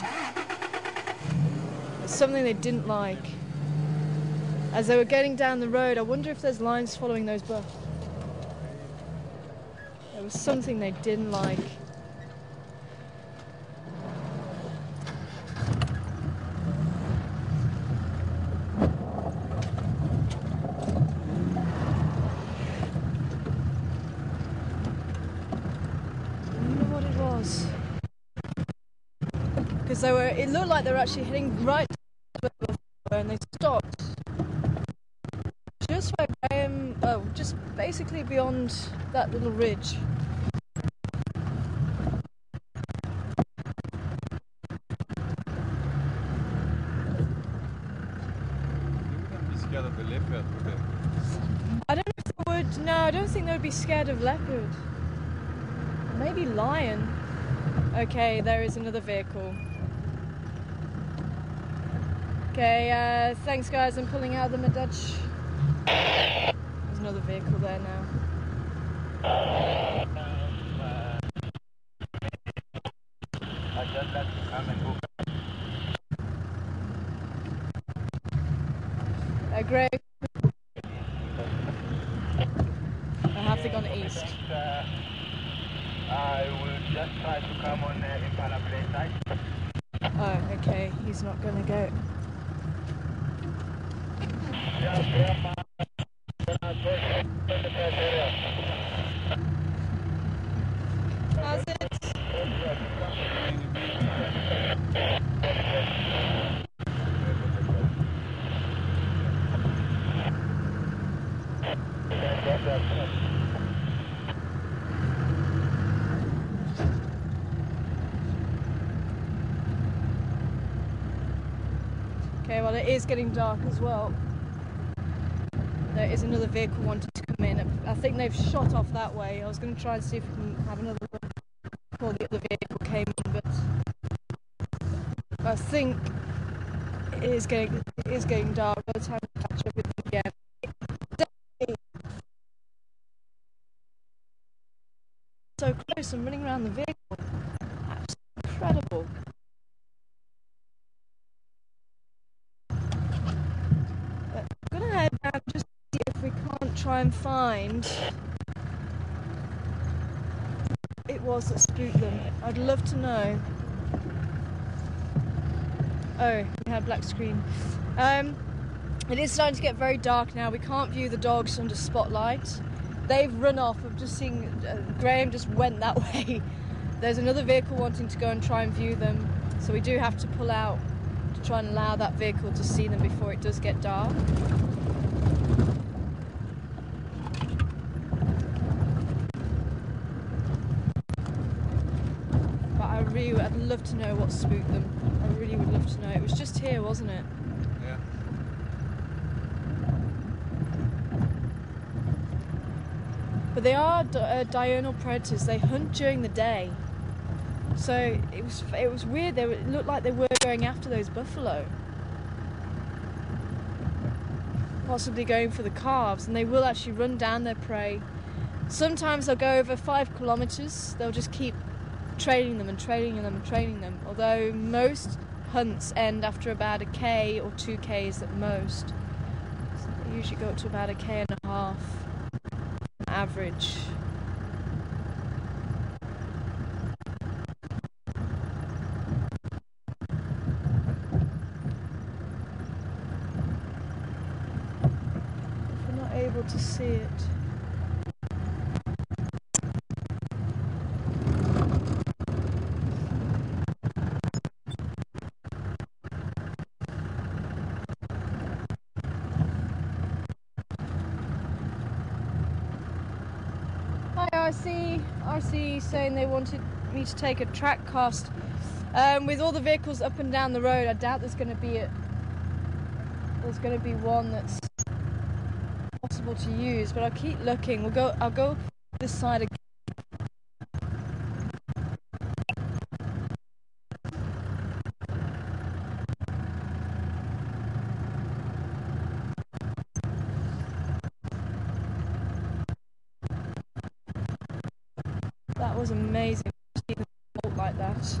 It's something they didn't like. As they were getting down the road, I wonder if there's lions following those bucks. There was something they didn't like. Because it looked like they were actually heading right to the buffalo and they stopped just where Graham, just basically beyond that little ridge. They wouldn't be scared of the leopard, would they? I don't know if they would. No, I don't think they would be scared of leopard. Maybe lion. Okay, there is another vehicle. Okay, thanks guys, I'm pulling out of the Madutch. There's another vehicle there now. I just let you come and go. Greg, Oh, okay, he's not gonna go. How's it? Okay, well it is getting dark as well. There is another vehicle wanting to come in. I think they've shot off that way. I was going to try and see if we can have another look before the other vehicle came in, but I think it is getting dark by the time we catch up with them again. So close, I'm running around the vehicle. Absolutely incredible. But I'm going to head down just to see if we can't try and find it was that spooked them. I'd love to know. Oh, we had a black screen. It is starting to get very dark now. We can't view the dogs under spotlight. They've run off. I've just seen Graham just went that way. There's another vehicle wanting to go and try and view them, so we do have to pull out to try and allow that vehicle to see them before it does get dark. But I'd love to know what spooked them. I really would love to know. It was just here, wasn't it? Yeah. But they are diurnal predators. They hunt during the day. So it was weird. It looked like they were going after those buffalo. Possibly going for the calves, and they will actually run down their prey. Sometimes they'll go over 5 kilometers. They'll just keep trailing them and trailing them and trailing them. Although most hunts end after about a K or 2 Ks at most. So they usually go up to about a K and a half. Average. If we're not able to see it. RC saying they wanted me to take a track cast. With all the vehicles up and down the road, I doubt there's going to be one that's possible to use. But I'll keep looking. I'll go this side again. That was amazing to see them bolt like that.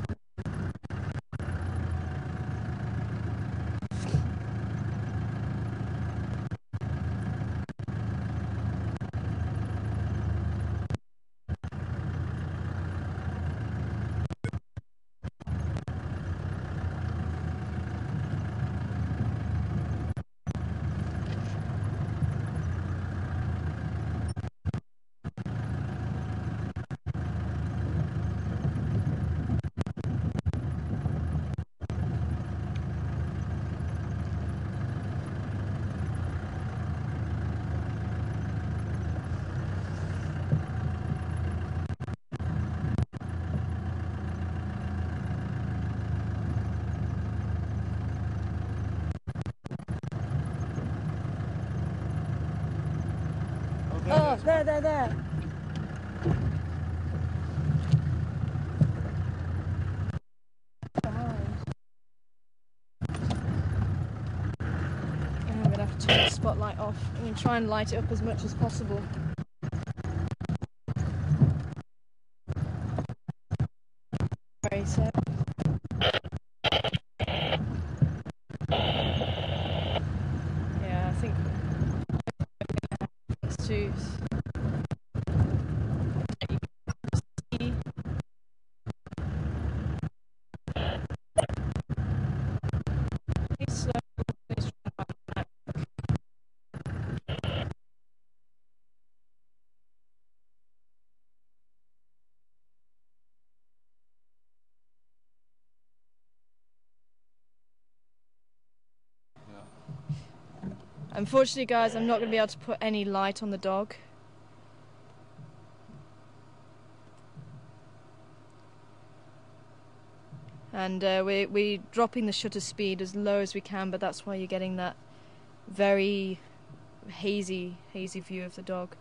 Oh, there. I'm going to have to turn the spotlight off and try and light it up as much as possible. Very sad. Yeah, I think let's choose. Unfortunately, guys, I'm not going to be able to put any light on the dog. And we're dropping the shutter speed as low as we can, but that's why you're getting that very hazy view of the dog.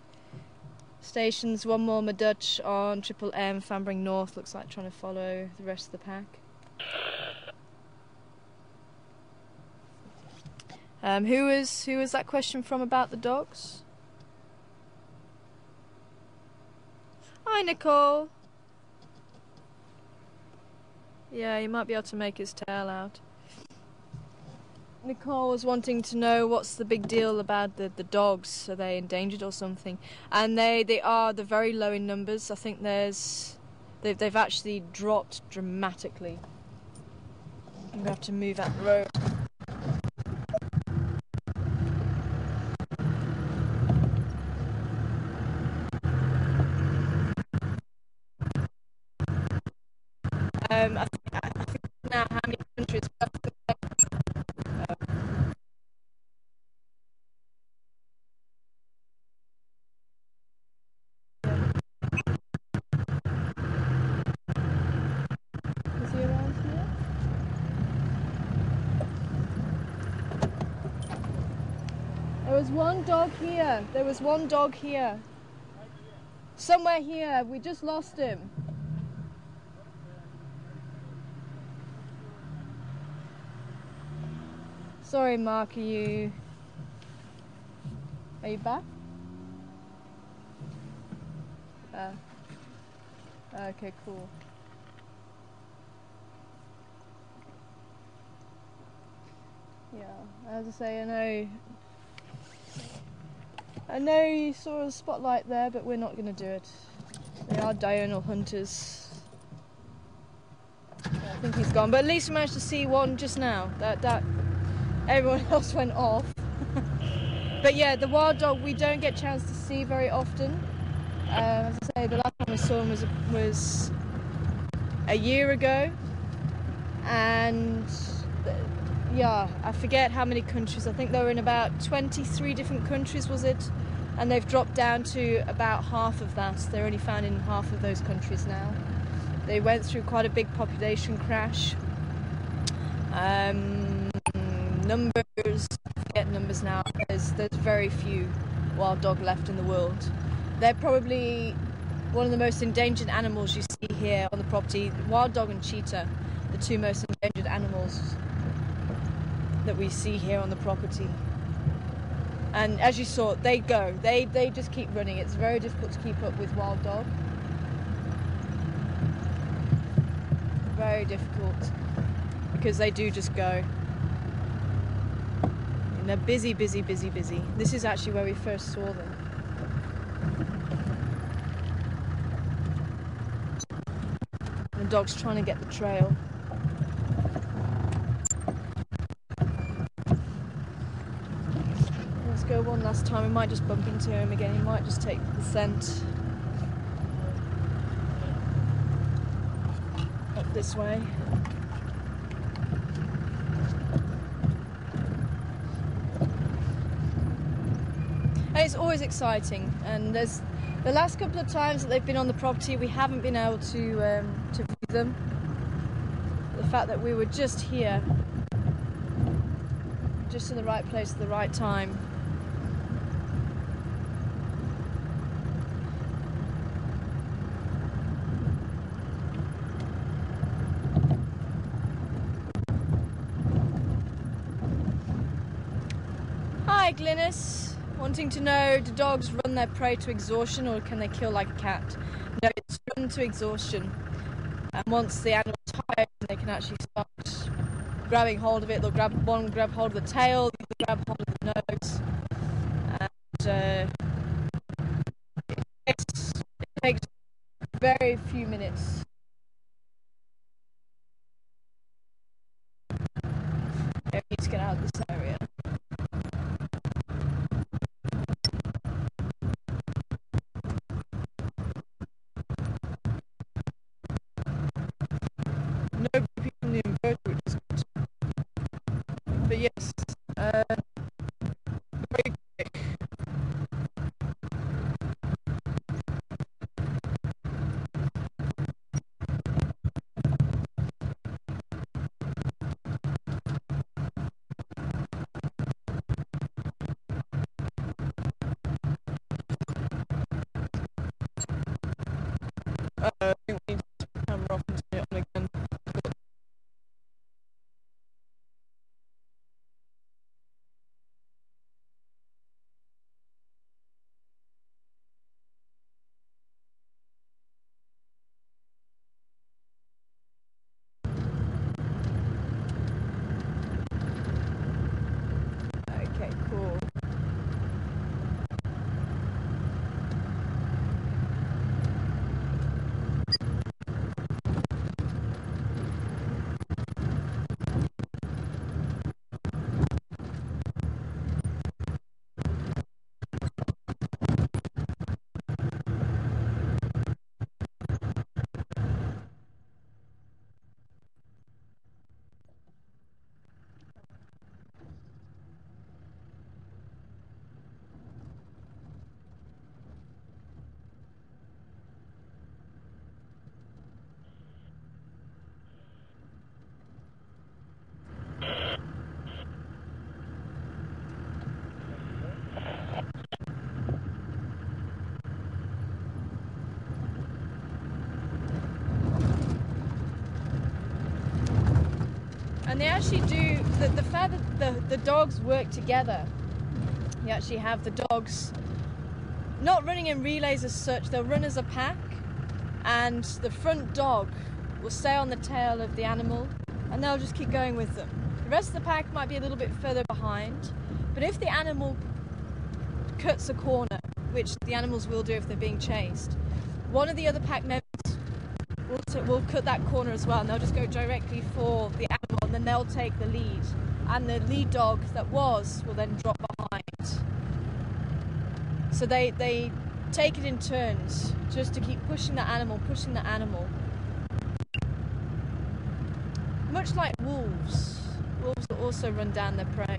Stations, one more Madutch on Triple M, Fambring North, looks like trying to follow the rest of the pack. Who was that question from about the dogs? Hi, Nicole. Yeah, you might be able to make his tail out. Nicole was wanting to know what's the big deal about the dogs. Are they endangered or something? And they're very low in numbers. I think they've actually dropped dramatically. I'm gonna have to move out the road. I think now how many countries? Is he around here? There was one dog here. There was one dog here. Somewhere here. We just lost him. Sorry, Mark, are you back? Okay, cool. Yeah, as I say, I know you saw a spotlight there, but we're not going to do it. They are diurnal hunters. Yeah, I think he's gone, but at least we managed to see one just now. That everyone else went off. But yeah, the wild dog we don't get a chance to see very often. As I say, the last time we saw him was a year ago, and yeah, I forget how many countries. I think they were in about 23 different countries, was it? And they've dropped down to about half of that. They're only found in half of those countries now. They went through quite a big population crash. Numbers, I forget numbers now. There's very few wild dog left in the world. They're probably one of the most endangered animals you see here on the property. Wild dog and cheetah, the two most endangered animals that we see here on the property. And as you saw, they just keep running. It's very difficult to keep up with wild dog. Very difficult, because they do just go. And they're busy. This is actually where we first saw them. And the dog's trying to get the trail. Let's go one last time. We might just bump into him again. He might just take the scent up this way. And it's always exciting, and there's the last couple of times that they've been on the property, we haven't been able to view them. The fact that we were just here, just in the right place at the right time. Hi, Glynis. Wanting to know, do dogs run their prey to exhaustion, or can they kill like a cat? No, it's run to exhaustion. And once the animal's tired, they can actually start grabbing hold of it. They'll grab hold of the tail, they'll grab hold of the nose. And it takes very few minutes. We need to get out of this area. No people in the inverter, which is good. But yes, Okay, cool. And they actually do, the fact that the dogs work together, you actually have the dogs not running in relays as such, they'll run as a pack, and the front dog will stay on the tail of the animal and they'll just keep going with them. The rest of the pack might be a little bit further behind, but if the animal cuts a corner, which the animals will do if they're being chased, one of the other pack members will cut that corner as well, and they'll just go directly for the animal, and then they'll take the lead, and the lead dog that will then drop behind. So they take it in turns just to keep pushing the animal. Much like wolves will also run down their prey.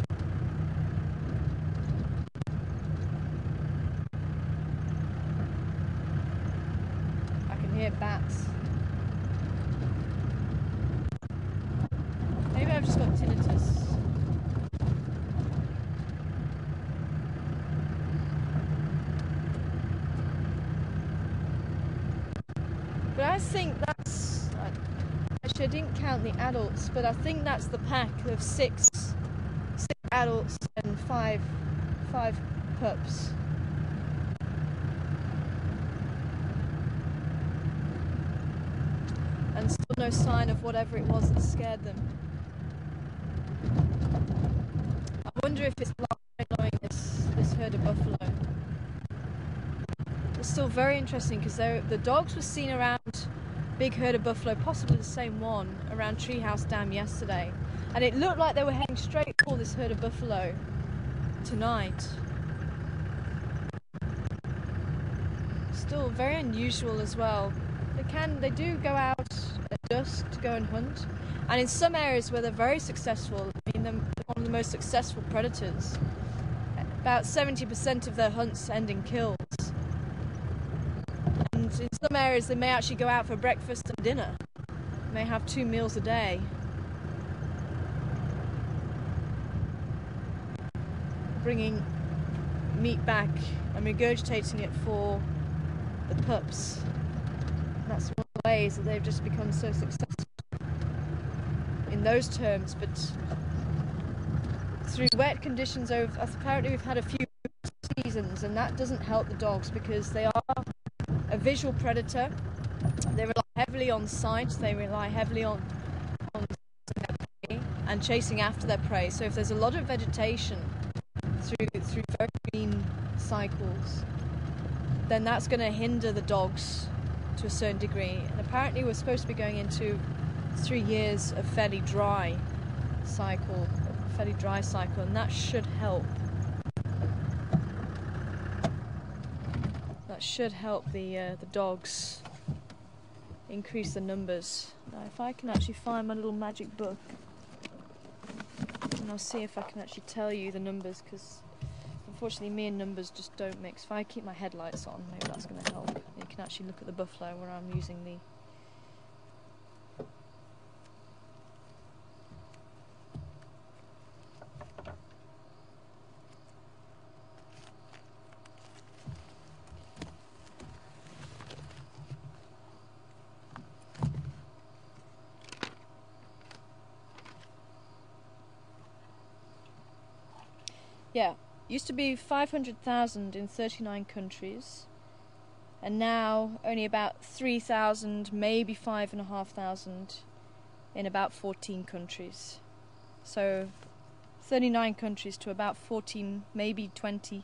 I can hear bats. Maybe I've just got tinnitus. But I think that's... Actually, I didn't count the adults, but I think that's the pack of six adults and five pups. And still no sign of whatever it was that scared them. I wonder if it's blowing this herd of buffalo. It's still very interesting because the dogs were seen around big herd of buffalo, possibly the same one, around Treehouse Dam yesterday. And it looked like they were heading straight for this herd of buffalo tonight. Still very unusual as well. They do go out at dusk to go and hunt, and in some areas where they're very successful, I mean they're one of the most successful predators. About 70% of their hunts end in kills. And in some areas they may actually go out for breakfast and dinner. They may have 2 meals a day. Bringing meat back and regurgitating it for the pups. That's one of the ways that they've just become so successful in those terms. But through wet conditions, apparently we've had a few seasons, and that doesn't help the dogs because they are a visual predator. They rely heavily on sight. They rely heavily on their prey and chasing after their prey. So if there's a lot of vegetation through very green cycles, then that's going to hinder the dogs to a certain degree. And apparently we're supposed to be going into 3 years of fairly dry cycle, and that should help. That should help the dogs increase the numbers. Now, if I can actually find my little magic book, and I'll see if I can actually tell you the numbers, because unfortunately me and numbers just don't mix. If I keep my headlights on, maybe that's going to help. You can actually look at the buffalo where I'm using the... Yeah, used to be 500,000 in 39 countries, and now only about 3,000, maybe 5,500 in about 14 countries. So 39 countries to about 14, maybe 20,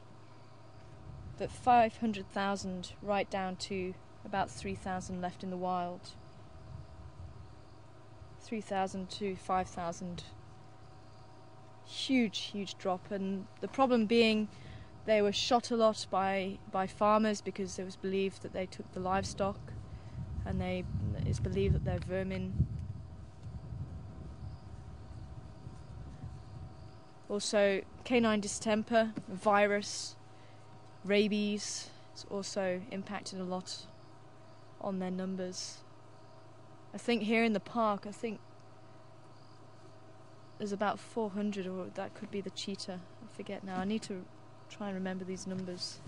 but 500,000 right down to about 3,000 left in the wild. 3,000 to 5,000. Huge drop, and the problem being they were shot a lot by farmers because it was believed that they took the livestock, and it's believed that they're vermin. Also, canine distemper, virus, rabies, it's also impacted a lot on their numbers. I think here in the park, there's about 400, or that could be the cheetah. I forget now. I need to try and remember these numbers.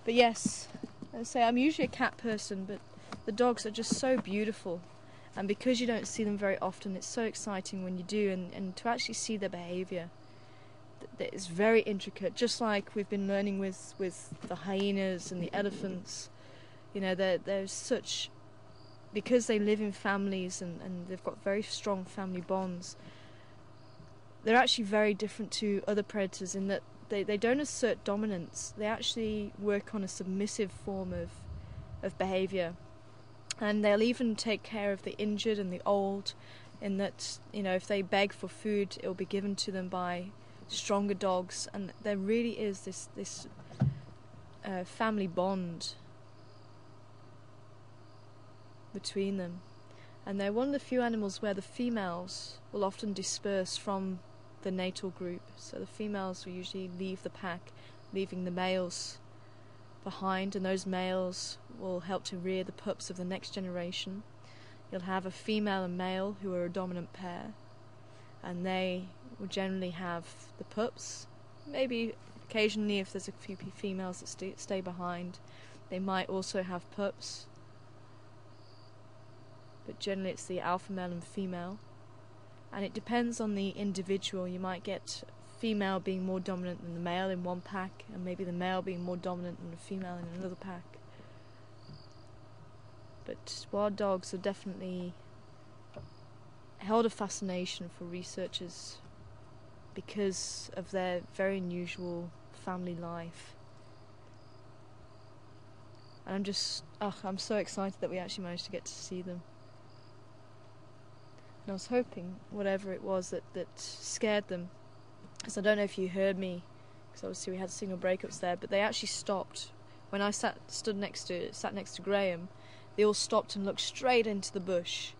But yes, I say I'm usually a cat person, but the dogs are just so beautiful. And because you don't see them very often, it's so exciting when you do, and to actually see their behaviour. It's very intricate, just like we've been learning with the hyenas and the elephants. You know, there's such... Because they live in families and they've got very strong family bonds, they're actually very different to other predators in that they don't assert dominance. They actually work on a submissive form of behaviour. And they'll even take care of the injured and the old, in that, you know, if they beg for food, it'll be given to them by stronger dogs. And there really is this family bond between them. And they're one of the few animals where the females will often disperse from the natal group. So the females will usually leave the pack, leaving the males behind, and those males will help to rear the pups of the next generation. You'll have a female and male who are a dominant pair, and they will generally have the pups. Maybe occasionally, if there's a few females that stay behind, they might also have pups. But generally it's the alpha male and female, and it depends on the individual. You might get female being more dominant than the male in one pack, and maybe the male being more dominant than the female in another pack. But wild dogs have definitely held a fascination for researchers because of their very unusual family life. And I'm so excited that we actually managed to get to see them. And I was hoping whatever it was that scared them, because I don't know if you heard me, because obviously we had signal breakups there, but they actually stopped. When I sat next to Graham, they all stopped and looked straight into the bush,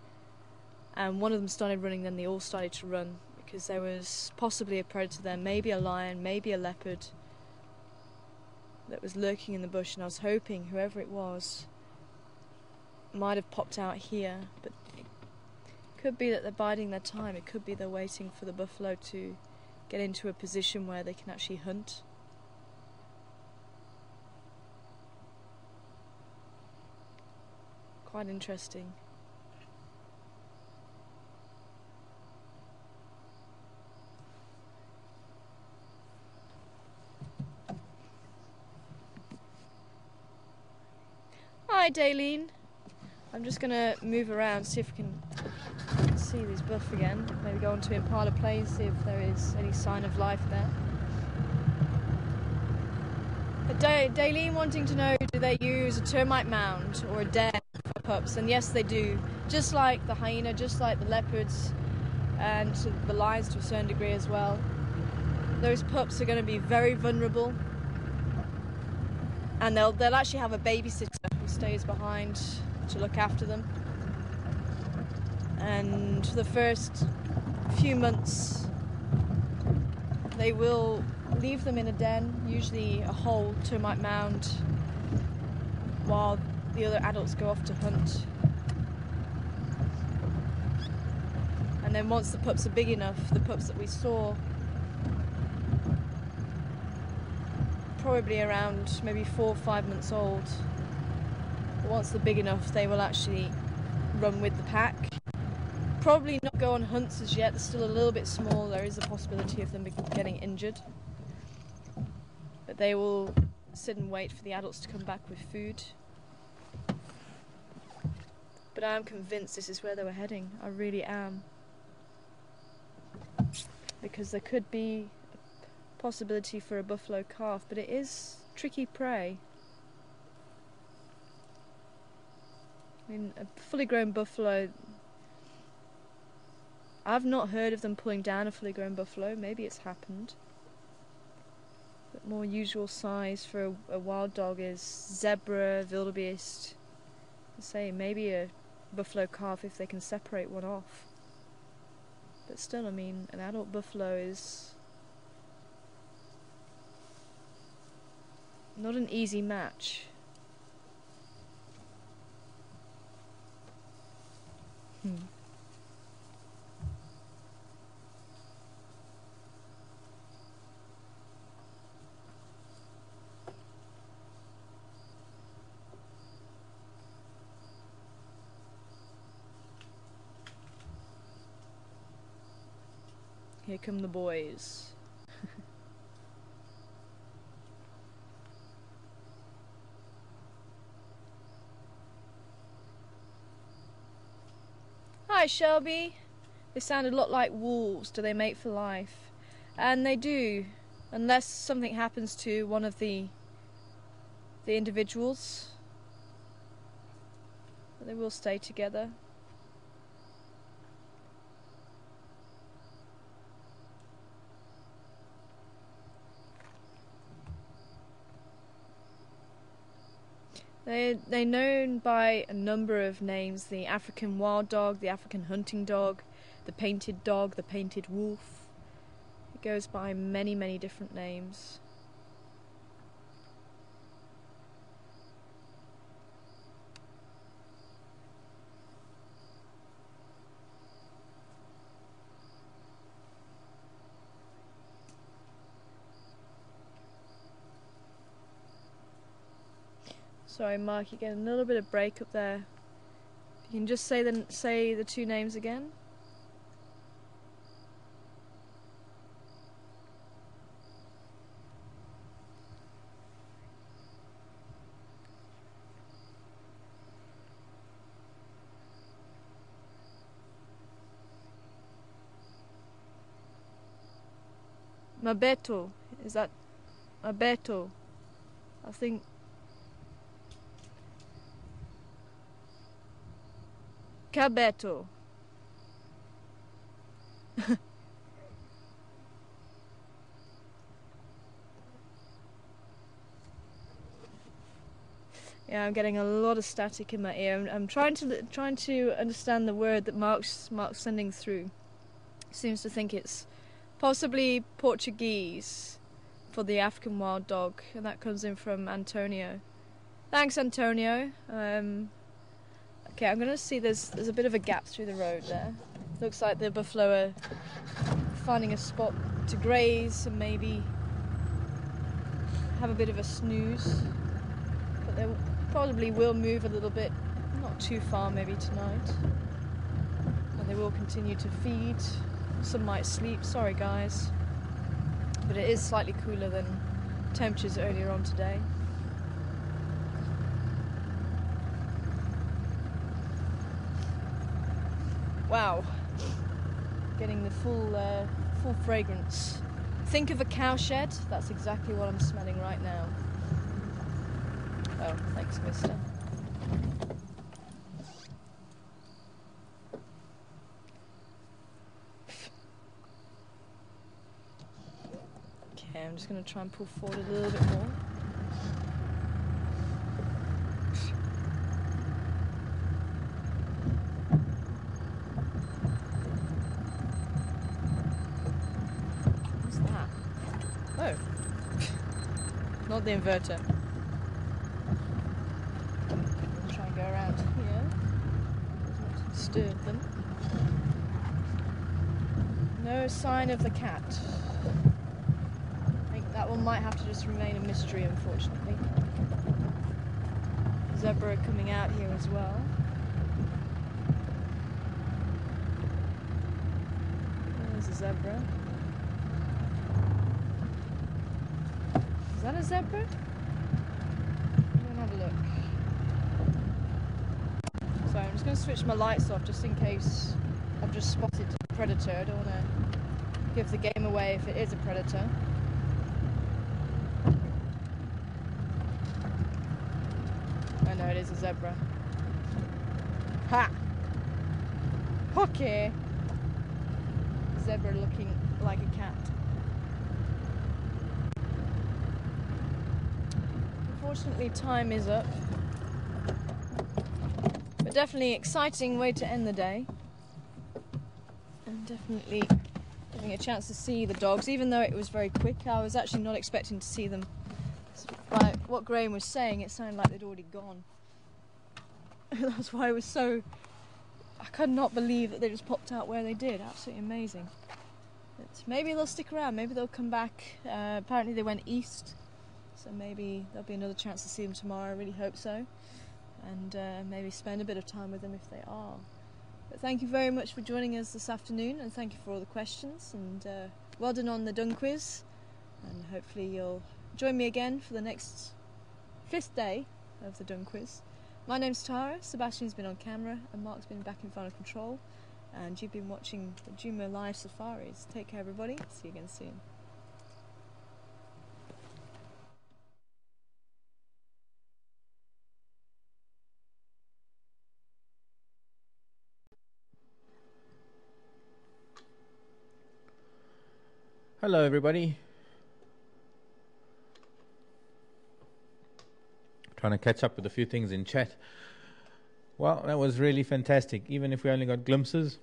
and one of them started running, then they all started to run, because there was possibly a predator there, maybe a lion, maybe a leopard, that was lurking in the bush, and I was hoping whoever it was might have popped out here, but it could be that they're biding their time. It could be they're waiting for the buffalo to get into a position where they can actually hunt. Quite interesting. Hi, Daleen. I'm just going to move around, see if we can see these buff again. Maybe go onto Impala Plains, see if there is any sign of life there. Daleen wanting to know, do they use a termite mound or a den for pups? And yes, they do. Just like the hyena, just like the leopards, and the lions to a certain degree as well. Those pups are going to be very vulnerable, and they'll actually have a babysitter who stays behind to look after them. And for the first few months they will leave them in a den, usually a hole, termite mound, while the other adults go off to hunt. And then once the pups are big enough, the pups that we saw, probably around maybe 4 or 5 months old, once they're big enough they will actually run with the pack. Probably not go on hunts as yet, they're still a little bit small, there is a possibility of them getting injured. But they will sit and wait for the adults to come back with food. But I am convinced this is where they were heading, I really am. because there could be a possibility for a buffalo calf, but it is tricky prey. I mean, a fully grown buffalo, I've not heard of them pulling down a fully grown buffalo. Maybe it's happened. But more usual size for a wild dog is zebra, wildebeest. I say maybe a buffalo calf if they can separate one off. But still, I mean, an adult buffalo is not an easy match. Here come the boys. Hi Shelby. They sounded a lot like wolves. Do they mate for life? And they do, unless something happens to one of the individuals. But they will stay together. They're known by a number of names: the African wild dog, the African hunting dog, the painted dog, the painted wolf. It goes by many, many different names. Sorry, Mark, you're getting a little bit of break up there. You can just say the two names again. Mabeto, is that Mabeto? I think. Cabeto. Yeah, I'm getting a lot of static in my ear. I'm trying to understand the word that Mark's sending through. Seems to think it's possibly Portuguese for the African wild dog, and that comes in from Antonio. Thanks, Antonio. Okay, I'm gonna see there's a bit of a gap through the road there. Looks like the buffalo are finding a spot to graze and maybe have a bit of a snooze. But they probably will move a little bit, not too far maybe tonight. And they will continue to feed. Some might sleep, sorry guys. But it is slightly cooler than temperatures earlier on today. Wow, getting the full fragrance. Think of a cowshed, that's exactly what I'm smelling right now. Oh, thanks, mister. Okay, I'm just going to try and pull forward a little bit more. Oh, not the inverter. I'll try and go around here, not disturb them. No sign of the cat. I think that one might have to just remain a mystery, unfortunately. Zebra coming out here as well. There's a zebra. Is that a zebra? I'm going to have a look. Sorry, I'm just going to switch my lights off just in case I've just spotted a predator. I don't want to give the game away if it is a predator. I know it is a zebra. Ha! Okay. Zebra looking like a cat. Unfortunately, time is up. But definitely exciting way to end the day. And definitely having a chance to see the dogs, even though it was very quick. I was actually not expecting to see them. By what Graham was saying, it sounded like they'd already gone. That's why I was so... I could not believe that they just popped out where they did. Absolutely amazing. But maybe they'll stick around. Maybe they'll come back. Apparently they went east. So maybe there'll be another chance to see them tomorrow. I really hope so. And maybe spend a bit of time with them if they are. But thank you very much for joining us this afternoon, and thank you for all the questions, and well done on the dung quiz, and hopefully you'll join me again for the next 5th day of the dung quiz. My name's Tara, Sebastian's been on camera, and Mark's been back in final control, and you've been watching the Jumo Live Safaris. Take care everybody, see you again soon. Hello everybody. Trying to catch up with a few things in chat. Well, that was really fantastic, even if we only got glimpses.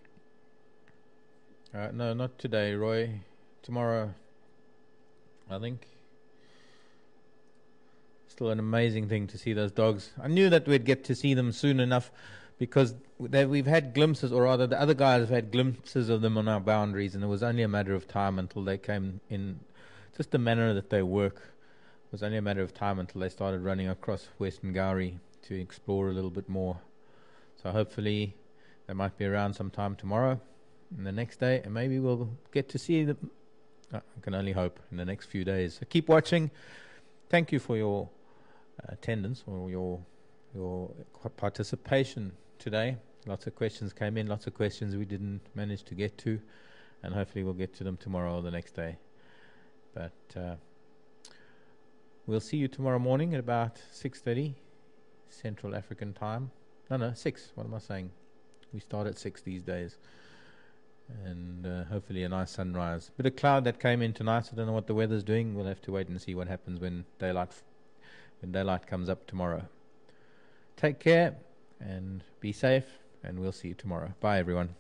No, not today, Roy. Tomorrow, I think. Still an amazing thing to see those dogs. I knew that we'd get to see them soon enough, because we've had glimpses, or rather the other guys have had glimpses of them on our boundaries, and it was only a matter of time until they came in. Just the manner that they work, it was only a matter of time until they started running across Western Gowrie to explore a little bit more. So hopefully they might be around sometime tomorrow and the next day, and maybe we'll get to see them. I can only hope in the next few days. So keep watching. Thank you for your attendance, or your participation today. Lots of questions came in, lots of questions we didn't manage to get to, and hopefully we'll get to them tomorrow or the next day. But we'll see you tomorrow morning at about 6:30 Central African time. No, 6. What am I saying? We start at 6 these days. And hopefully a nice sunrise. Bit of cloud that came in tonight, so I don't know what the weather's doing. We'll have to wait and see what happens when daylight comes up tomorrow. Take care and be safe, and we'll see you tomorrow. Bye everyone.